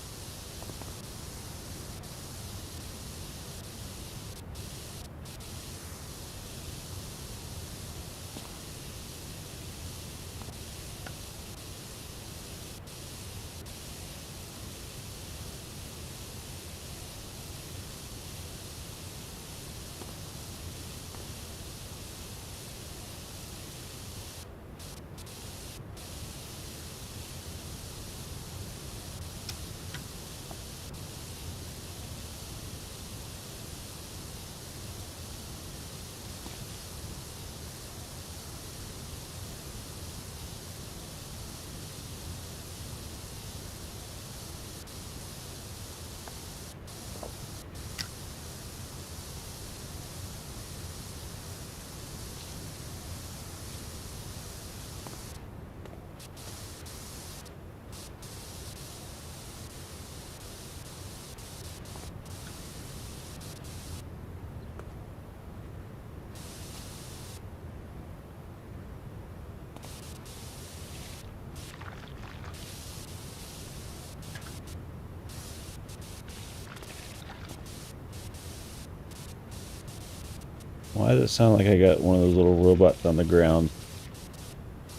Why does it sound like I got one of those little robots on the ground?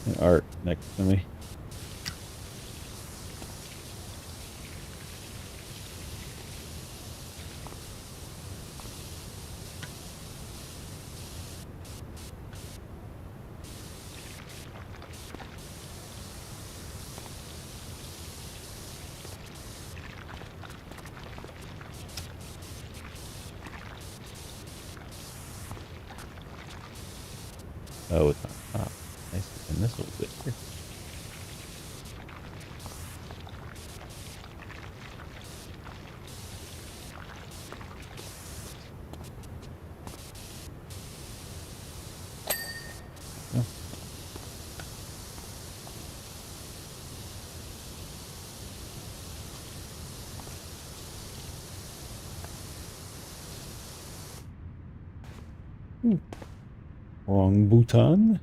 An art next to me. Oh, it's on top. I see. And this little bit here. Oh. Wrong button.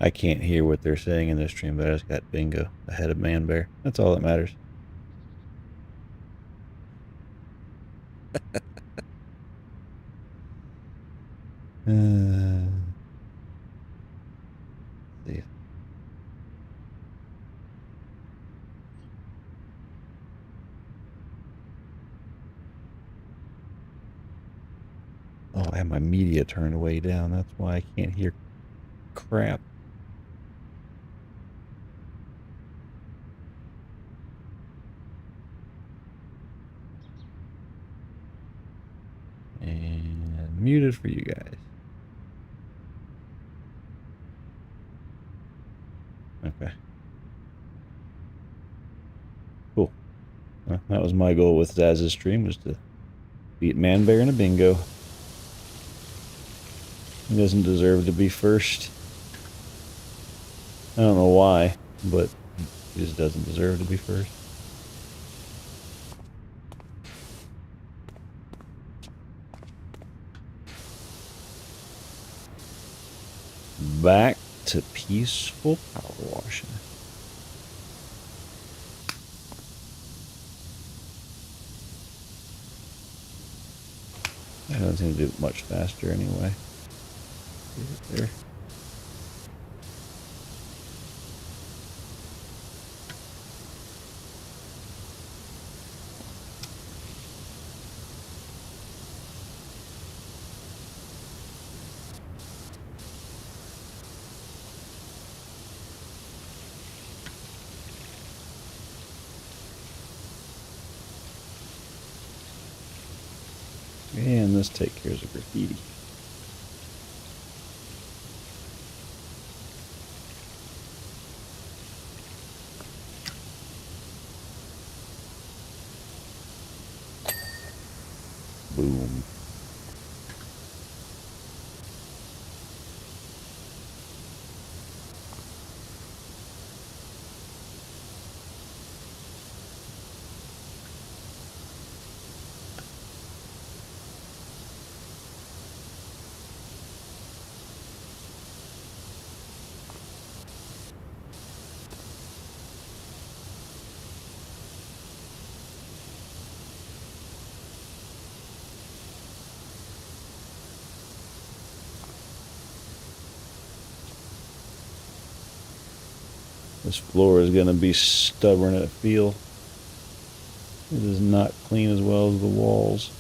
I can't hear what they're saying in this stream, but I just got bingo ahead of Man Bear. That's all that matters. See. Oh, I have my media turned way down. That's why I can't hear crap. And muted for you guys. Okay. Cool. Well, that was my goal with Zaz's stream, was to beat Man Bear in a bingo. He doesn't deserve to be first. I don't know why, but he just doesn't deserve to be first. Back to peaceful power washing. I don't seem to do it much faster anyway. There. And this take care of graffiti. Boom. This floor is going to be stubborn at feel. It is not clean as well as the walls.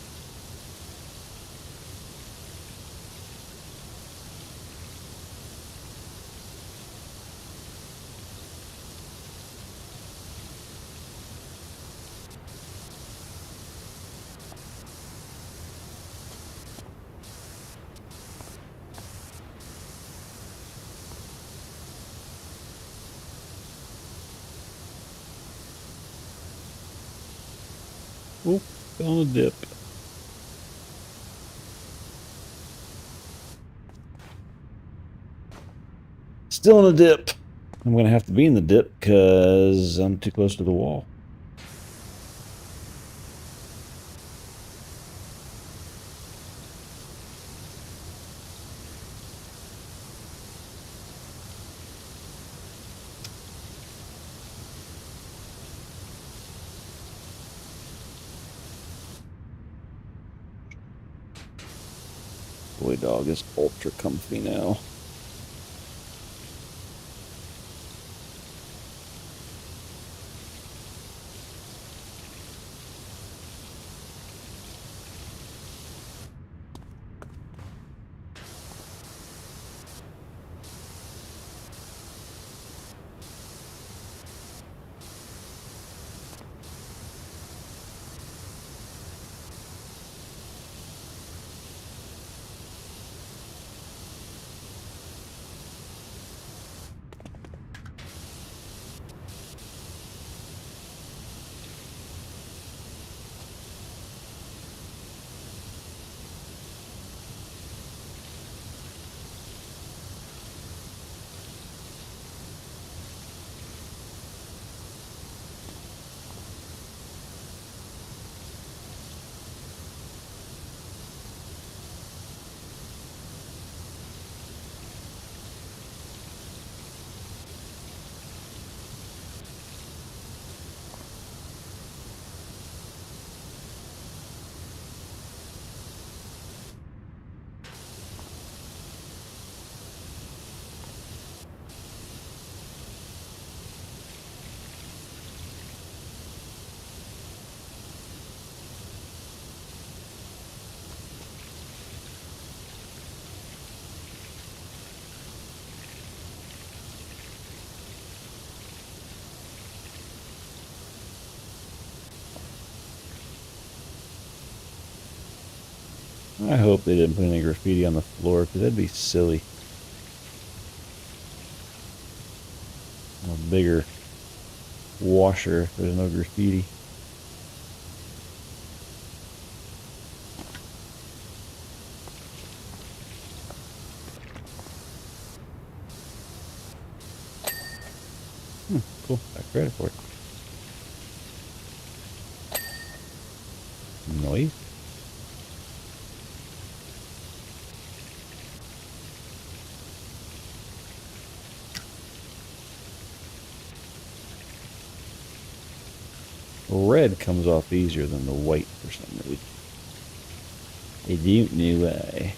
Oh, on a dip. Still in a dip. I'm going to have to be in the dip because I'm too close to the wall. Boy, dog is ultra comfy now. I hope they didn't put any graffiti on the floor because that'd be silly. A bigger washer if there's no graffiti. Cool. Got credit for it. Noise. Red comes off easier than the white for some reason. I don't know why.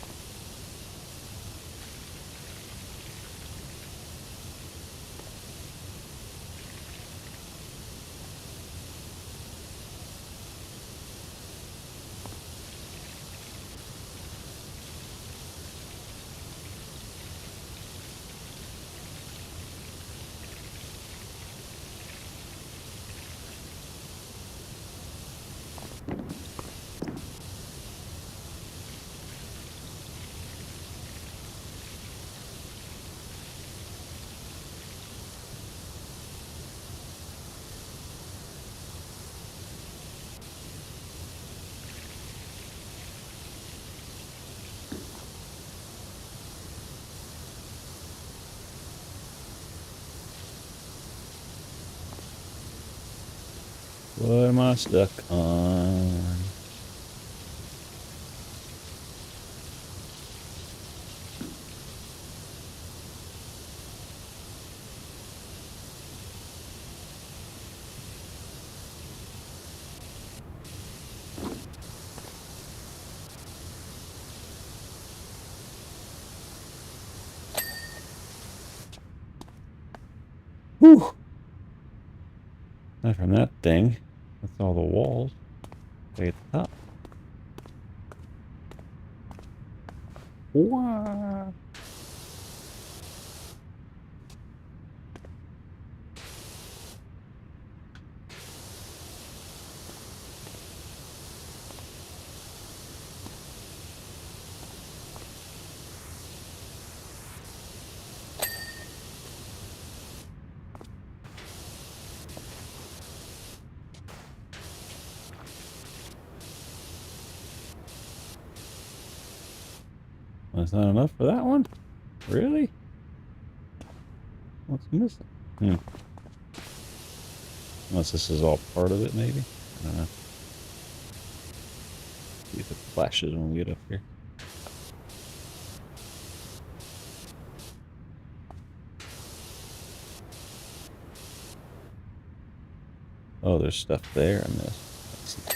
What am I stuck on? Whew. Not from that thing. That's all the walls. Way at the top. Wow. That's not enough for that one? Really? What's missing? Hmm. Unless this is all part of it, maybe? I don't know. See if it flashes when we get up here. Oh, there's stuff there I missed.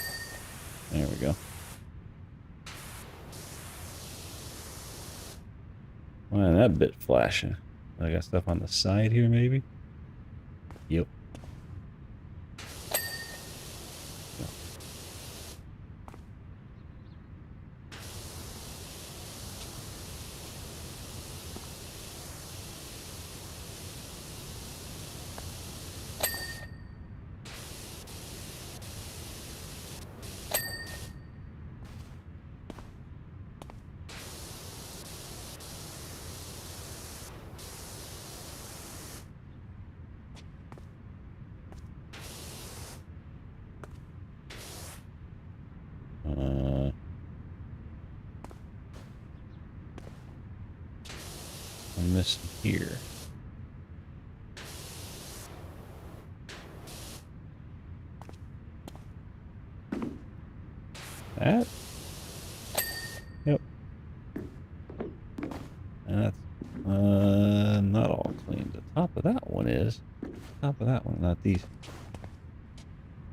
There we go. Why is that bit flashing? I got stuff on the side here, maybe? Yep. Yeah. I'm missing here. That? Yep. That's not all clean. The top of that one is. Top of that one, not these.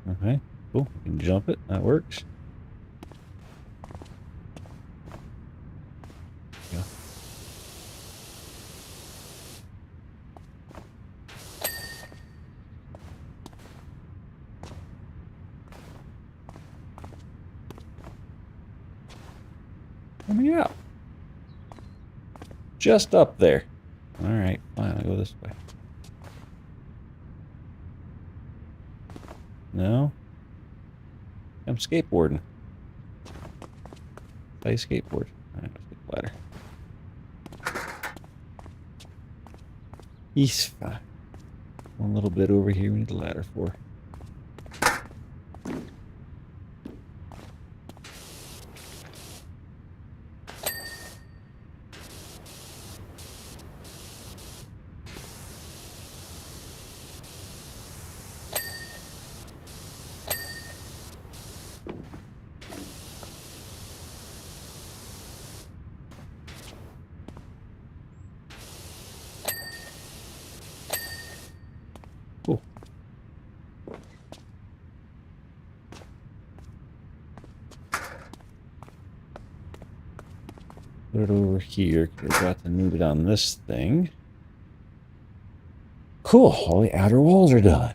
Okay, cool. We can jump it. That works. Yeah. Let me out. Just up there. All right, fine. I'll go this way. No. I'm skateboarding. Play skateboard. All right, let's get the ladder. He's fine. One little bit over here we need a ladder for. Cool. Put it over here. We got to move it on this thing. Cool. All the outer walls are done.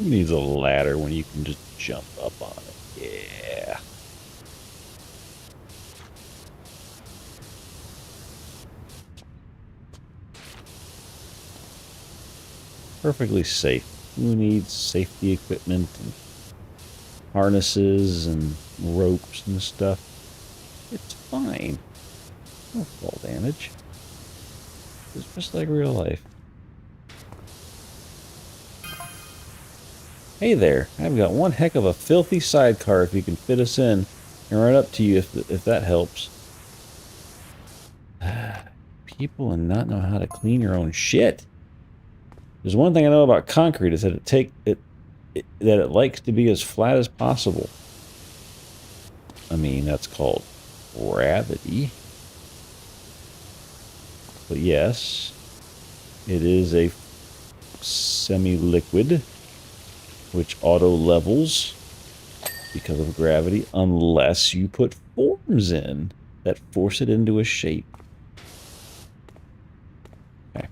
Who needs a ladder when you can just jump up on it? Yeah. Perfectly safe. Who needs safety equipment and harnesses and ropes and stuff? It's fine. No fall damage. It's just like real life. Hey there, I've got one heck of a filthy sidecar if you can fit us in and run up to you if that helps. People and not know how to clean your own shit. There's one thing I know about concrete is that it likes to be as flat as possible. I mean, that's called gravity. But yes, it is a semi-liquid which auto levels because of gravity unless you put forms in that force it into a shape. Okay.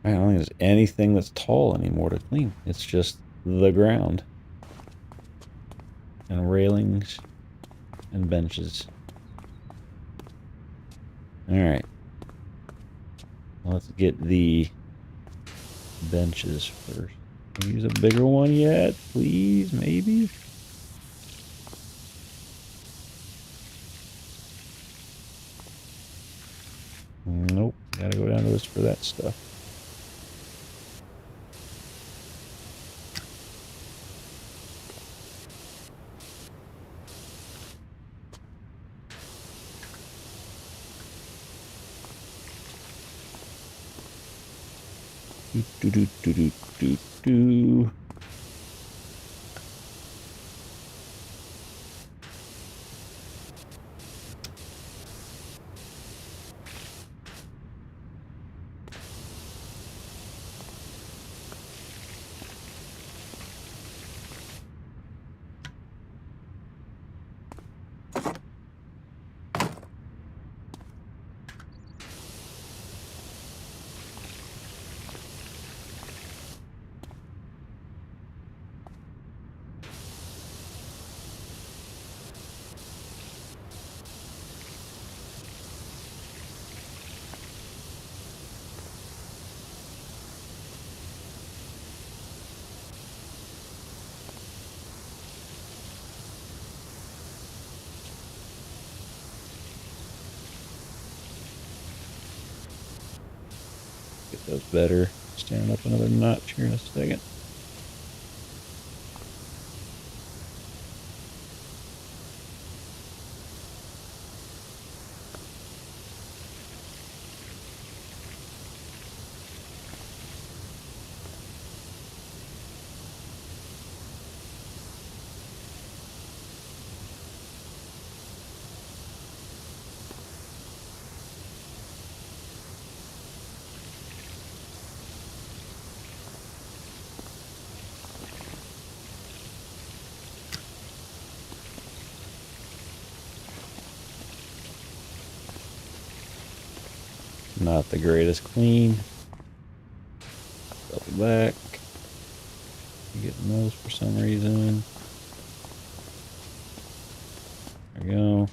I don't think there's anything that's tall anymore to clean. It's just the ground. And railings and benches. Alright. Let's get the benches first. Can we use a bigger one yet? Please, maybe? Nope. Gotta go down to this for that stuff. Do do do do do do. Get those better. Stand up another notch here in a second. Not the greatest clean. Double back. Getting those for some reason. There we go.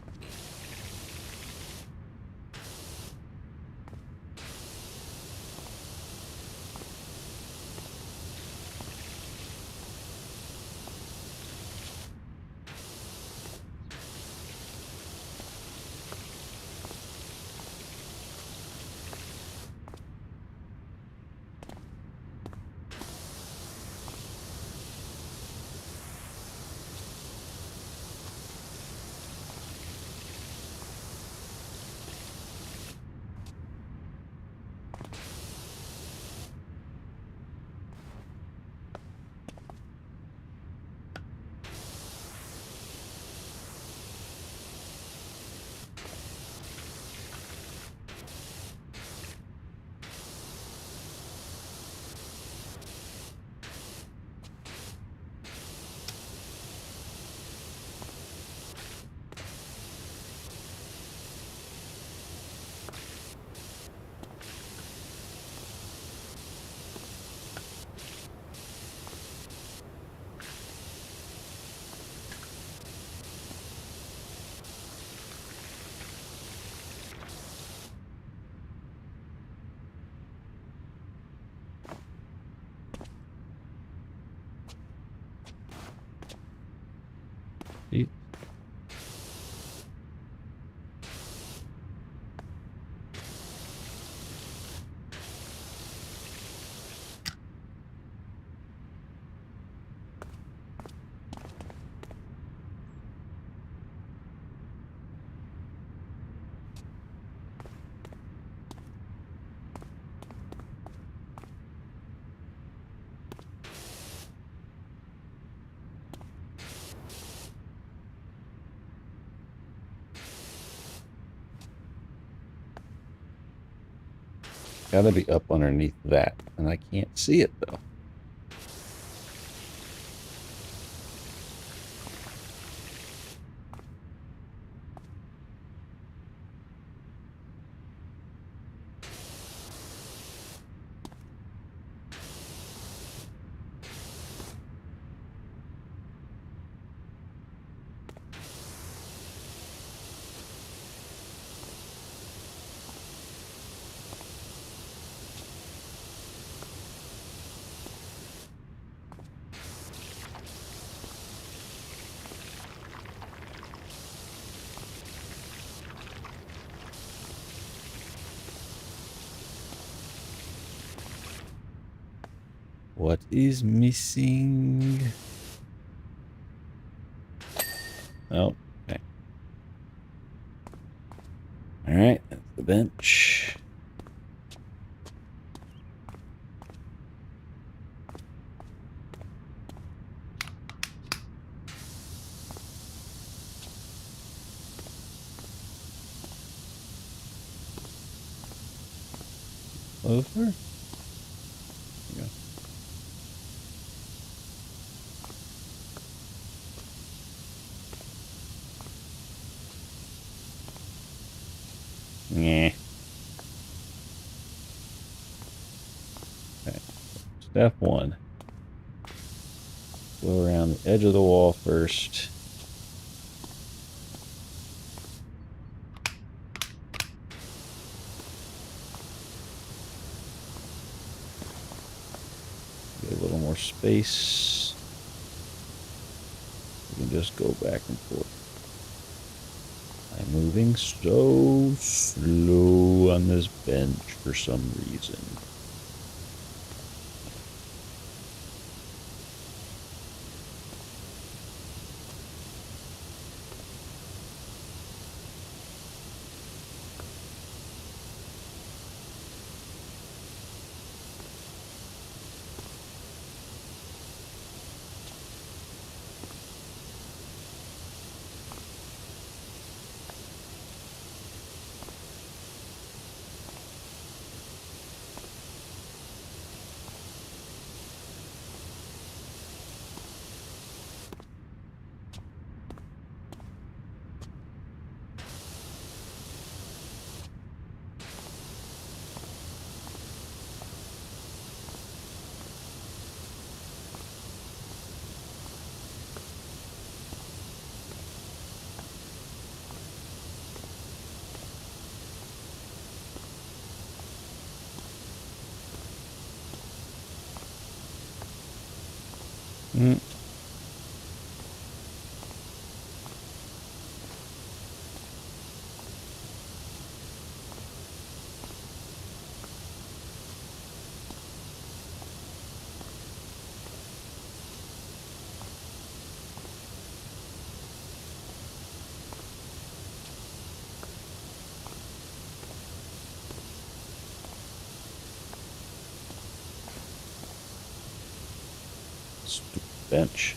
Eat. Gotta be up underneath that, and I can't see it though. What is missing? Oh, okay. All right, that's the bench. Over. There you go. Yeah. Okay. Step one. Go around the edge of the wall first. Get a little more space. You can just go back and forth. I'm moving so slow on this bench for some reason. Mm. Stupid bench.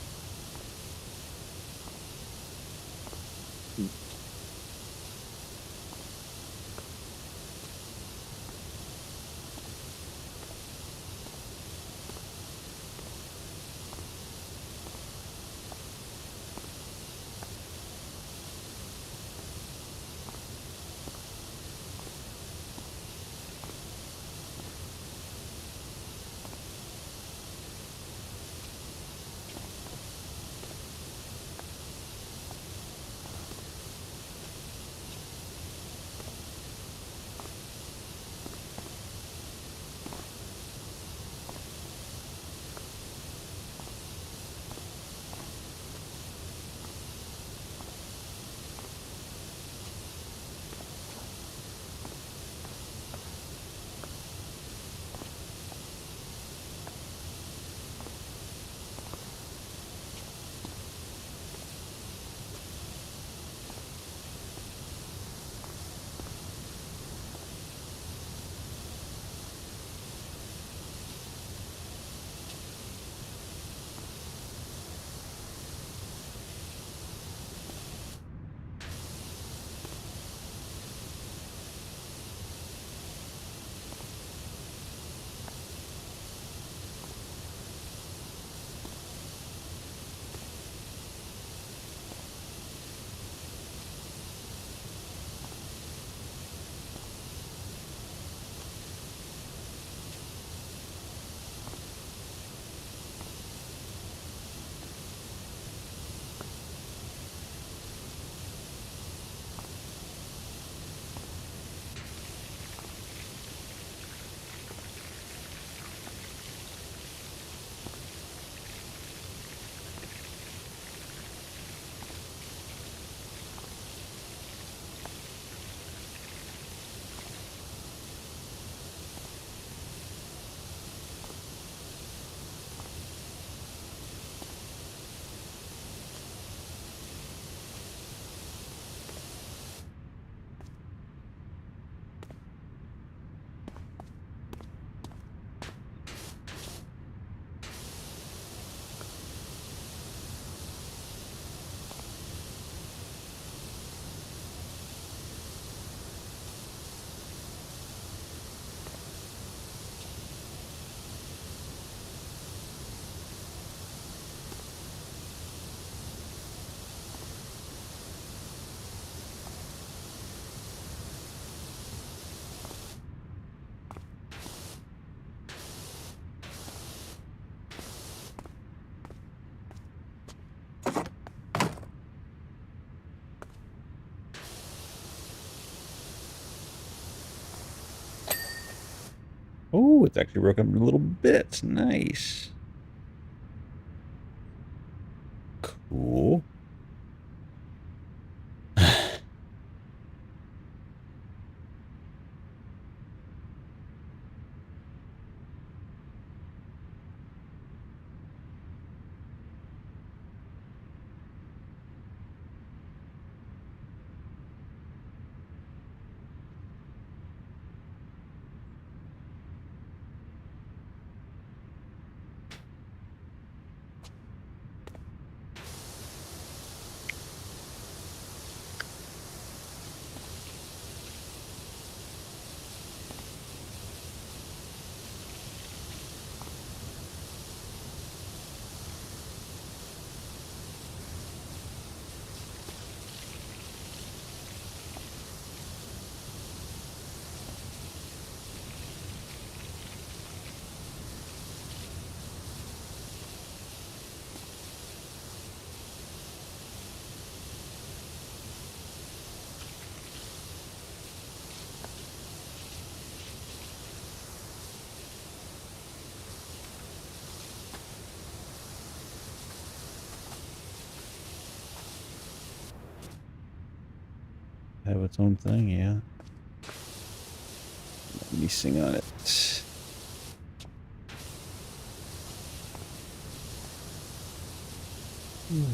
Oh, it's actually broken up into little bits. Nice. Cool. Have its own thing, yeah. Let me sing on it.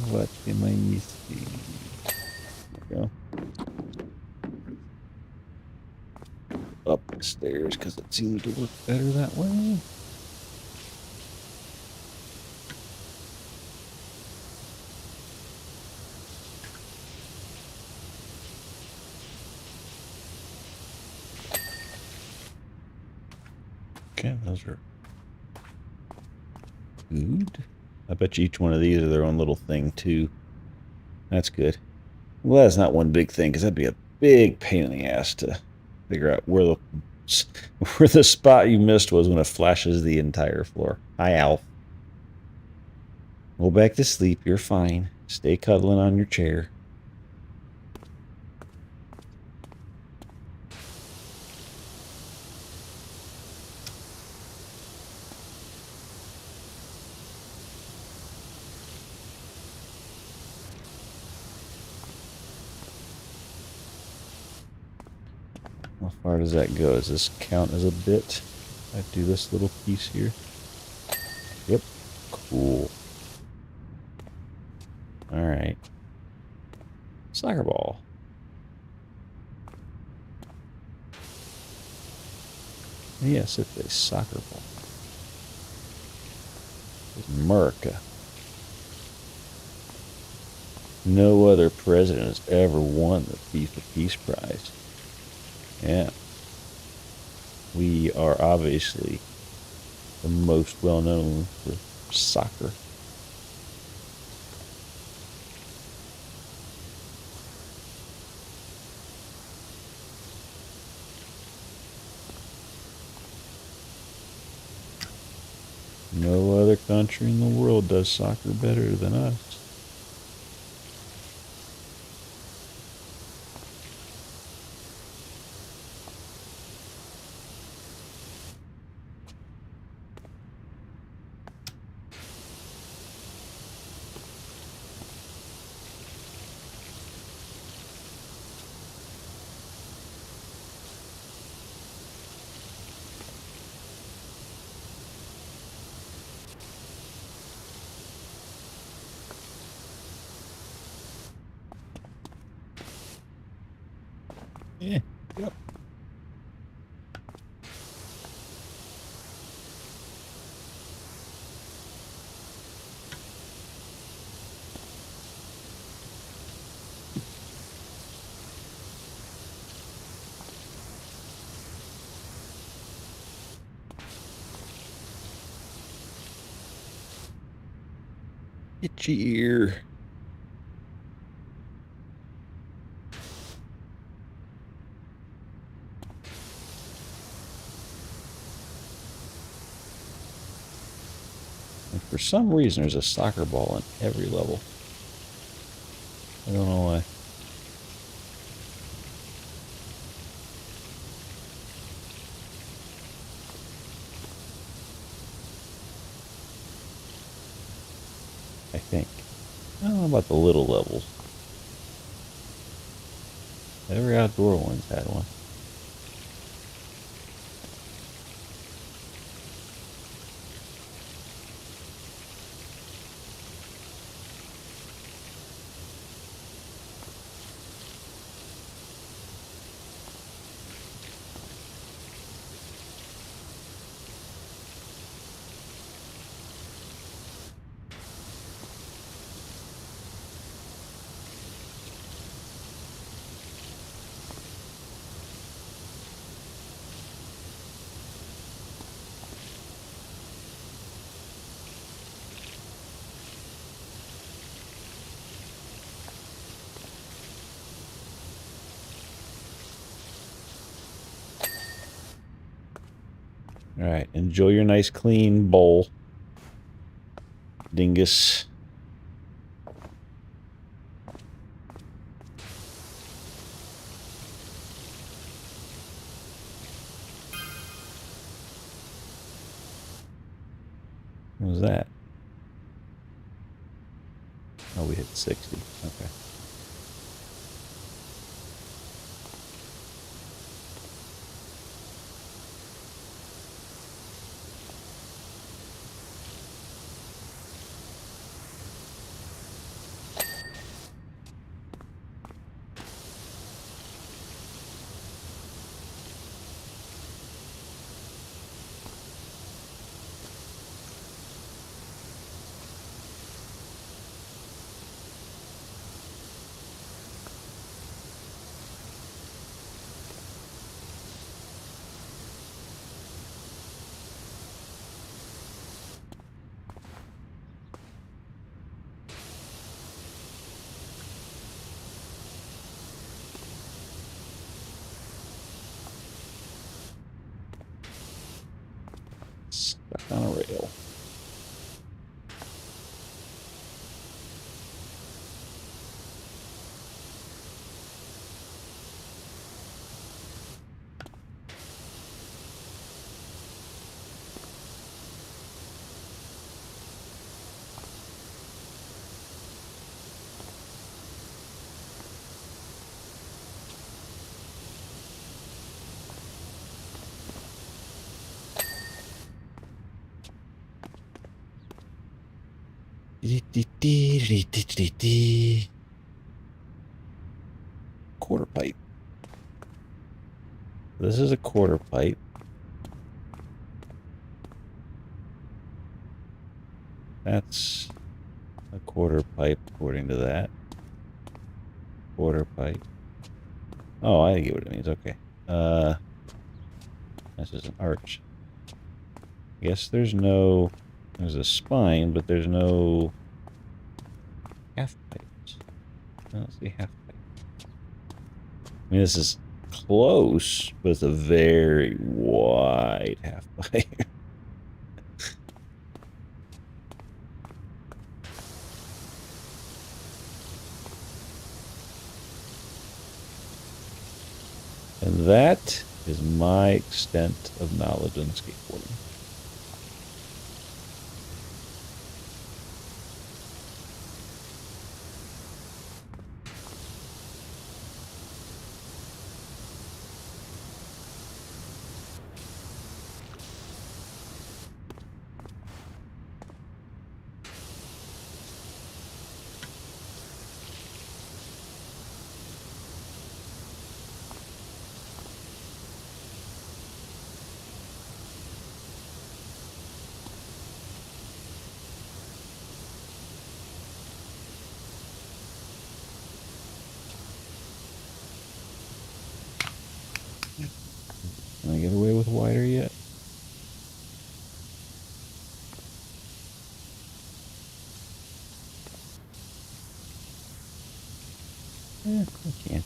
What am I missing? There we go. Up the stairs because it seems to work better that way. Okay, those are food. I bet you each one of these are their own little thing too. That's good. Well, that's not one big thing because that'd be a big pain in the ass to figure out where the spot you missed was when it flashes the entire floor. Hi, Alf. Go back to sleep. You're fine. Stay cuddling on your chair. How far does that go? Does this count as a bit? I do this little piece here. Yep. Cool. All right. Soccer ball. Yes, it's a soccer ball. It's America. No other president has ever won the FIFA Peace Prize. Yeah. We are obviously the most well known for soccer. No other country in the world does soccer better than us. Yeah. Yep. Itchy ear. And for some reason, there's a soccer ball in every level. I don't know why. I think. I don't know about the little levels. Every outdoor one's had one. All right, enjoy your nice clean bowl, dingus. What was that? Oh, we hit 60. Okay. Stuck on a rail. Quarter pipe. This is a quarter pipe. That's a quarter pipe according to that. Quarter pipe. Oh, I get what it means. Okay. This is an arch. I guess there's a spine, but there's no half pipes. I don't see half pipe. I mean, this is close, but it's a very wide half pipe. And that is my extent of knowledge on skateboarding. Can I get away with wider yet? Yeah, I can.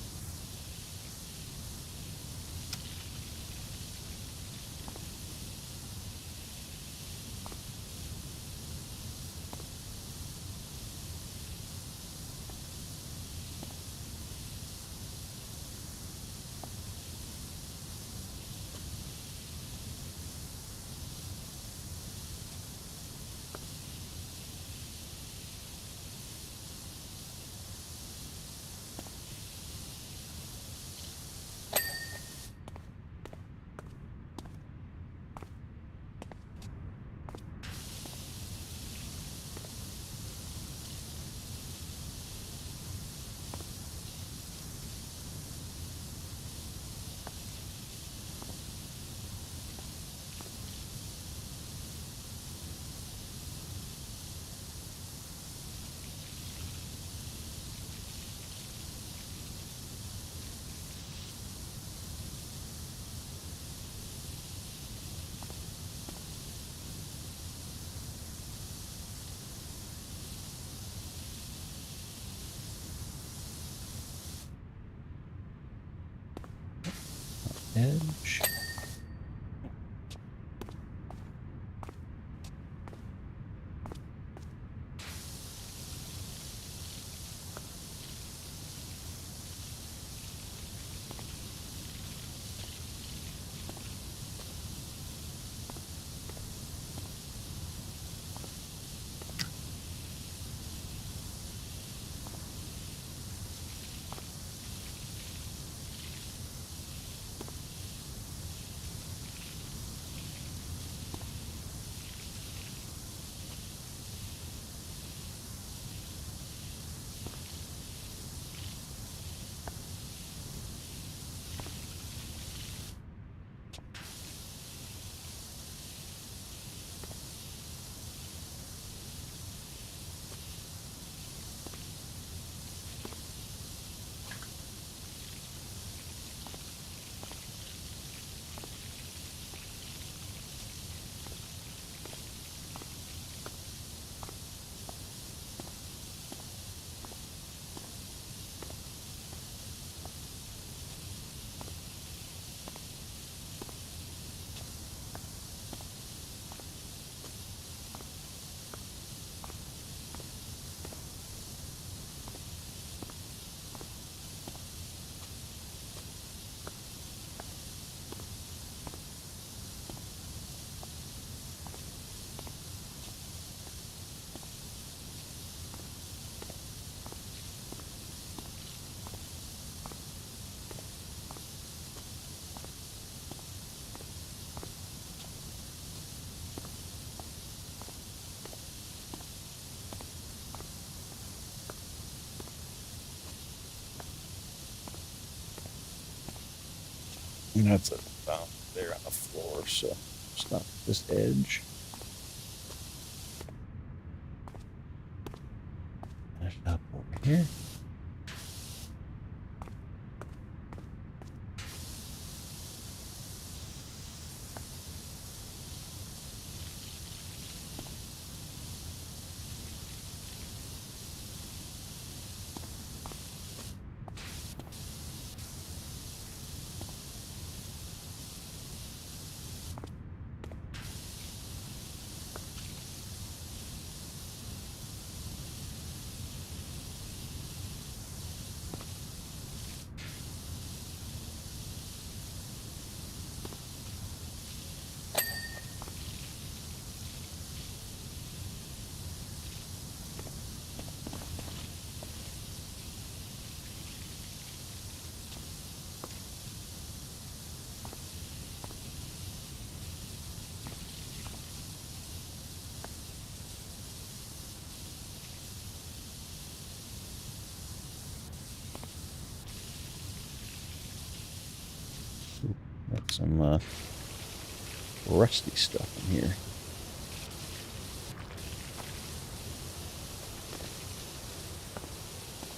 edge. And that's a fountain there on the floor, so it's not this edge. Finish up over here. Got some rusty stuff in here.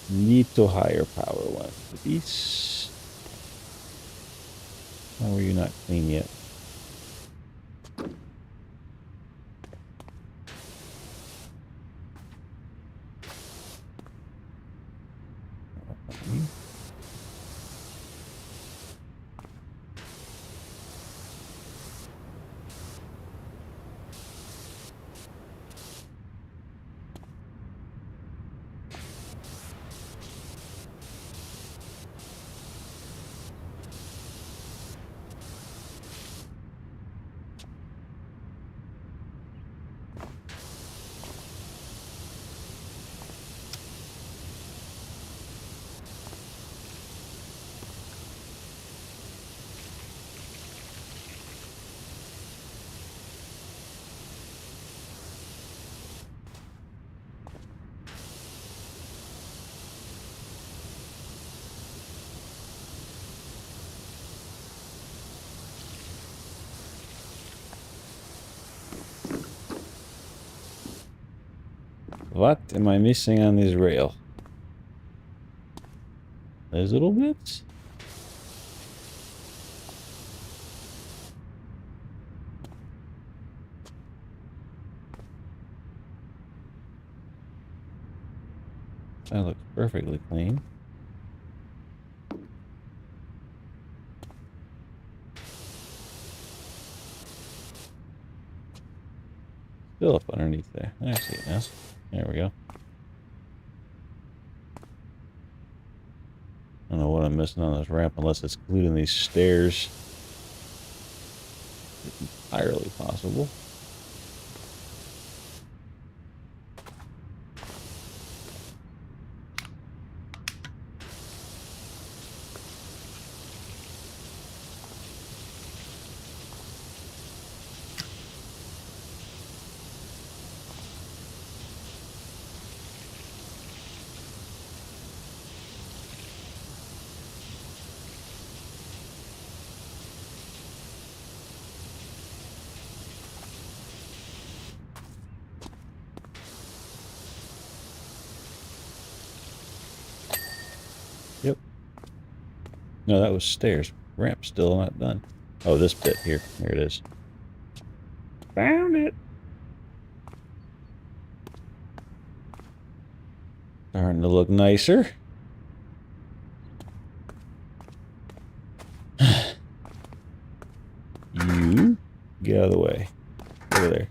Need to higher power one, please. How are you not clean yet? What am I missing on this rail? Those little bits? That looks perfectly clean. Still up underneath there. I see it now. There we go. I don't know what I'm missing on this ramp unless it's glued in these stairs. Entirely possible. Yep. No, that was stairs. Ramp still not done. Oh, this bit here. Here it is. Found it. Starting to look nicer. You get out of the way. Over there.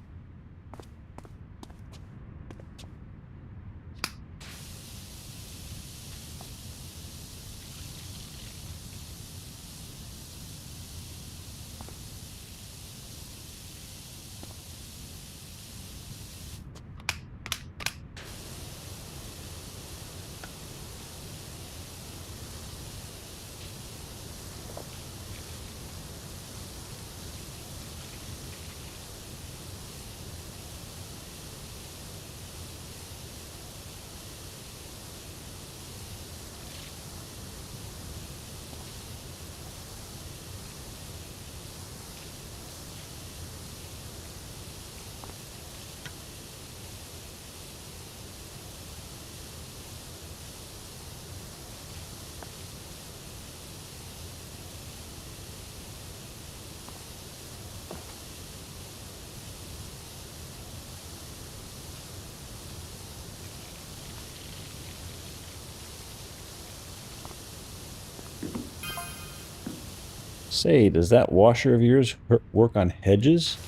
Say, does that washer of yours work on hedges?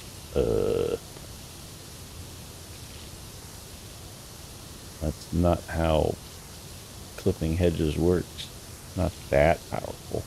That's not how clipping hedges works. Not that powerful.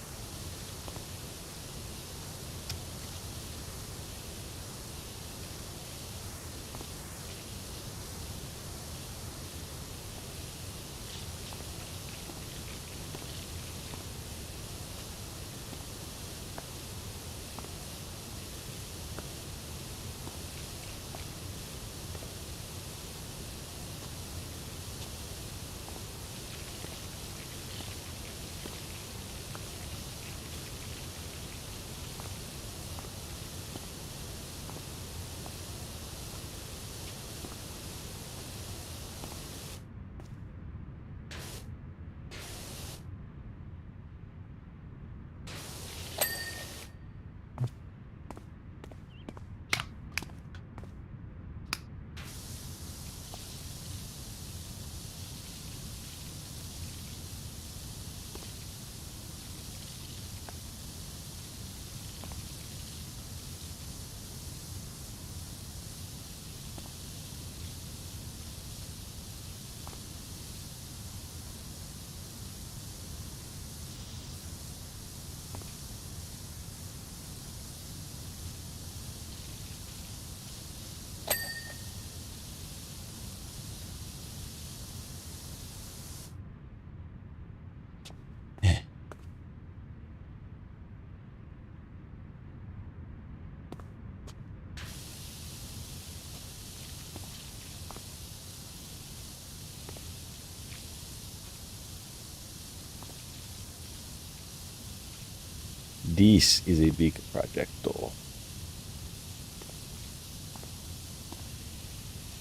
This is a big projecto.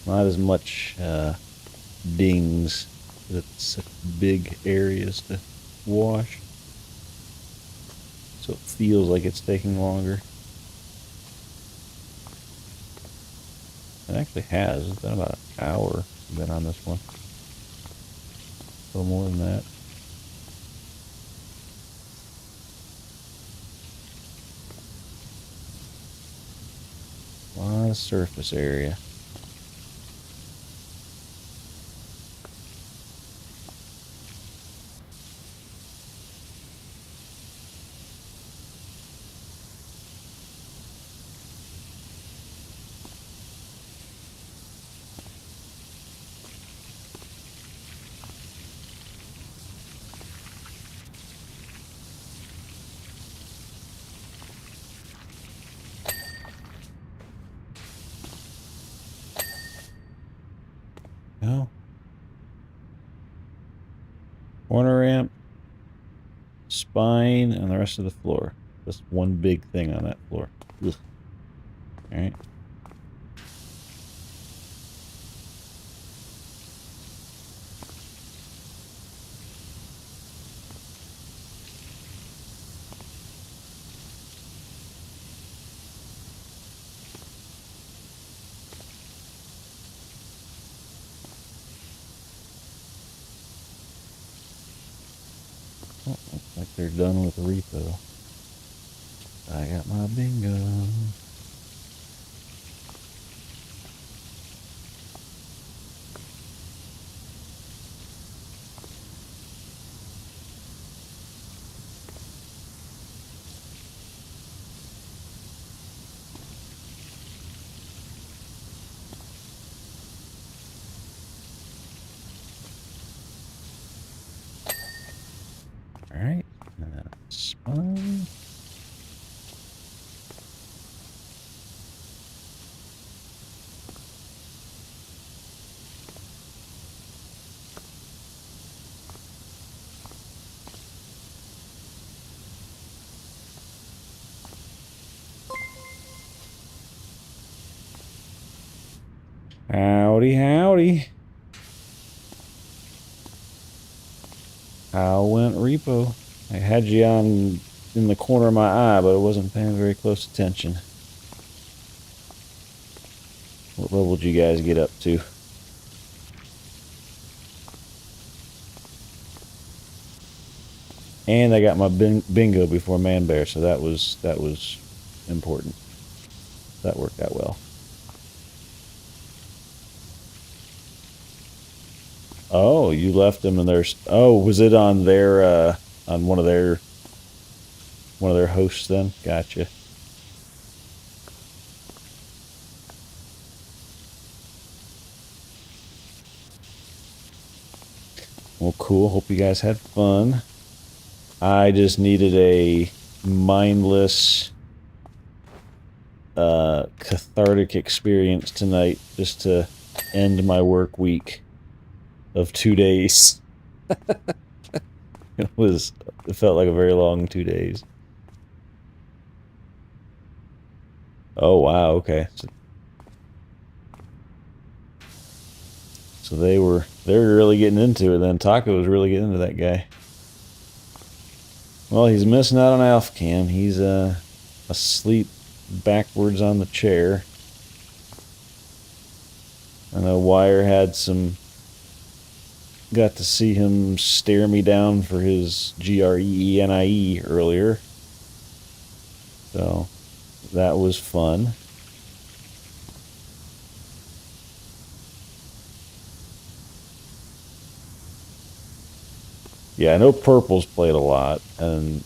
Not as much dings. It's such big areas to wash. So it feels like it's taking longer. It actually has. It's been about an hour been on this one. A little more than that. A lot of surface area. No. Corner ramp, spine, and the rest of the floor. Just one big thing on that floor. Ugh. All right. Oh, looks like they're done with the repo. I got my bingo. All right. Spine. Howdy, howdy. How went repo? I had you on in the corner of my eye, but I wasn't paying very close attention. What level did you guys get up to? And I got my bingo before Man Bear, so that was important. That worked out well. Oh, you left them in their. Oh, was it on their on one of their hosts then? Gotcha. Well, cool. Hope you guys had fun. I just needed a mindless, cathartic experience tonight just to end my work week of 2 days. It felt like a very long 2 days. Oh wow, okay. So they were really getting into it then. Taco was really getting into that guy. Well, he's missing out on Alpha Cam. He's asleep backwards on the chair. I know Wire had got to see him stare me down for his GREENIE earlier. So that was fun. Yeah, I know Purple's played a lot, and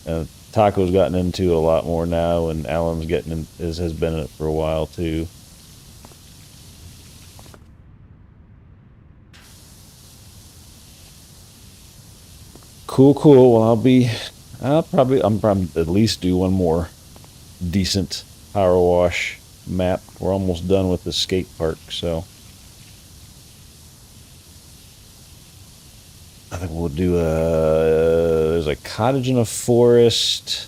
Taco's gotten into it a lot more now, and Alan's has been in it for a while too. Cool, cool. Well, I'll probably at least do one more decent power wash map. We're almost done with the skate park, so I think we'll do there's a cottage in a forest,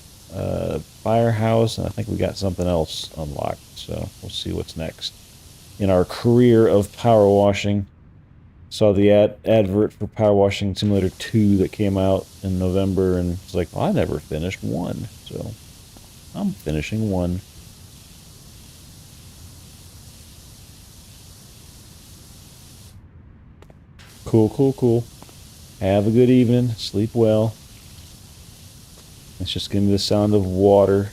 firehouse, and I think we got something else unlocked. So we'll see what's next in our career of power washing. Saw the advert for Powerwash Simulator 2 that came out in November, and it's like, well, I never finished one, so I'm finishing one. Cool, cool, cool. Have a good evening. Sleep well. It's just gonna be the sound of water.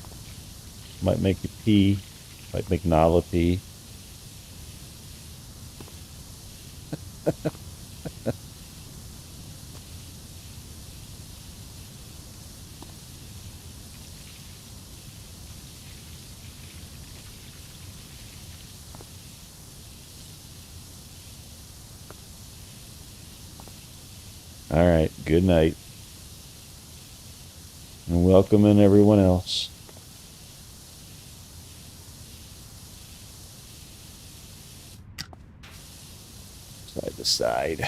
Might make you pee. Might make Nala pee. All right. Good night. And welcome in everyone else. Side to side.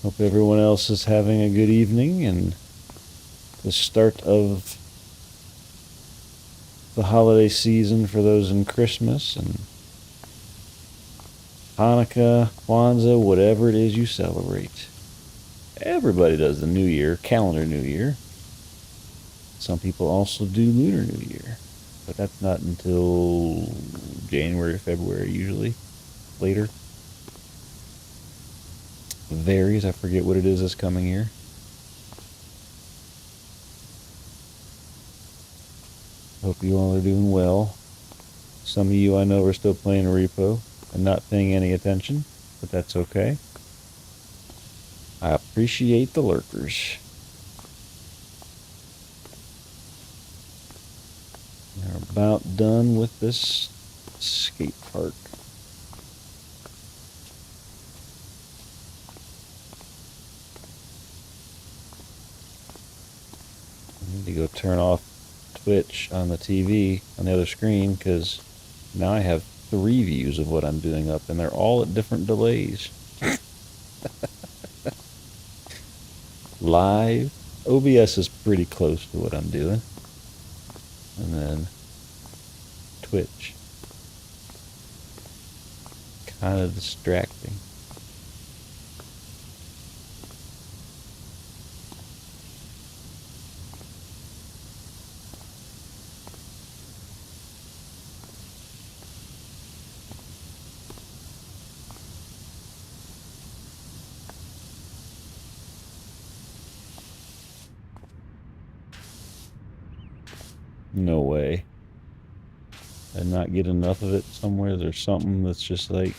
Hope everyone else is having a good evening and the start of the holiday season for those in Christmas and Hanukkah, Kwanzaa, whatever it is you celebrate. Everybody does the New Year, calendar New Year. Some people also do Lunar New Year, but that's not until January, February usually, later. Varies, I forget what it is this coming year. Hope you all are doing well. Some of you I know are still playing repo and not paying any attention, but that's okay. I appreciate the lurkers. We're about done with this skate park. I need to go turn off Twitch on the TV on the other screen because now I have 3 views of what I'm doing up and they're all at different delays. Live, OBS is pretty close to what I'm doing. And then Twitch. Kind of distracting. No way. And not get enough of it somewhere. There's something that's just like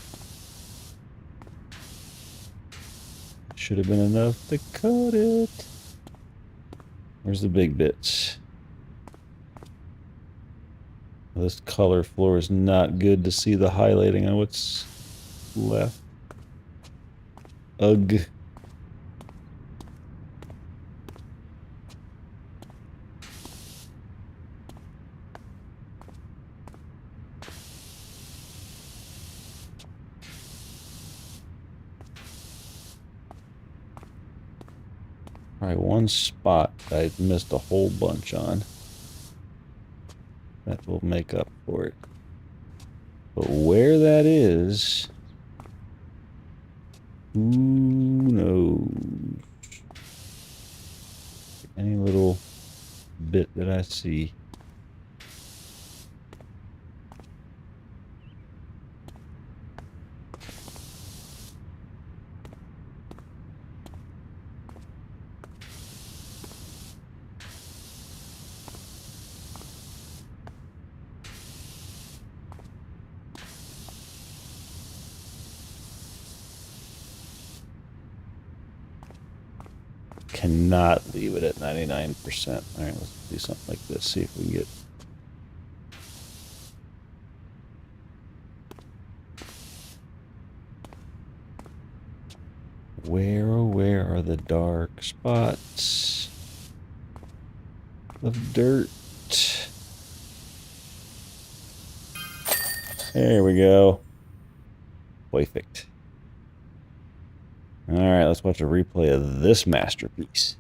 should have been enough to cut it. Where's the big bits? This color floor is not good to see the highlighting on what's left. Ugh. Alright, one spot I missed a whole bunch on. That will make up for it. But where that is, who knows? Any little bit that I see. Cannot leave it at 99%. Alright, let's do something like this. See if we can get... Where, oh where are the dark spots of dirt? There we go. Perfect. Alright, let's watch a replay of this masterpiece.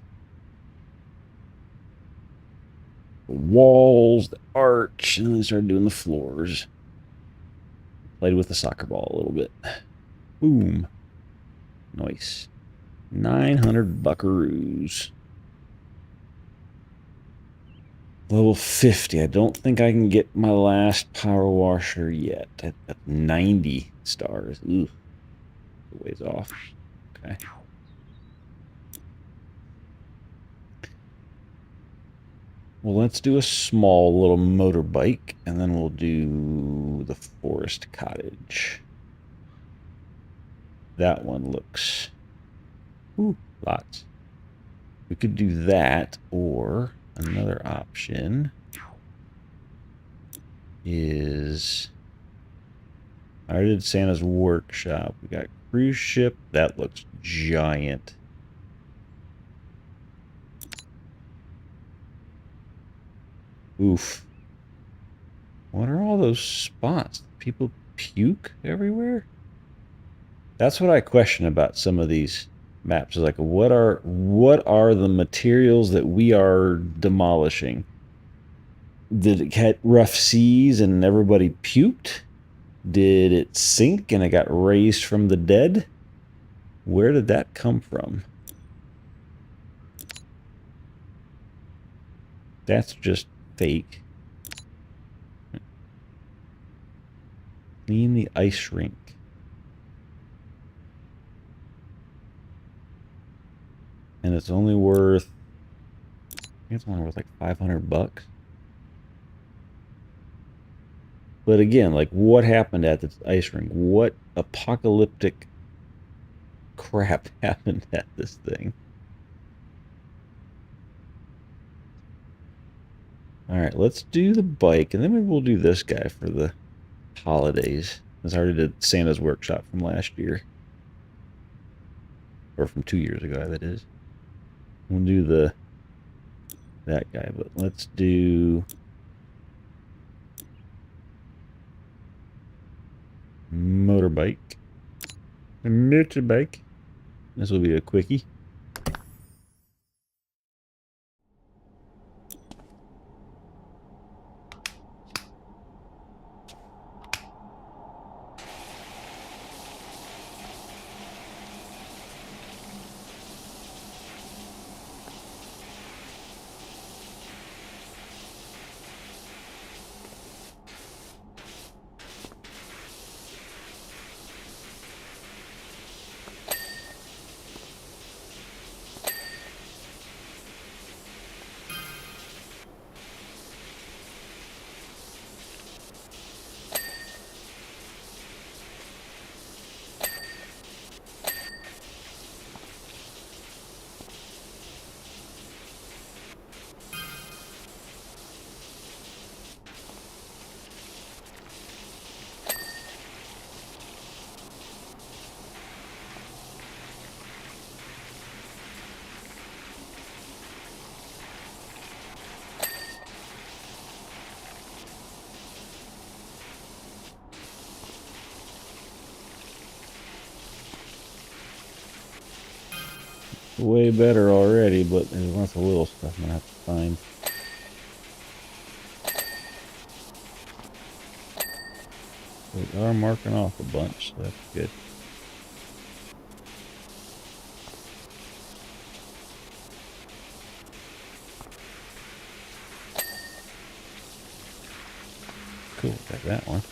The walls, the arch, and then they started doing the floors. Played with the soccer ball a little bit. Boom. Nice. 900 buckaroos. Level 50. I don't think I can get my last power washer yet. At 90 stars. Ooh. A ways off. Okay. Well, let's do a small little motorbike, and then we'll do the forest cottage. That one looks... Ooh, lots. We could do that, or another option is... I already did Santa's workshop. We got cruise ship. That looks giant. Oof. What are all those spots? People puke everywhere? That's what I question about some of these maps. Is like, what are the materials that we are demolishing? Did it get rough seas and everybody puked? Did it sink and it got raised from the dead? Where did that come from? That's just fake. Clean the ice rink. And it's only worth, I think it's only worth like $500. But again, like, what happened at this ice rink? What apocalyptic crap happened at this thing? All right, let's do the bike, and then maybe we'll do this guy for the holidays. Because I already did Santa's Workshop from last year. Or from 2 years ago, that is. We'll do that guy, but let's do motorbike. This will be a quickie. Way better already, but there's lots of little stuff I'm gonna have to find. We are marking off a bunch, so that's good. Cool, got that one.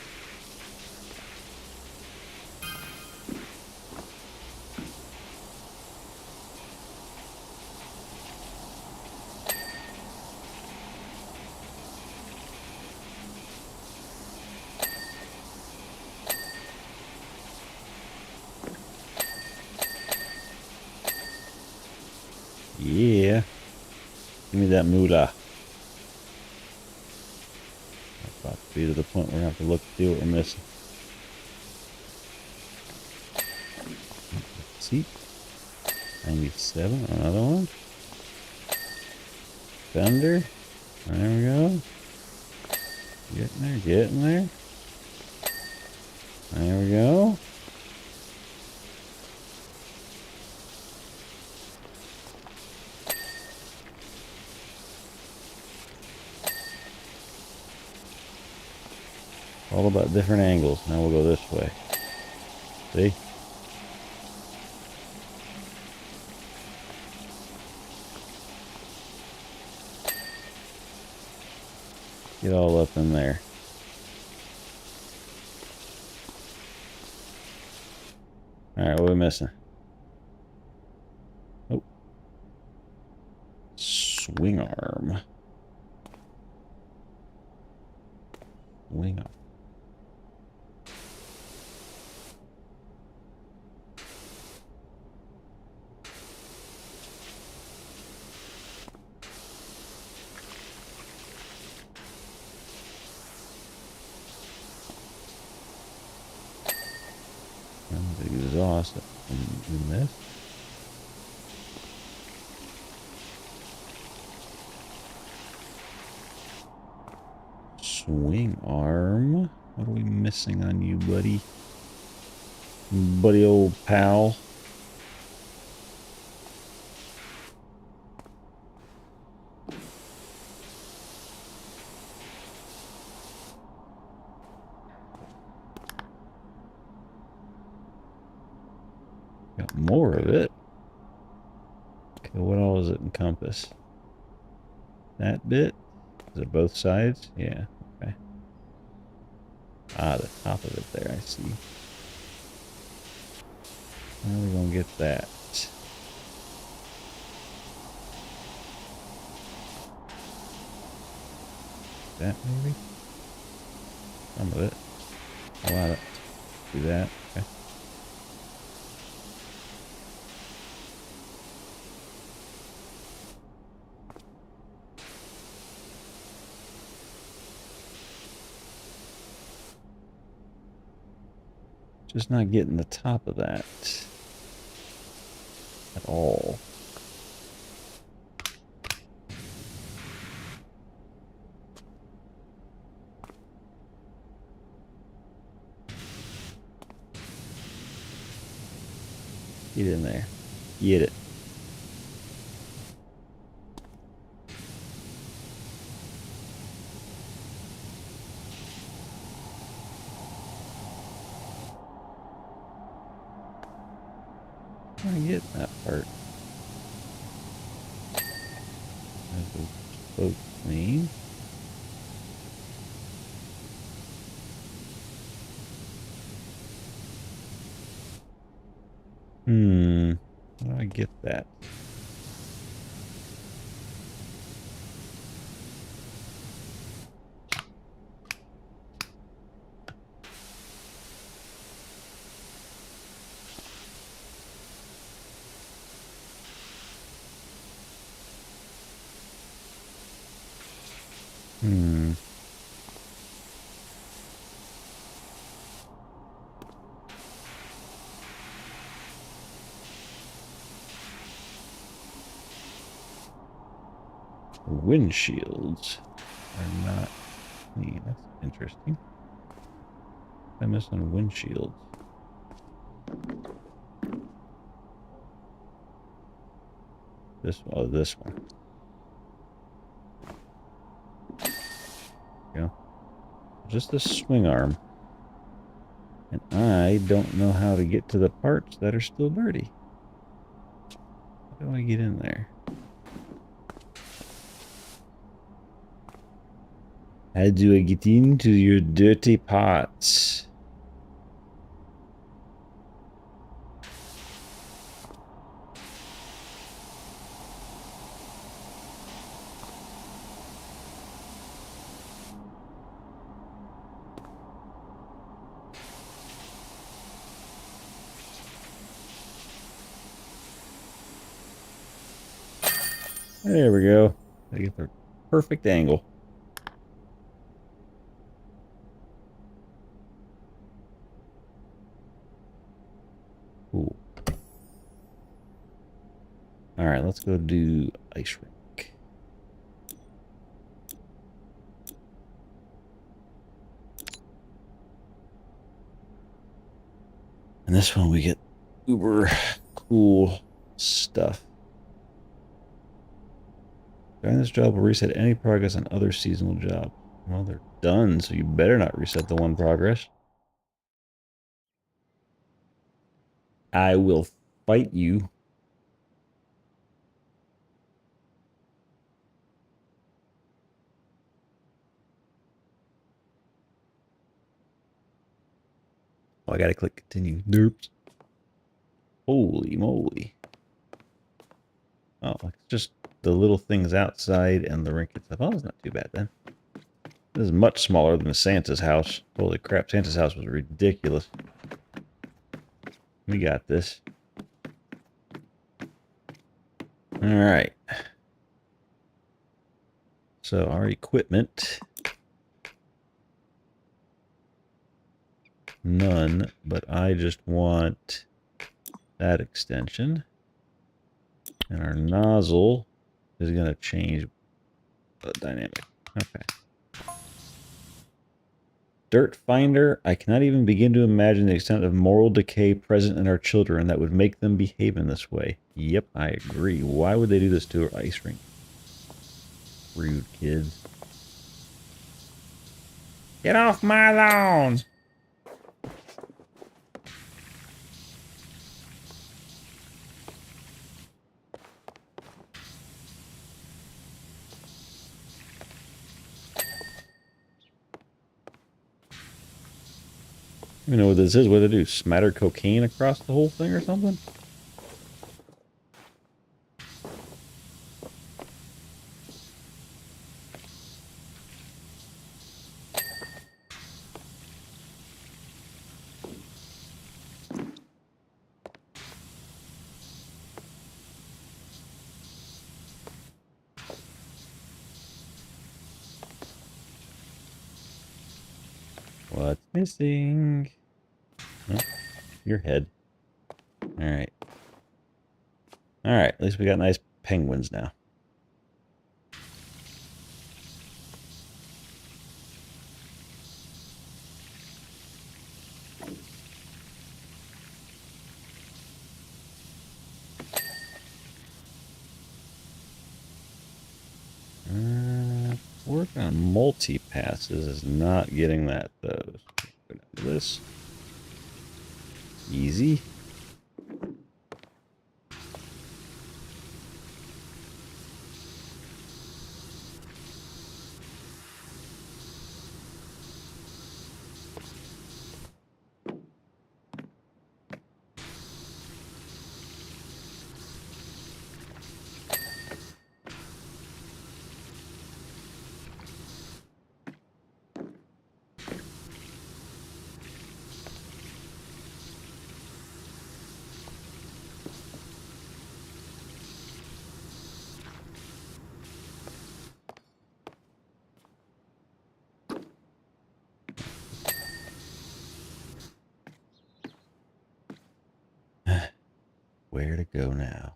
Yeah. Give me that moolah. About to be to the point where we have to look to see what we're missing. See? 97, another one. Thunder. There we go. Getting there, getting there. There we go. All about different angles. Now we'll go this way. See? Get all up in there. Alright, what are we missing? Oh. Swing arm. Wing arm. The exhaust in this. swing arm. What are we missing on you, buddy? Buddy old pal. Got more of it. Okay, what all does it encompass? That bit? Is it both sides? Yeah, okay. Ah, the top of it there, I see. How are we gonna get that? That maybe? Some of it. A lot of it. Do that. Okay. Just not getting the top of that at all. Get in there. Get it. I get that part. Boat clean. How do I get that? Windshields are not clean. That's interesting. I miss on windshields. This one, oh, this one. There you go. Just this swing arm. And I don't know how to get to the parts that are still dirty. How do I get in there? How do I get into your dirty parts? There we go. I get the perfect angle. Cool. All right, let's go do ice rink. And this one we get uber cool stuff. During this job will reset any progress on other seasonal jobs. Well, they're done, so you better not reset the one progress. I will fight you. Oh, I gotta click continue. Derps. Holy moly. Oh, it's just the little things outside and the rink itself. Oh, it's not too bad then. This is much smaller than Santa's house. Holy crap, Santa's house was ridiculous. We got this. Alright. So our equipment. None, but I just want that extension. And our nozzle is going to change the dynamic. Okay. Dirt Finder. I cannot even begin to imagine the extent of moral decay present in our children that would make them behave in this way. Yep, I agree. Why would they do this to our ice rink? Rude kids. Get off my lawn! I don't know what this is. What do they do? Smatter cocaine across the whole thing or something? What's missing? Oh, your head. Alright. Alright, at least we got nice penguins now. Work on multi-passes is not getting that, though. Go down to this. Easy. Where to go now?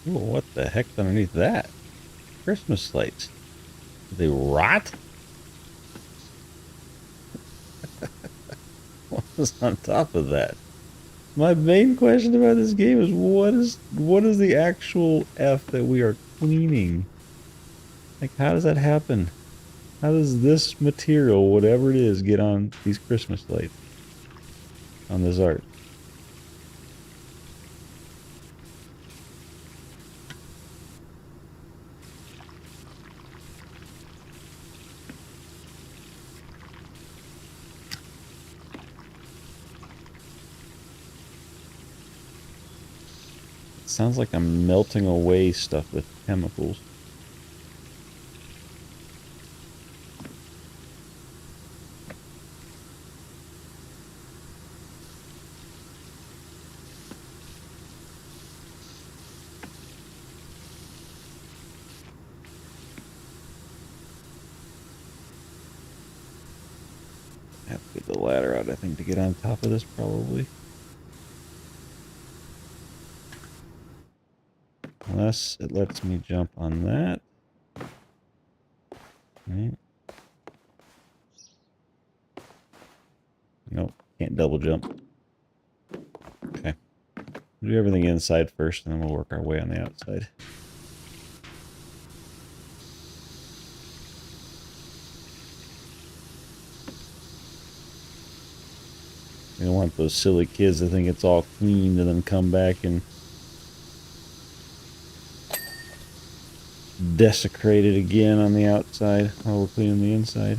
Ooh, what the heck's underneath that? Christmas lights. Do they rot? What is on top of that? My main question about this game is what is the actual F that we are cleaning? Like, how does that happen? How does this material, whatever it is, get on these Christmas lights? On this art? It sounds like I'm melting away stuff with chemicals. I have to get the ladder out, I think, to get on top of this, probably. Unless it lets me jump on that. Right. Nope, can't double jump. Okay. We'll do everything inside first, and then we'll work our way on the outside. We don't want those silly kids to think it's all cleaned and then come back and desecrate it again on the outside while we're cleaning the inside.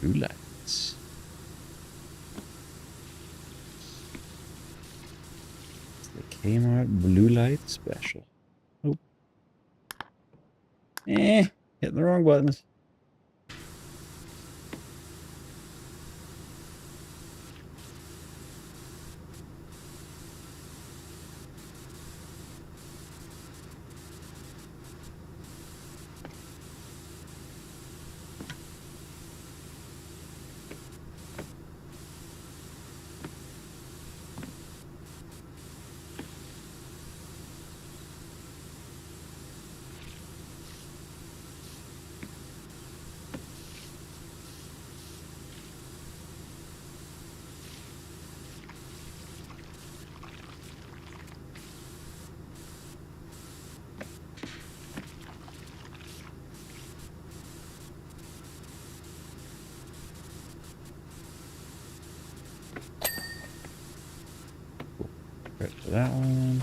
blue lights. It's the Kmart blue light special. Oh. Hitting the wrong buttons. Credit for that one.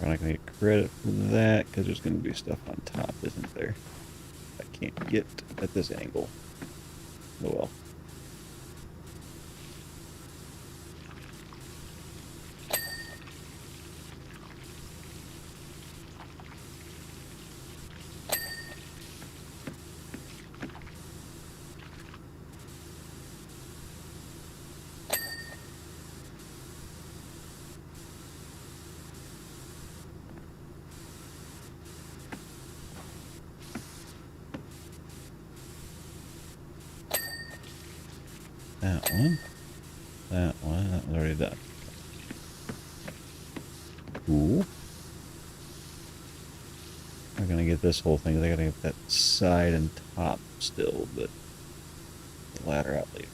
We're not going to get credit for that because there's going to be stuff on top, isn't there? I can't get at this angle. Oh well. That one. That one. That one's already done. Cool. I'm going to get this whole thing. I got to get that side and top still, but the ladder out later.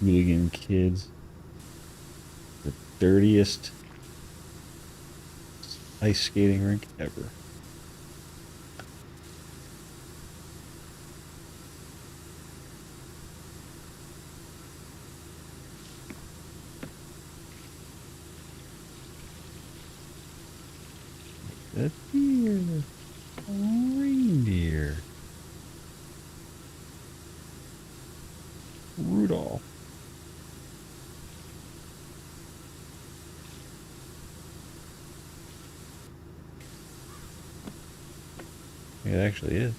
Hooligan kids. The dirtiest ice skating rink ever. That's here. Reindeer. Rudolph. It actually is.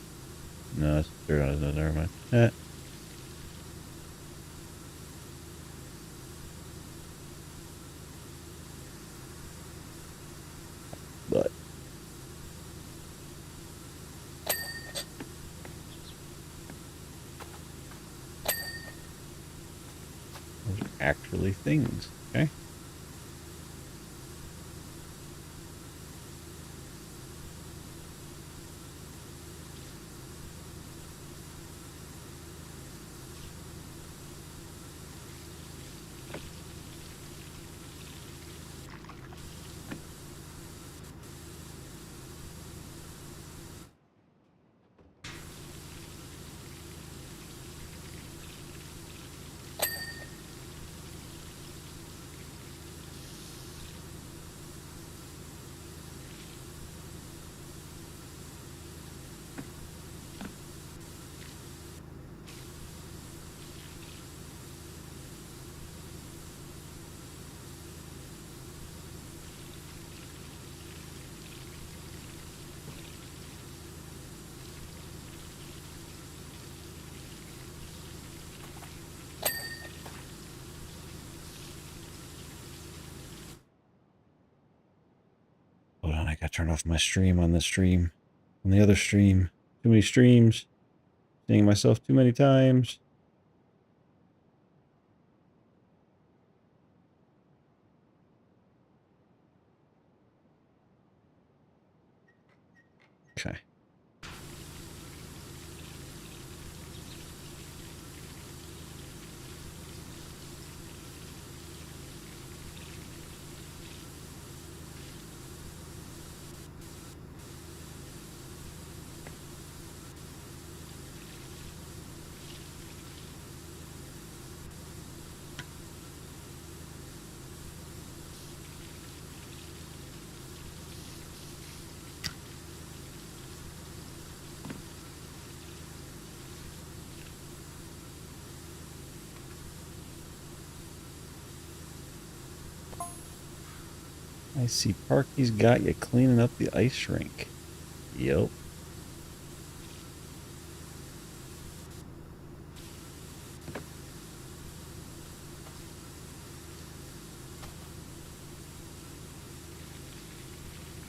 No, it's dirt on his nose. Never mind. But those are actually things. Okay. Hold on, I gotta turn off my stream on this stream. On the other stream. Too many streams. Seeing myself too many times. Okay. I see Parky's got you cleaning up the ice rink. Yep.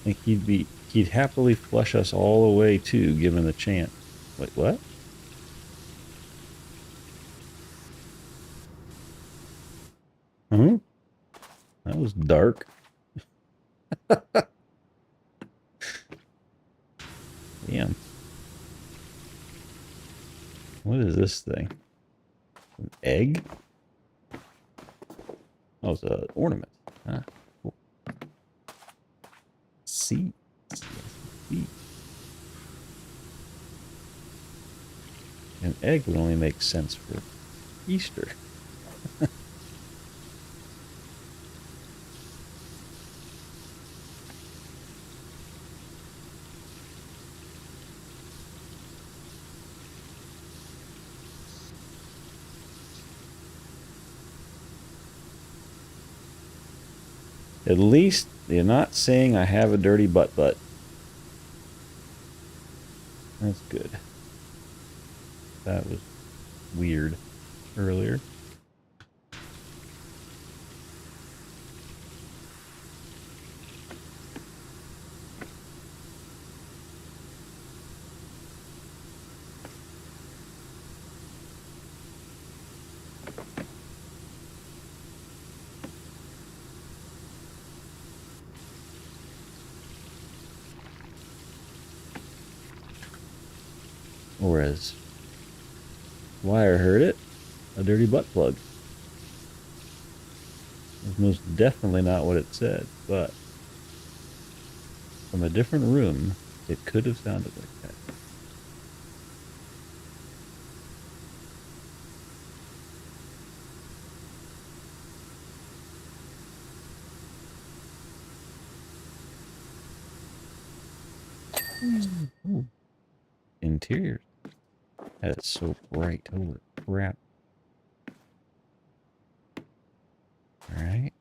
I think he'd happily flush us all away too, given the chance. Wait, what? Huh? That was dark. Damn. What is this thing? An egg? Oh, it's an ornament. Huh? Cool. Seed. Seed. An egg would only make sense for Easter. At least you're not saying I have a dirty butt. That's good. That was weird earlier. Or as Wire heard it, a dirty butt plug. It's most definitely not what it said, but from a different room, it could have sounded like that. Ooh. Interiors. That's so bright. Holy crap. Alright.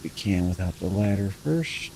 We can without the ladder first.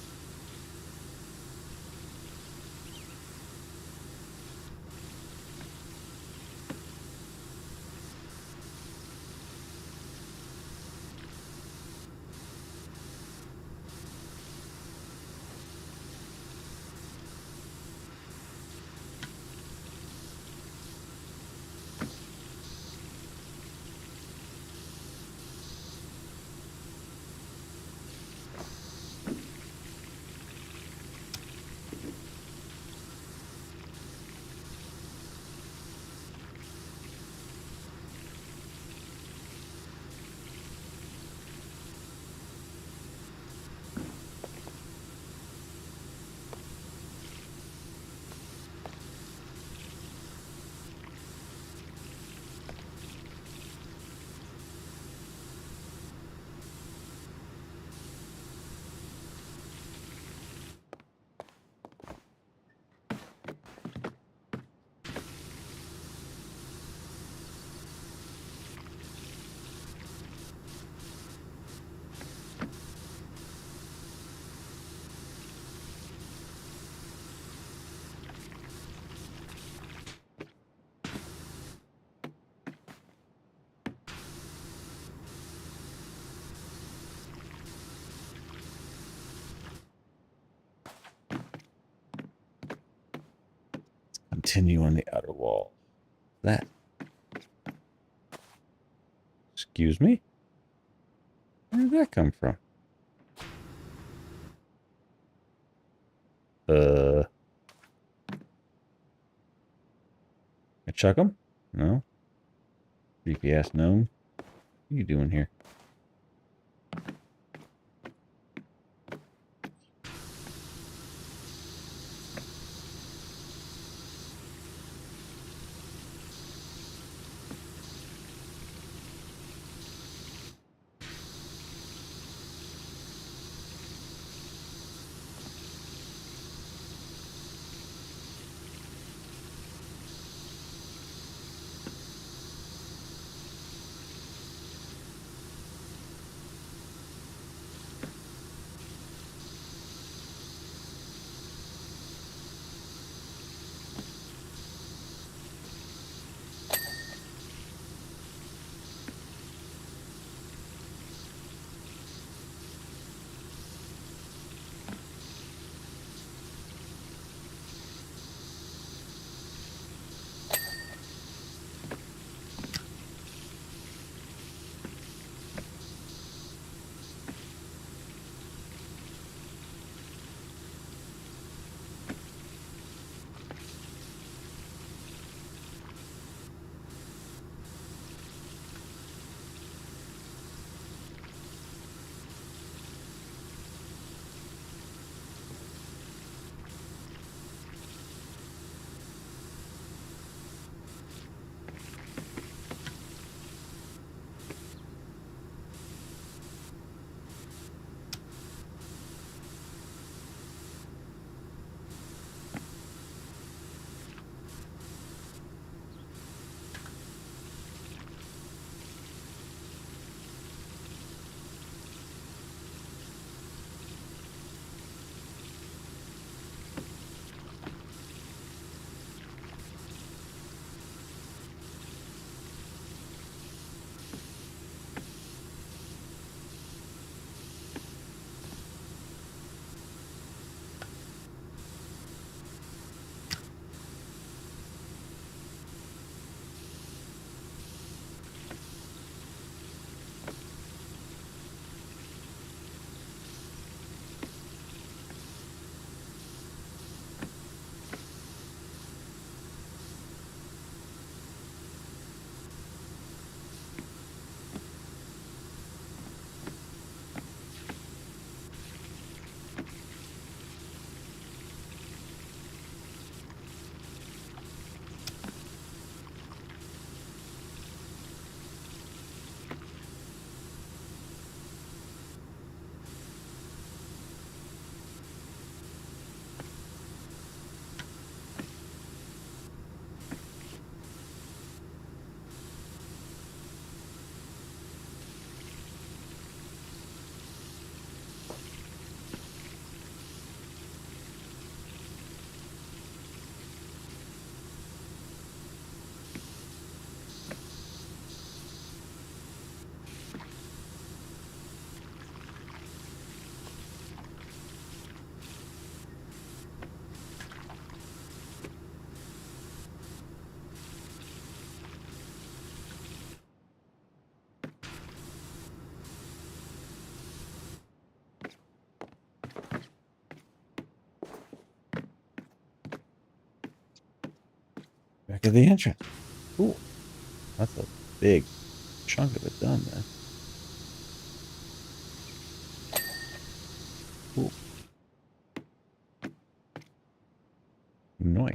continue on the outer wall. That. Excuse me? Where did that come from? I chuck him? No. Creepy ass gnome. What are you doing here? Back at the entrance. Cool. That's a big chunk of it done then. Cool. Nice.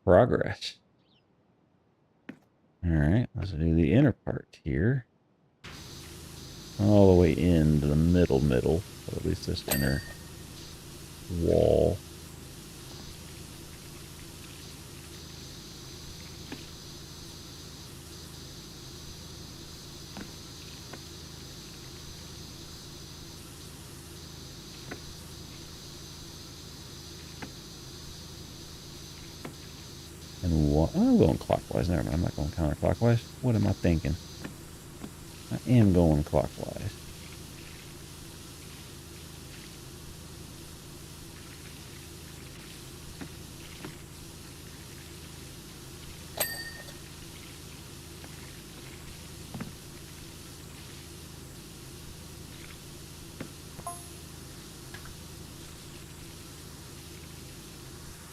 Progress. Alright, let's do the inner part here. All the way into the middle. So at least this inner wall. And what? I'm going clockwise. Never mind. I'm not going counterclockwise. What am I thinking? I am going clockwise.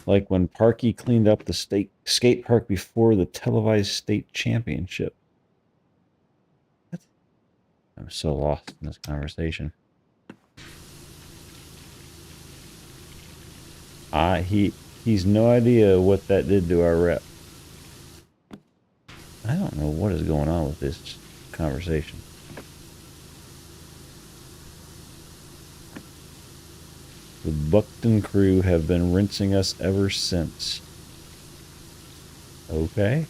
like when Parky cleaned up the skate park before the televised state championship. What? I'm so lost in this conversation. He's no idea what that did to our rep. I don't know what is going on with this conversation. The Buckton crew have been rinsing us ever since. Okay.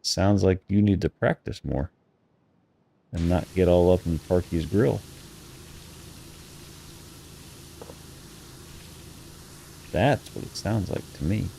Sounds like you need to practice more and not get all up in Parky's grill. That's what it sounds like to me.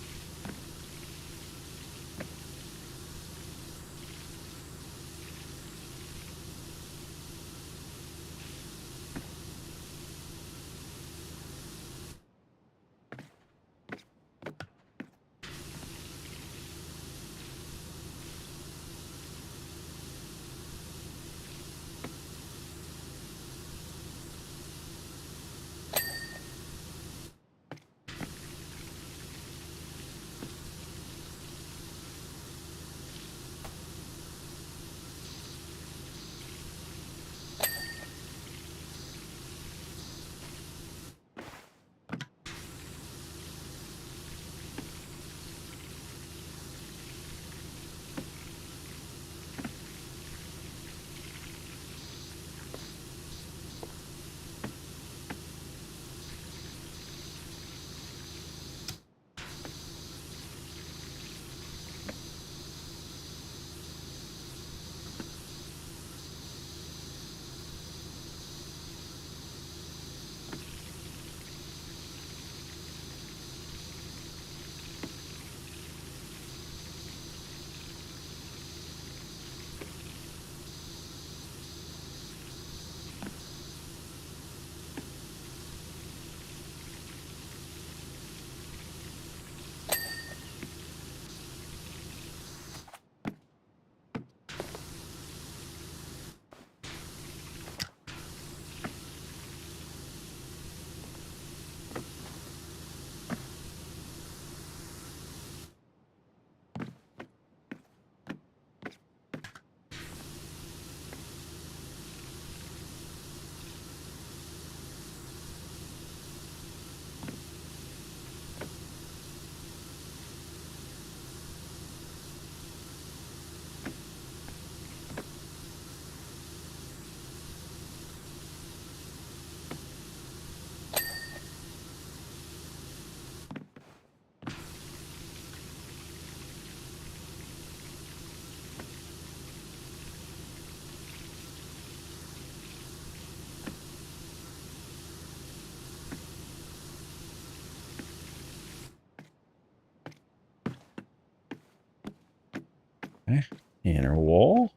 Okay. Inner wall.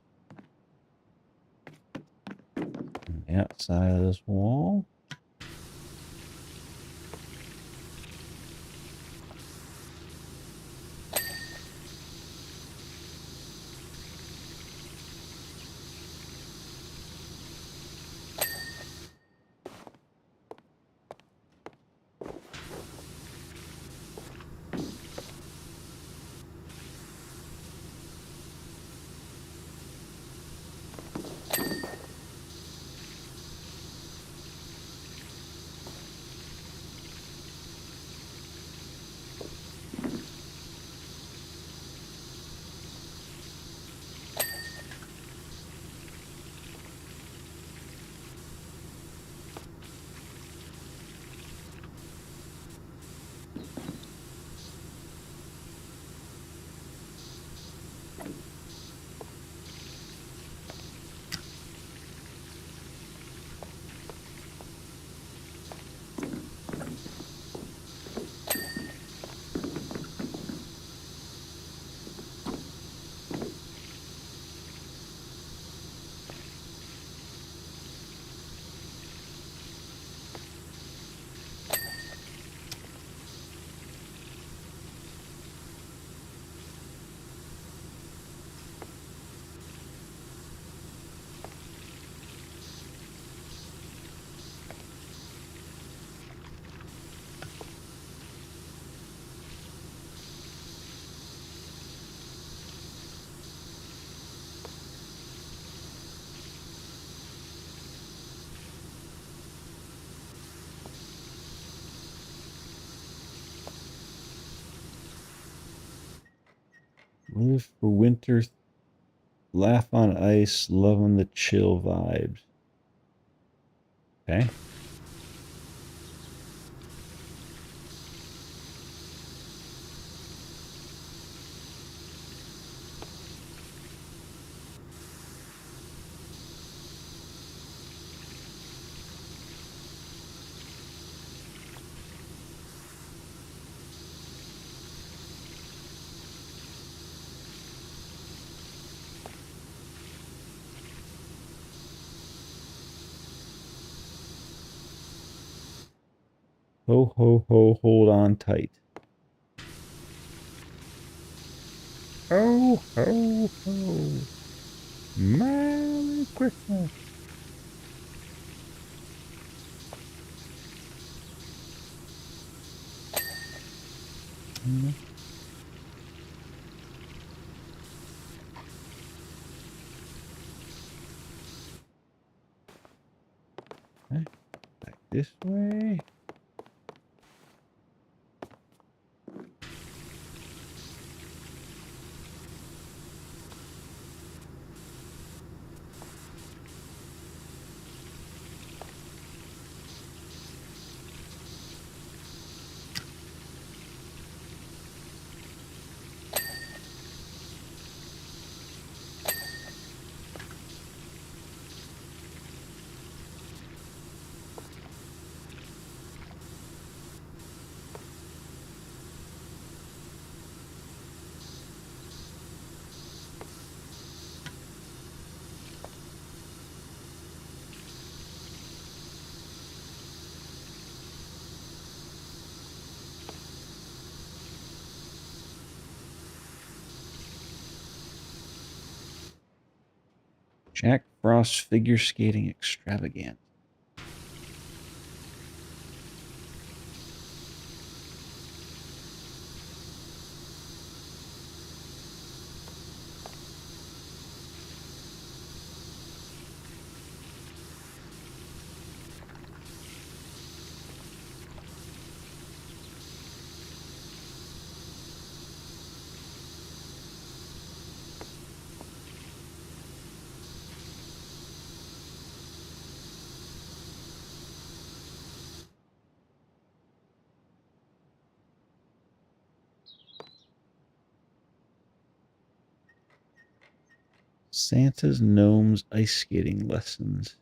On the outside of this wall. Live for winter, laugh on ice, love on the chill vibes. Okay. Ho, ho, ho, hold on tight. Ho, ho, ho. Merry Christmas. Okay. Back this way. Jack Frost figure skating extravaganza. Santa's Gnomes ice skating lessons.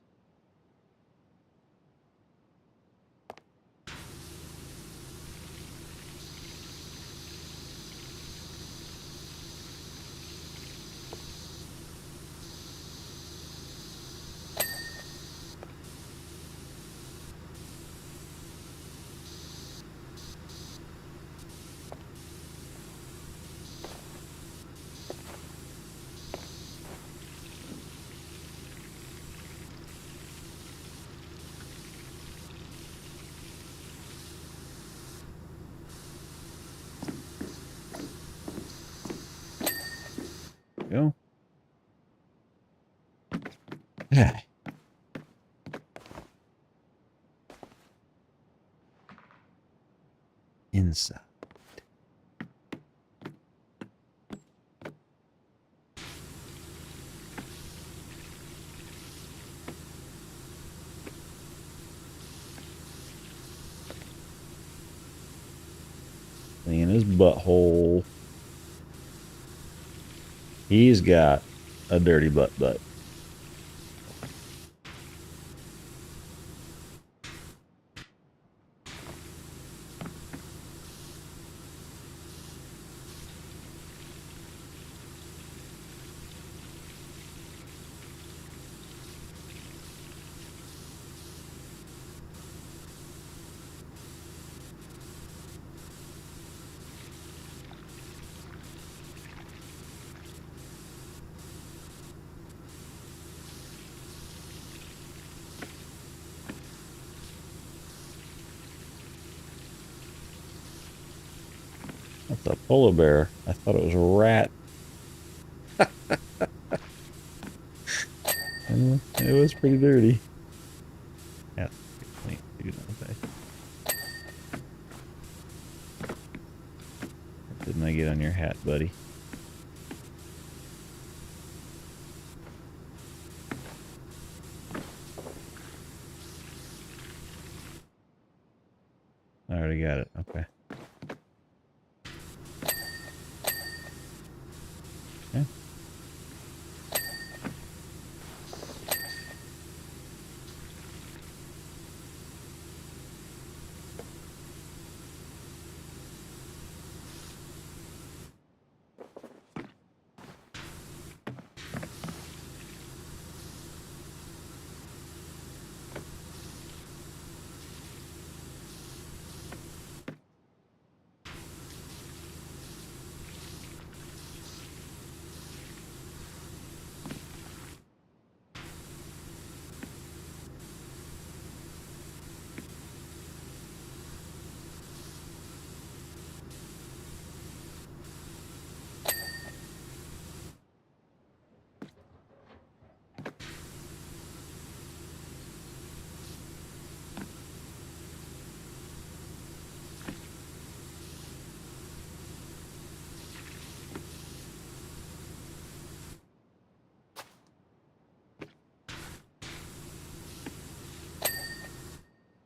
Go. Yeah. Inside. Clean his butthole. He's got a dirty butt. That's a polar bear. I thought it was a rat. It was pretty dirty. Yeah, clean too, don't they? Didn't I get on your hat, buddy? I already got it. Okay. Okay.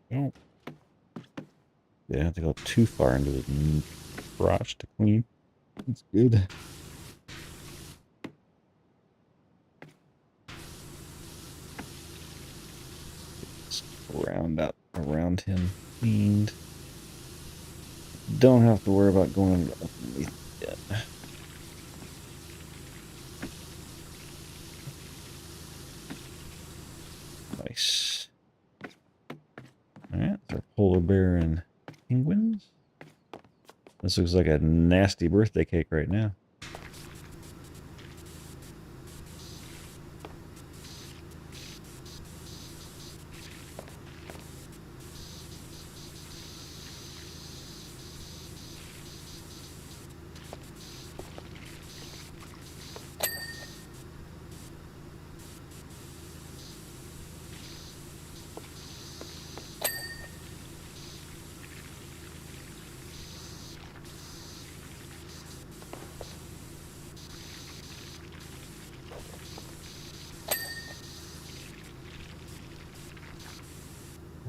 Oh. Didn't have to go too far into the crotch to clean. That's good. Just round up around him cleaned. Don't have to worry about going underneath yet. Nice. Alright, our polar bear and penguins. This looks like a nasty birthday cake right now.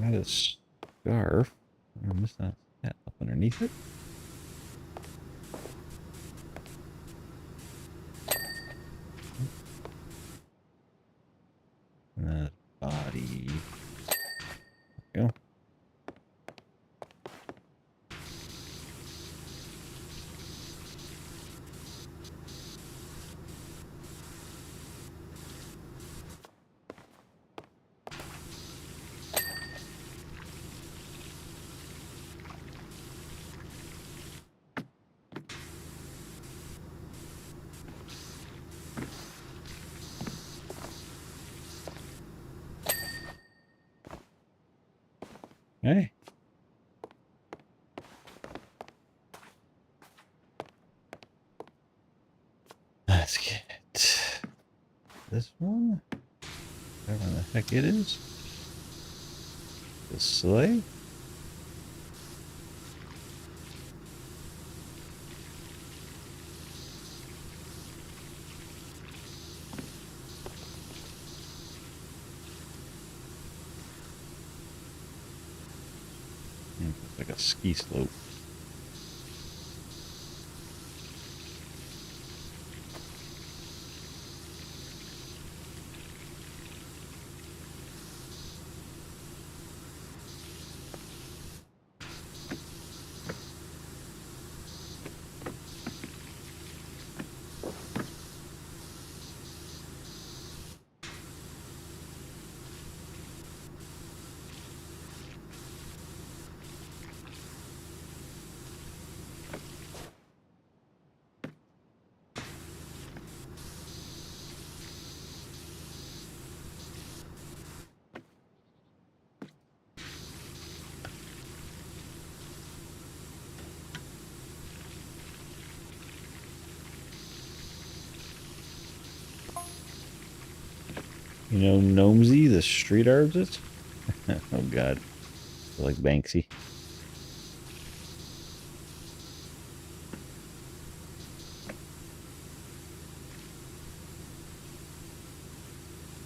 Got a scarf. I missed that up underneath it. And that body. There we go. Hey. Let's get this one. Whatever the heck it is. The sleigh. It's like a ski slope. You know, Gnomesy, the street artist? Oh, God. I like Banksy.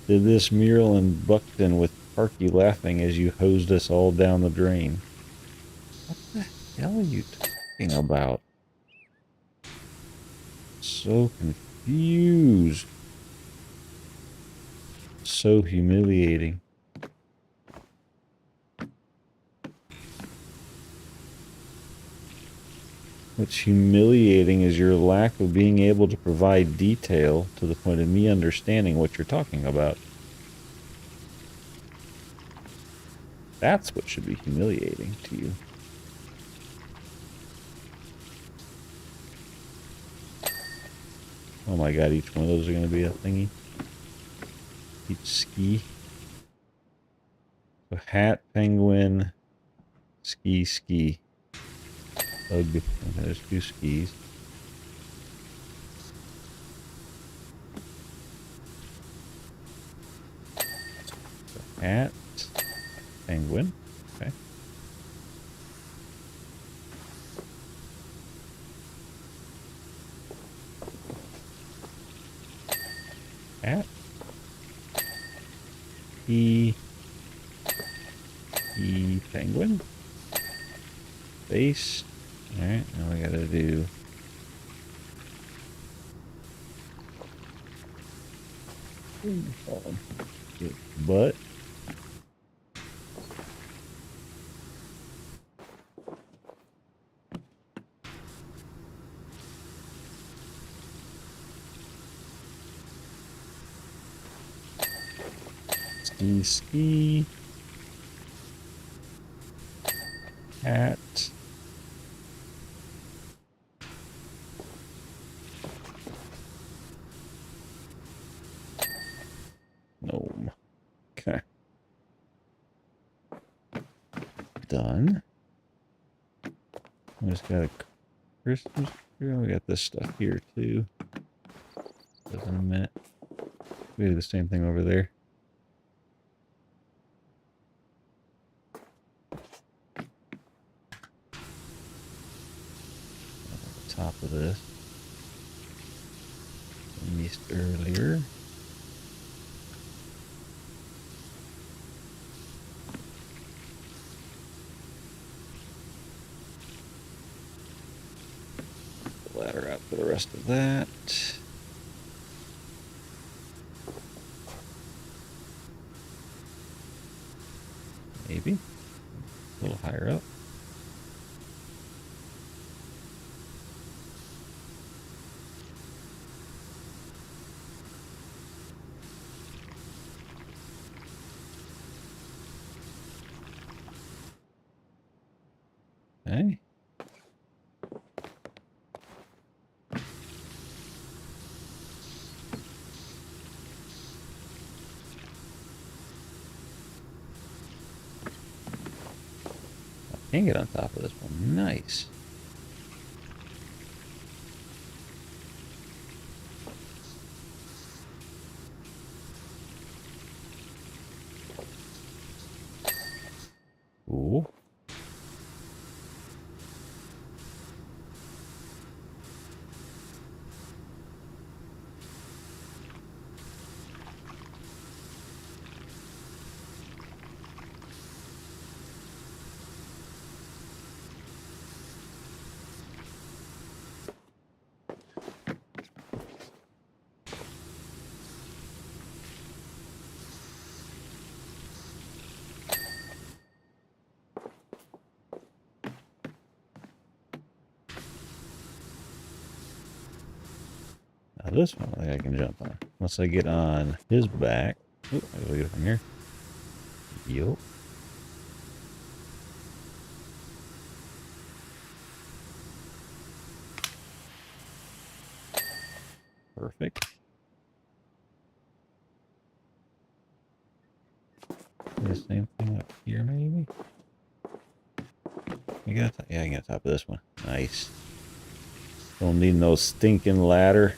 Did this mural in Buckton with Parky laughing as you hosed us all down the drain. the hell are you talking about? So confused. So humiliating. What's humiliating is your lack of being able to provide detail to the point of me understanding what you're talking about. That's what should be humiliating to you. Oh my god, each one of those are going to be a thingy. Each ski. So hat, penguin, ski, ski. Ugh. Okay, there's 2 skis. So hat, penguin. Okay. Hat. E. E. Penguin. Base. Alright, now we gotta do butt. Ski, ski. Hat. Gnome. Okay. Done. We just got a Christmas tree. We got this stuff here too. In a minute. We do the same thing over there. At the top of this. I missed earlier. Ladder out for the rest of that. Maybe. A little higher up. Okay. I can get on top of this one. Nice. Ooh. Now this one I think I can jump on. Once I get on his back. Oop, I gotta get it from here. Yup. Perfect. The same thing up here, maybe? You got, yeah, I got top of this one. Nice. Don't need no stinking ladder.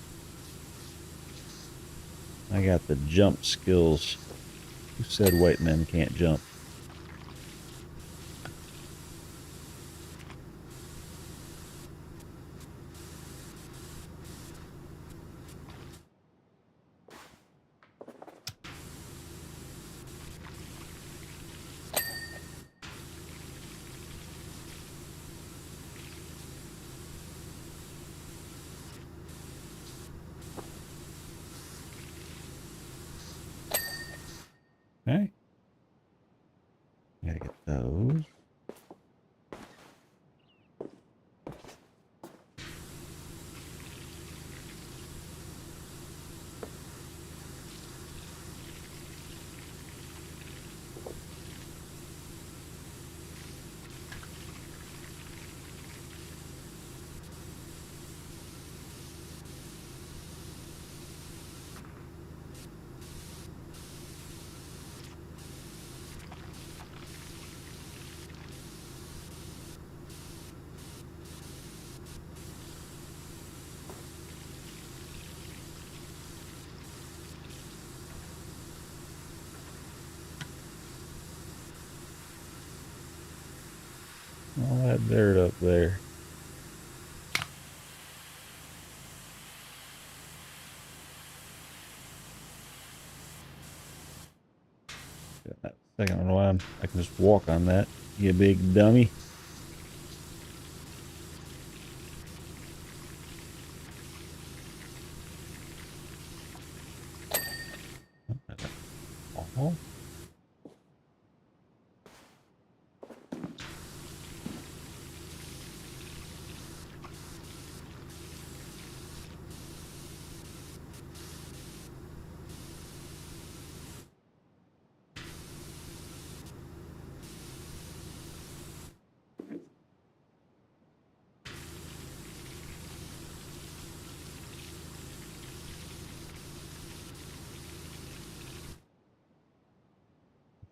I got the jump skills. Who said white men can't jump? Okay. Gotta get those. All that dirt up there. Second one, I can just walk on that. You big dummy. Oh.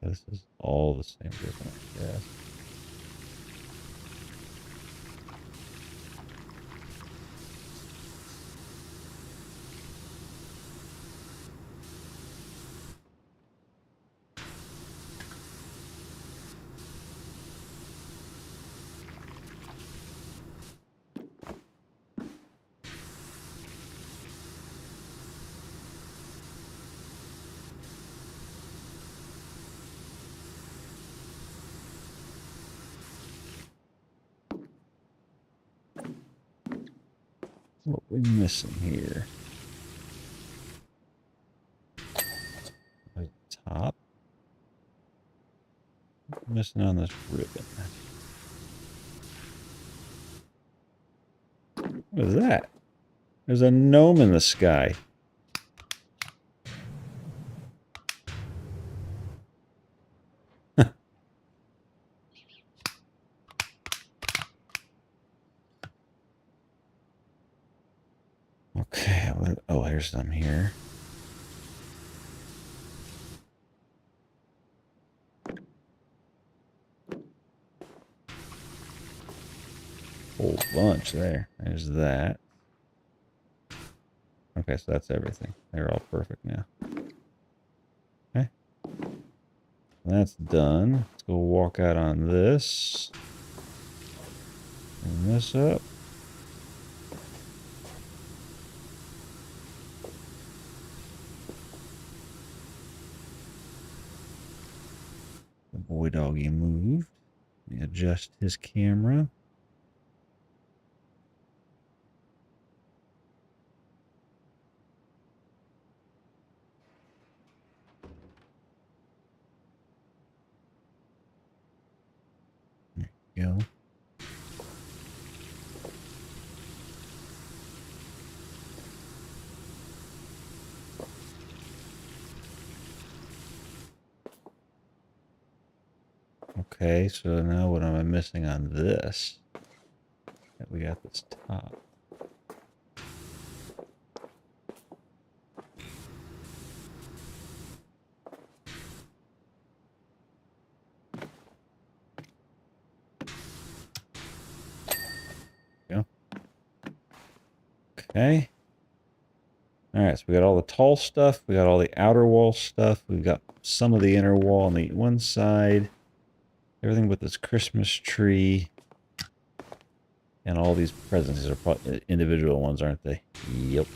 This is all the same difference, yes. What we missing here? The top. Missing on this ribbon. What is that? There's a gnome in the sky. Okay, oh, here's some here. Whole bunch there. There's that. Okay, so that's everything. They're all perfect now. Okay. That's done. Let's go walk out on this. Bring this up. The boy doggy moved. Let me adjust his camera. There you go. Okay, so now what am I missing on this? We got this top. Go. Okay. All right, so we got all the tall stuff. We got all the outer wall stuff. We've got some of the inner wall on the one side. Everything but this Christmas tree. And all these presents. These are probably individual ones, aren't they? Yep.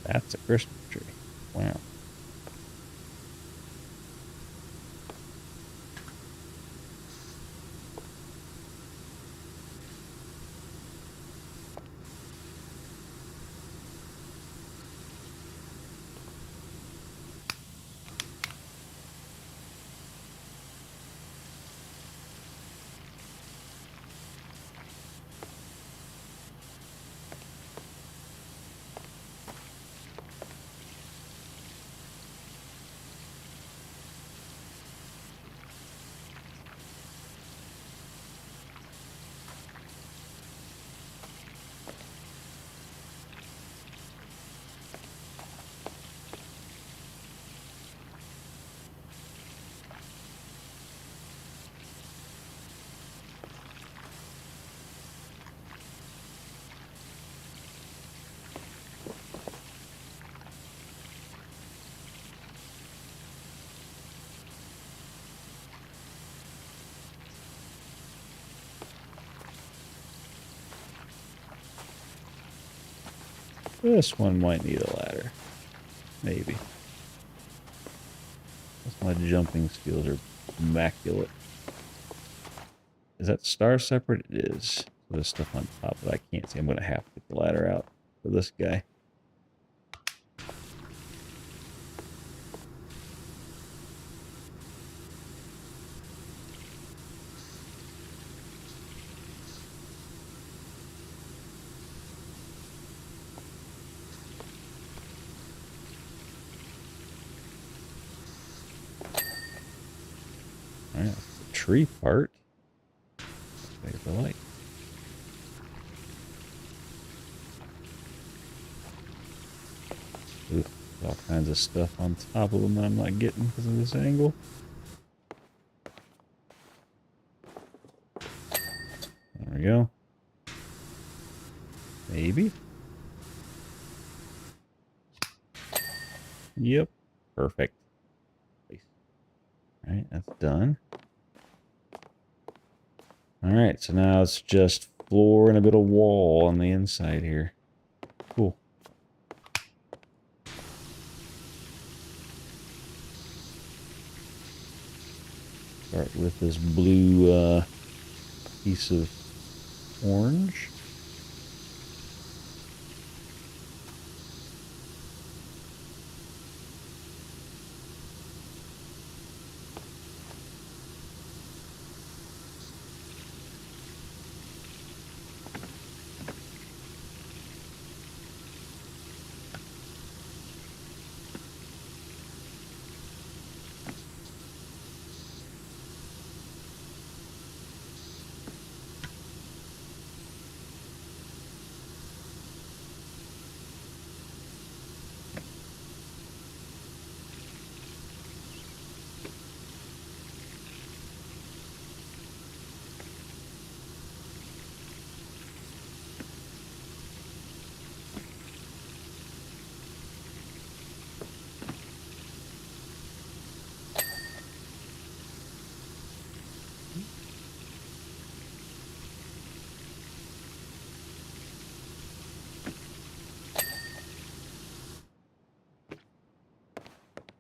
That's a Christmas tree. Wow. This one might need a ladder. Maybe. My jumping skills are immaculate. Is that star separate? It is. So there's stuff on top that I can't see. I'm going to have to get the ladder out for this guy. Alright, that's the tree part. There's the light. Ooh, all kinds of stuff on top of them that I'm not getting because of this angle. There we go. Maybe. Yep. Perfect. Alright, that's done. Alright, so now it's just floor and a bit of wall on the inside here. Cool. Start with this blue piece of orange.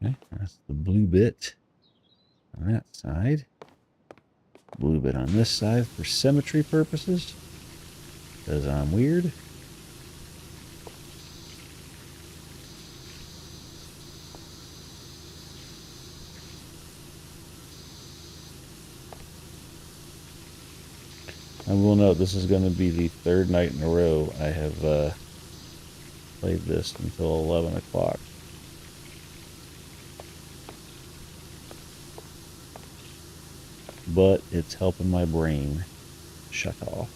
Okay, that's the blue bit on that side. Blue bit on this side for symmetry purposes, because I'm weird. I will note this is going to be the third night in a row I have played this until 11 o'clock. But it's helping my brain shut off.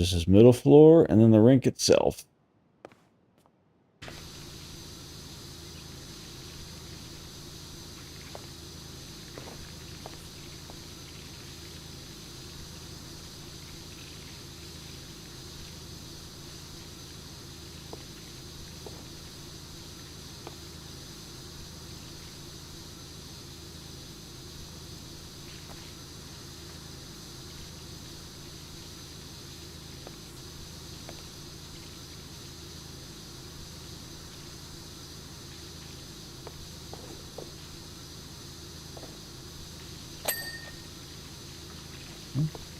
just this middle floor and then the rink itself.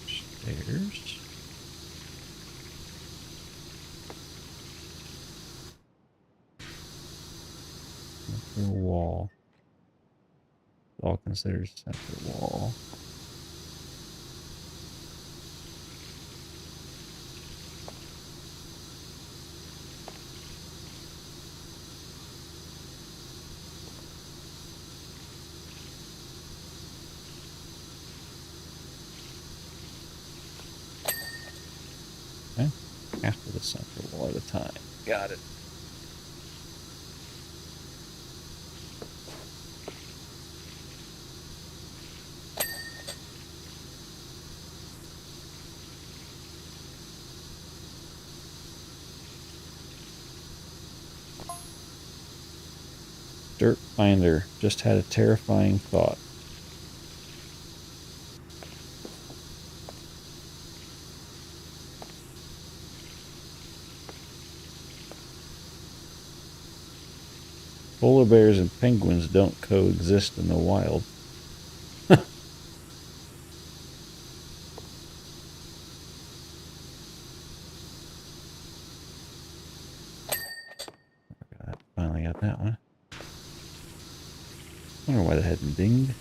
Stairs. Central wall. All considered central wall. Okay. After the central wall at a time. Got it. Dirt finder. Just had a terrifying thought. Polar bears and penguins don't coexist in the wild. Finally got that one. Wonder why that hadn't dinged.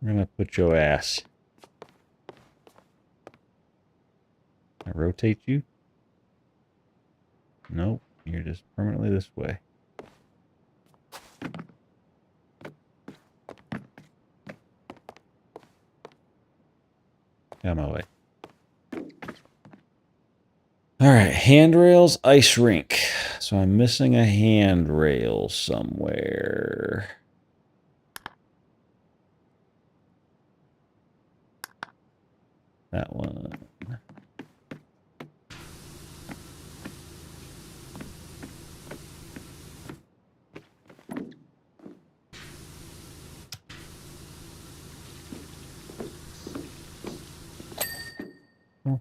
I'm gonna put your ass. I rotate you? Nope, you're just permanently this way. Out of my way. Alright, handrails, ice rink. So I'm missing a handrail somewhere. That one. Oh.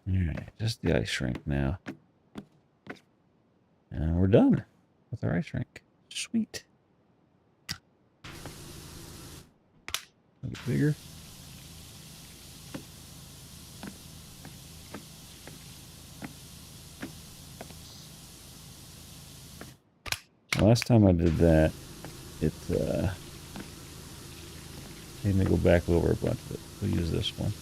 Alright, just the ice rink now. And we're done with our ice rink. Sweet. Make it bigger. Last time I did that, it made me go back over a bunch of it. We'll use this one.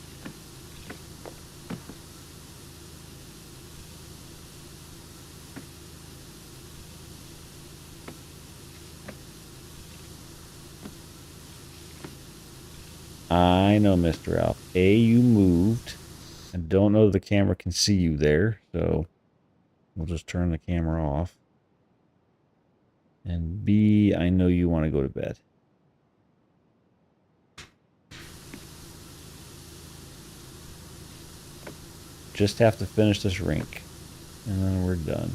I know, Mr. Alf. A, you moved. I don't know if the camera can see you there, so we'll just turn the camera off. And B, I know you want to go to bed. Just have to finish this rink, and then we're done.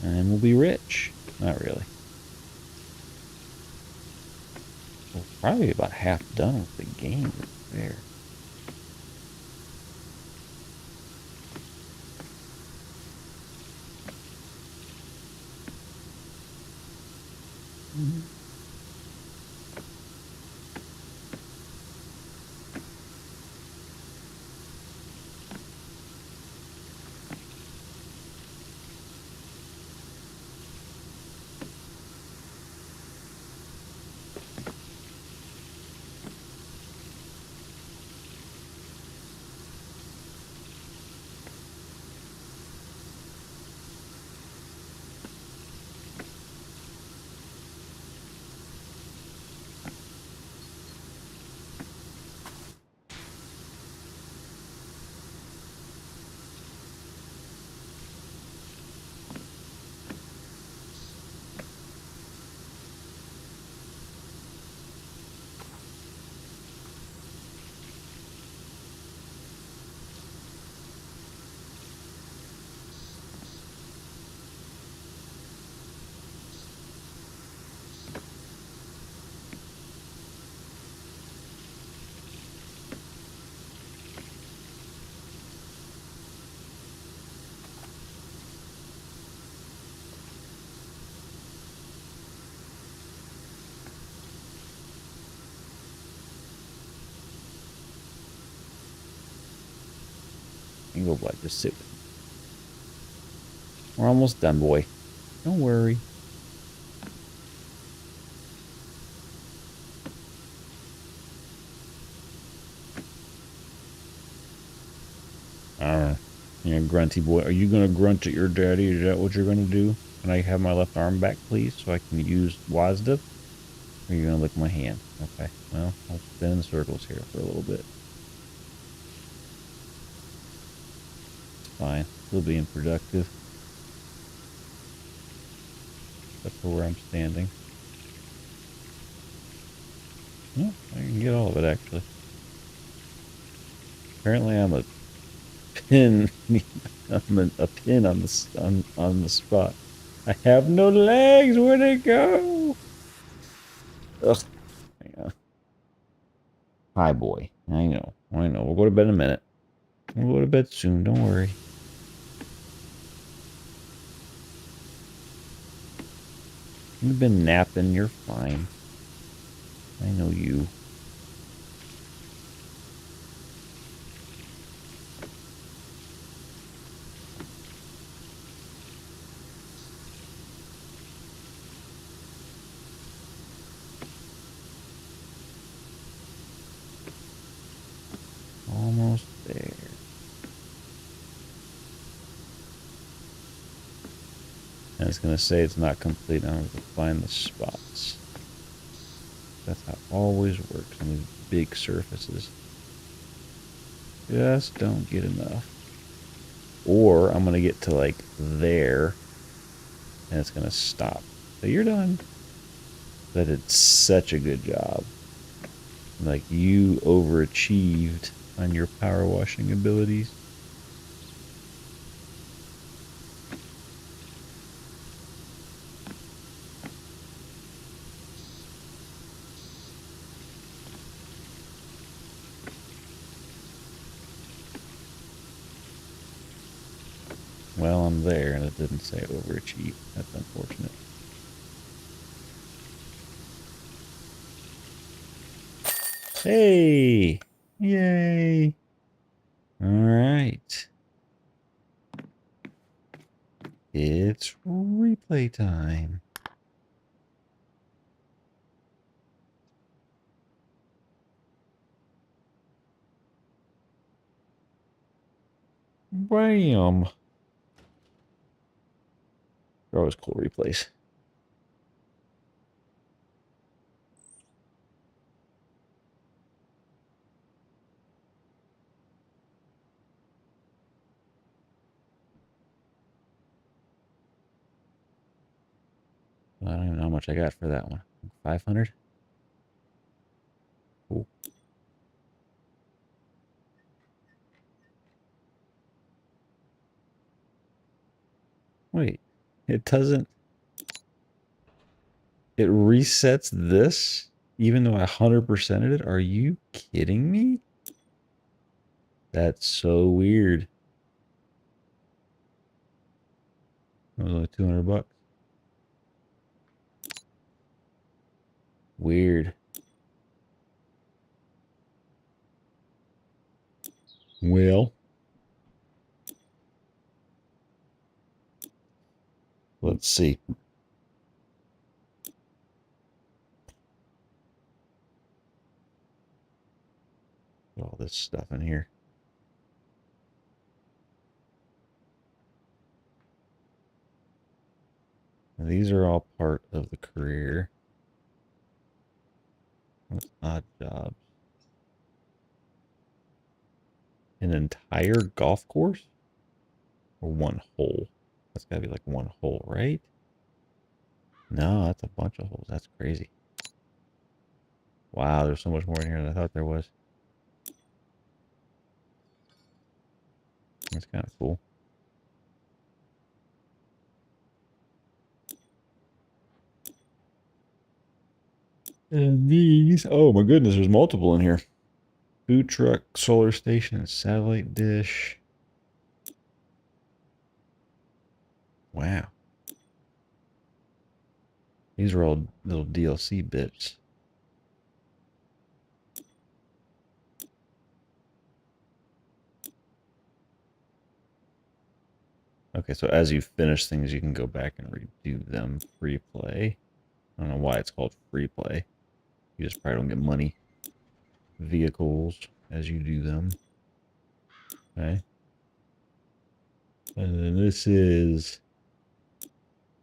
And we'll be rich. Not really. We're probably about half done with the game there. Mm-hmm. You can go black. Just sit with me. We're almost done, boy. Don't worry. You grunty boy. Are you going to grunt at your daddy? Is that what you're going to do? Can I have my left arm back, please, so I can use WASD? Or are you going to lick my hand? Okay. Well, I'll spin in circles here for a little bit. It's fine. Still being productive. That's where I'm standing. Yeah, I can get all of it, actually. Apparently, I'm a pin. I'm a pin on the spot. I have no legs. Where'd they go? Ugh. Hang on. Hi, boy. I know. I know. We'll go to bed in a minute. We'll go to bed soon. Don't worry. You've been napping. You're fine. I know you. Almost there. And it's going to say it's not complete. I'm going to find the spots. That's how it always works on these big surfaces. Just don't get enough. Or I'm going to get to like there and it's going to stop. So you're done. That did such a good job. Like you overachieved on your power washing abilities. Well, I'm there and it didn't say overachieve. That's unfortunate. Hey! Yay! All right. It's replay time. Bam! They're always cool replays. I don't even know how much I got for that one. 500? Cool. Wait. It doesn't. It resets this even though I 100%ed it. Are you kidding me? That's so weird. It was only 200 bucks. Weird. Well, let's see. All this stuff in here. Now, these are all part of the career. What's odd jobs? An entire golf course? Or one hole? That's gotta be like one hole, right? No, that's a bunch of holes. That's crazy. Wow, there's so much more in here than I thought there was. That's kind of cool. And these, oh my goodness, there's multiple in here. Food truck, solar station, satellite dish. Wow. These are all little DLC bits. Okay, so as you finish things, you can go back and redo them. Free play. I don't know why it's called free play. You just probably don't get money. Vehicles as you do them. Okay. And then this is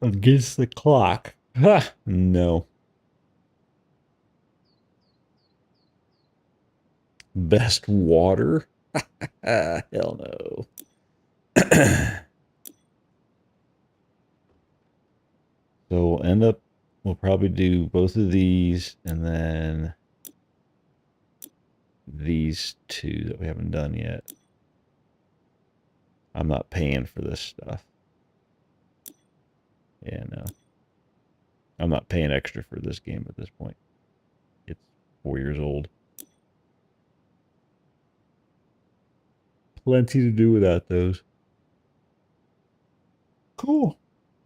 against the clock. Ha! No. Best water? Hell no. So we'll end up, we'll probably do both of these and then these two that we haven't done yet. I'm not paying for this stuff. Yeah, no. I'm not paying extra for this game at this point. It's 4 years old. Plenty to do without those. Cool.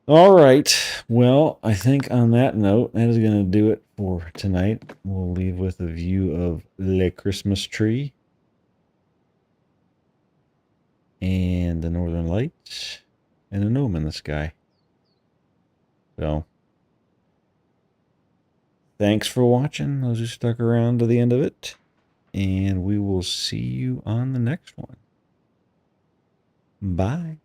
All right. Well, I think on that note, that is going to do it for tonight. We'll leave with a view of the Christmas tree and the northern lights and a gnome in the sky. So, thanks for watching, those who stuck around to the end of it. And we will see you on the next one. Bye.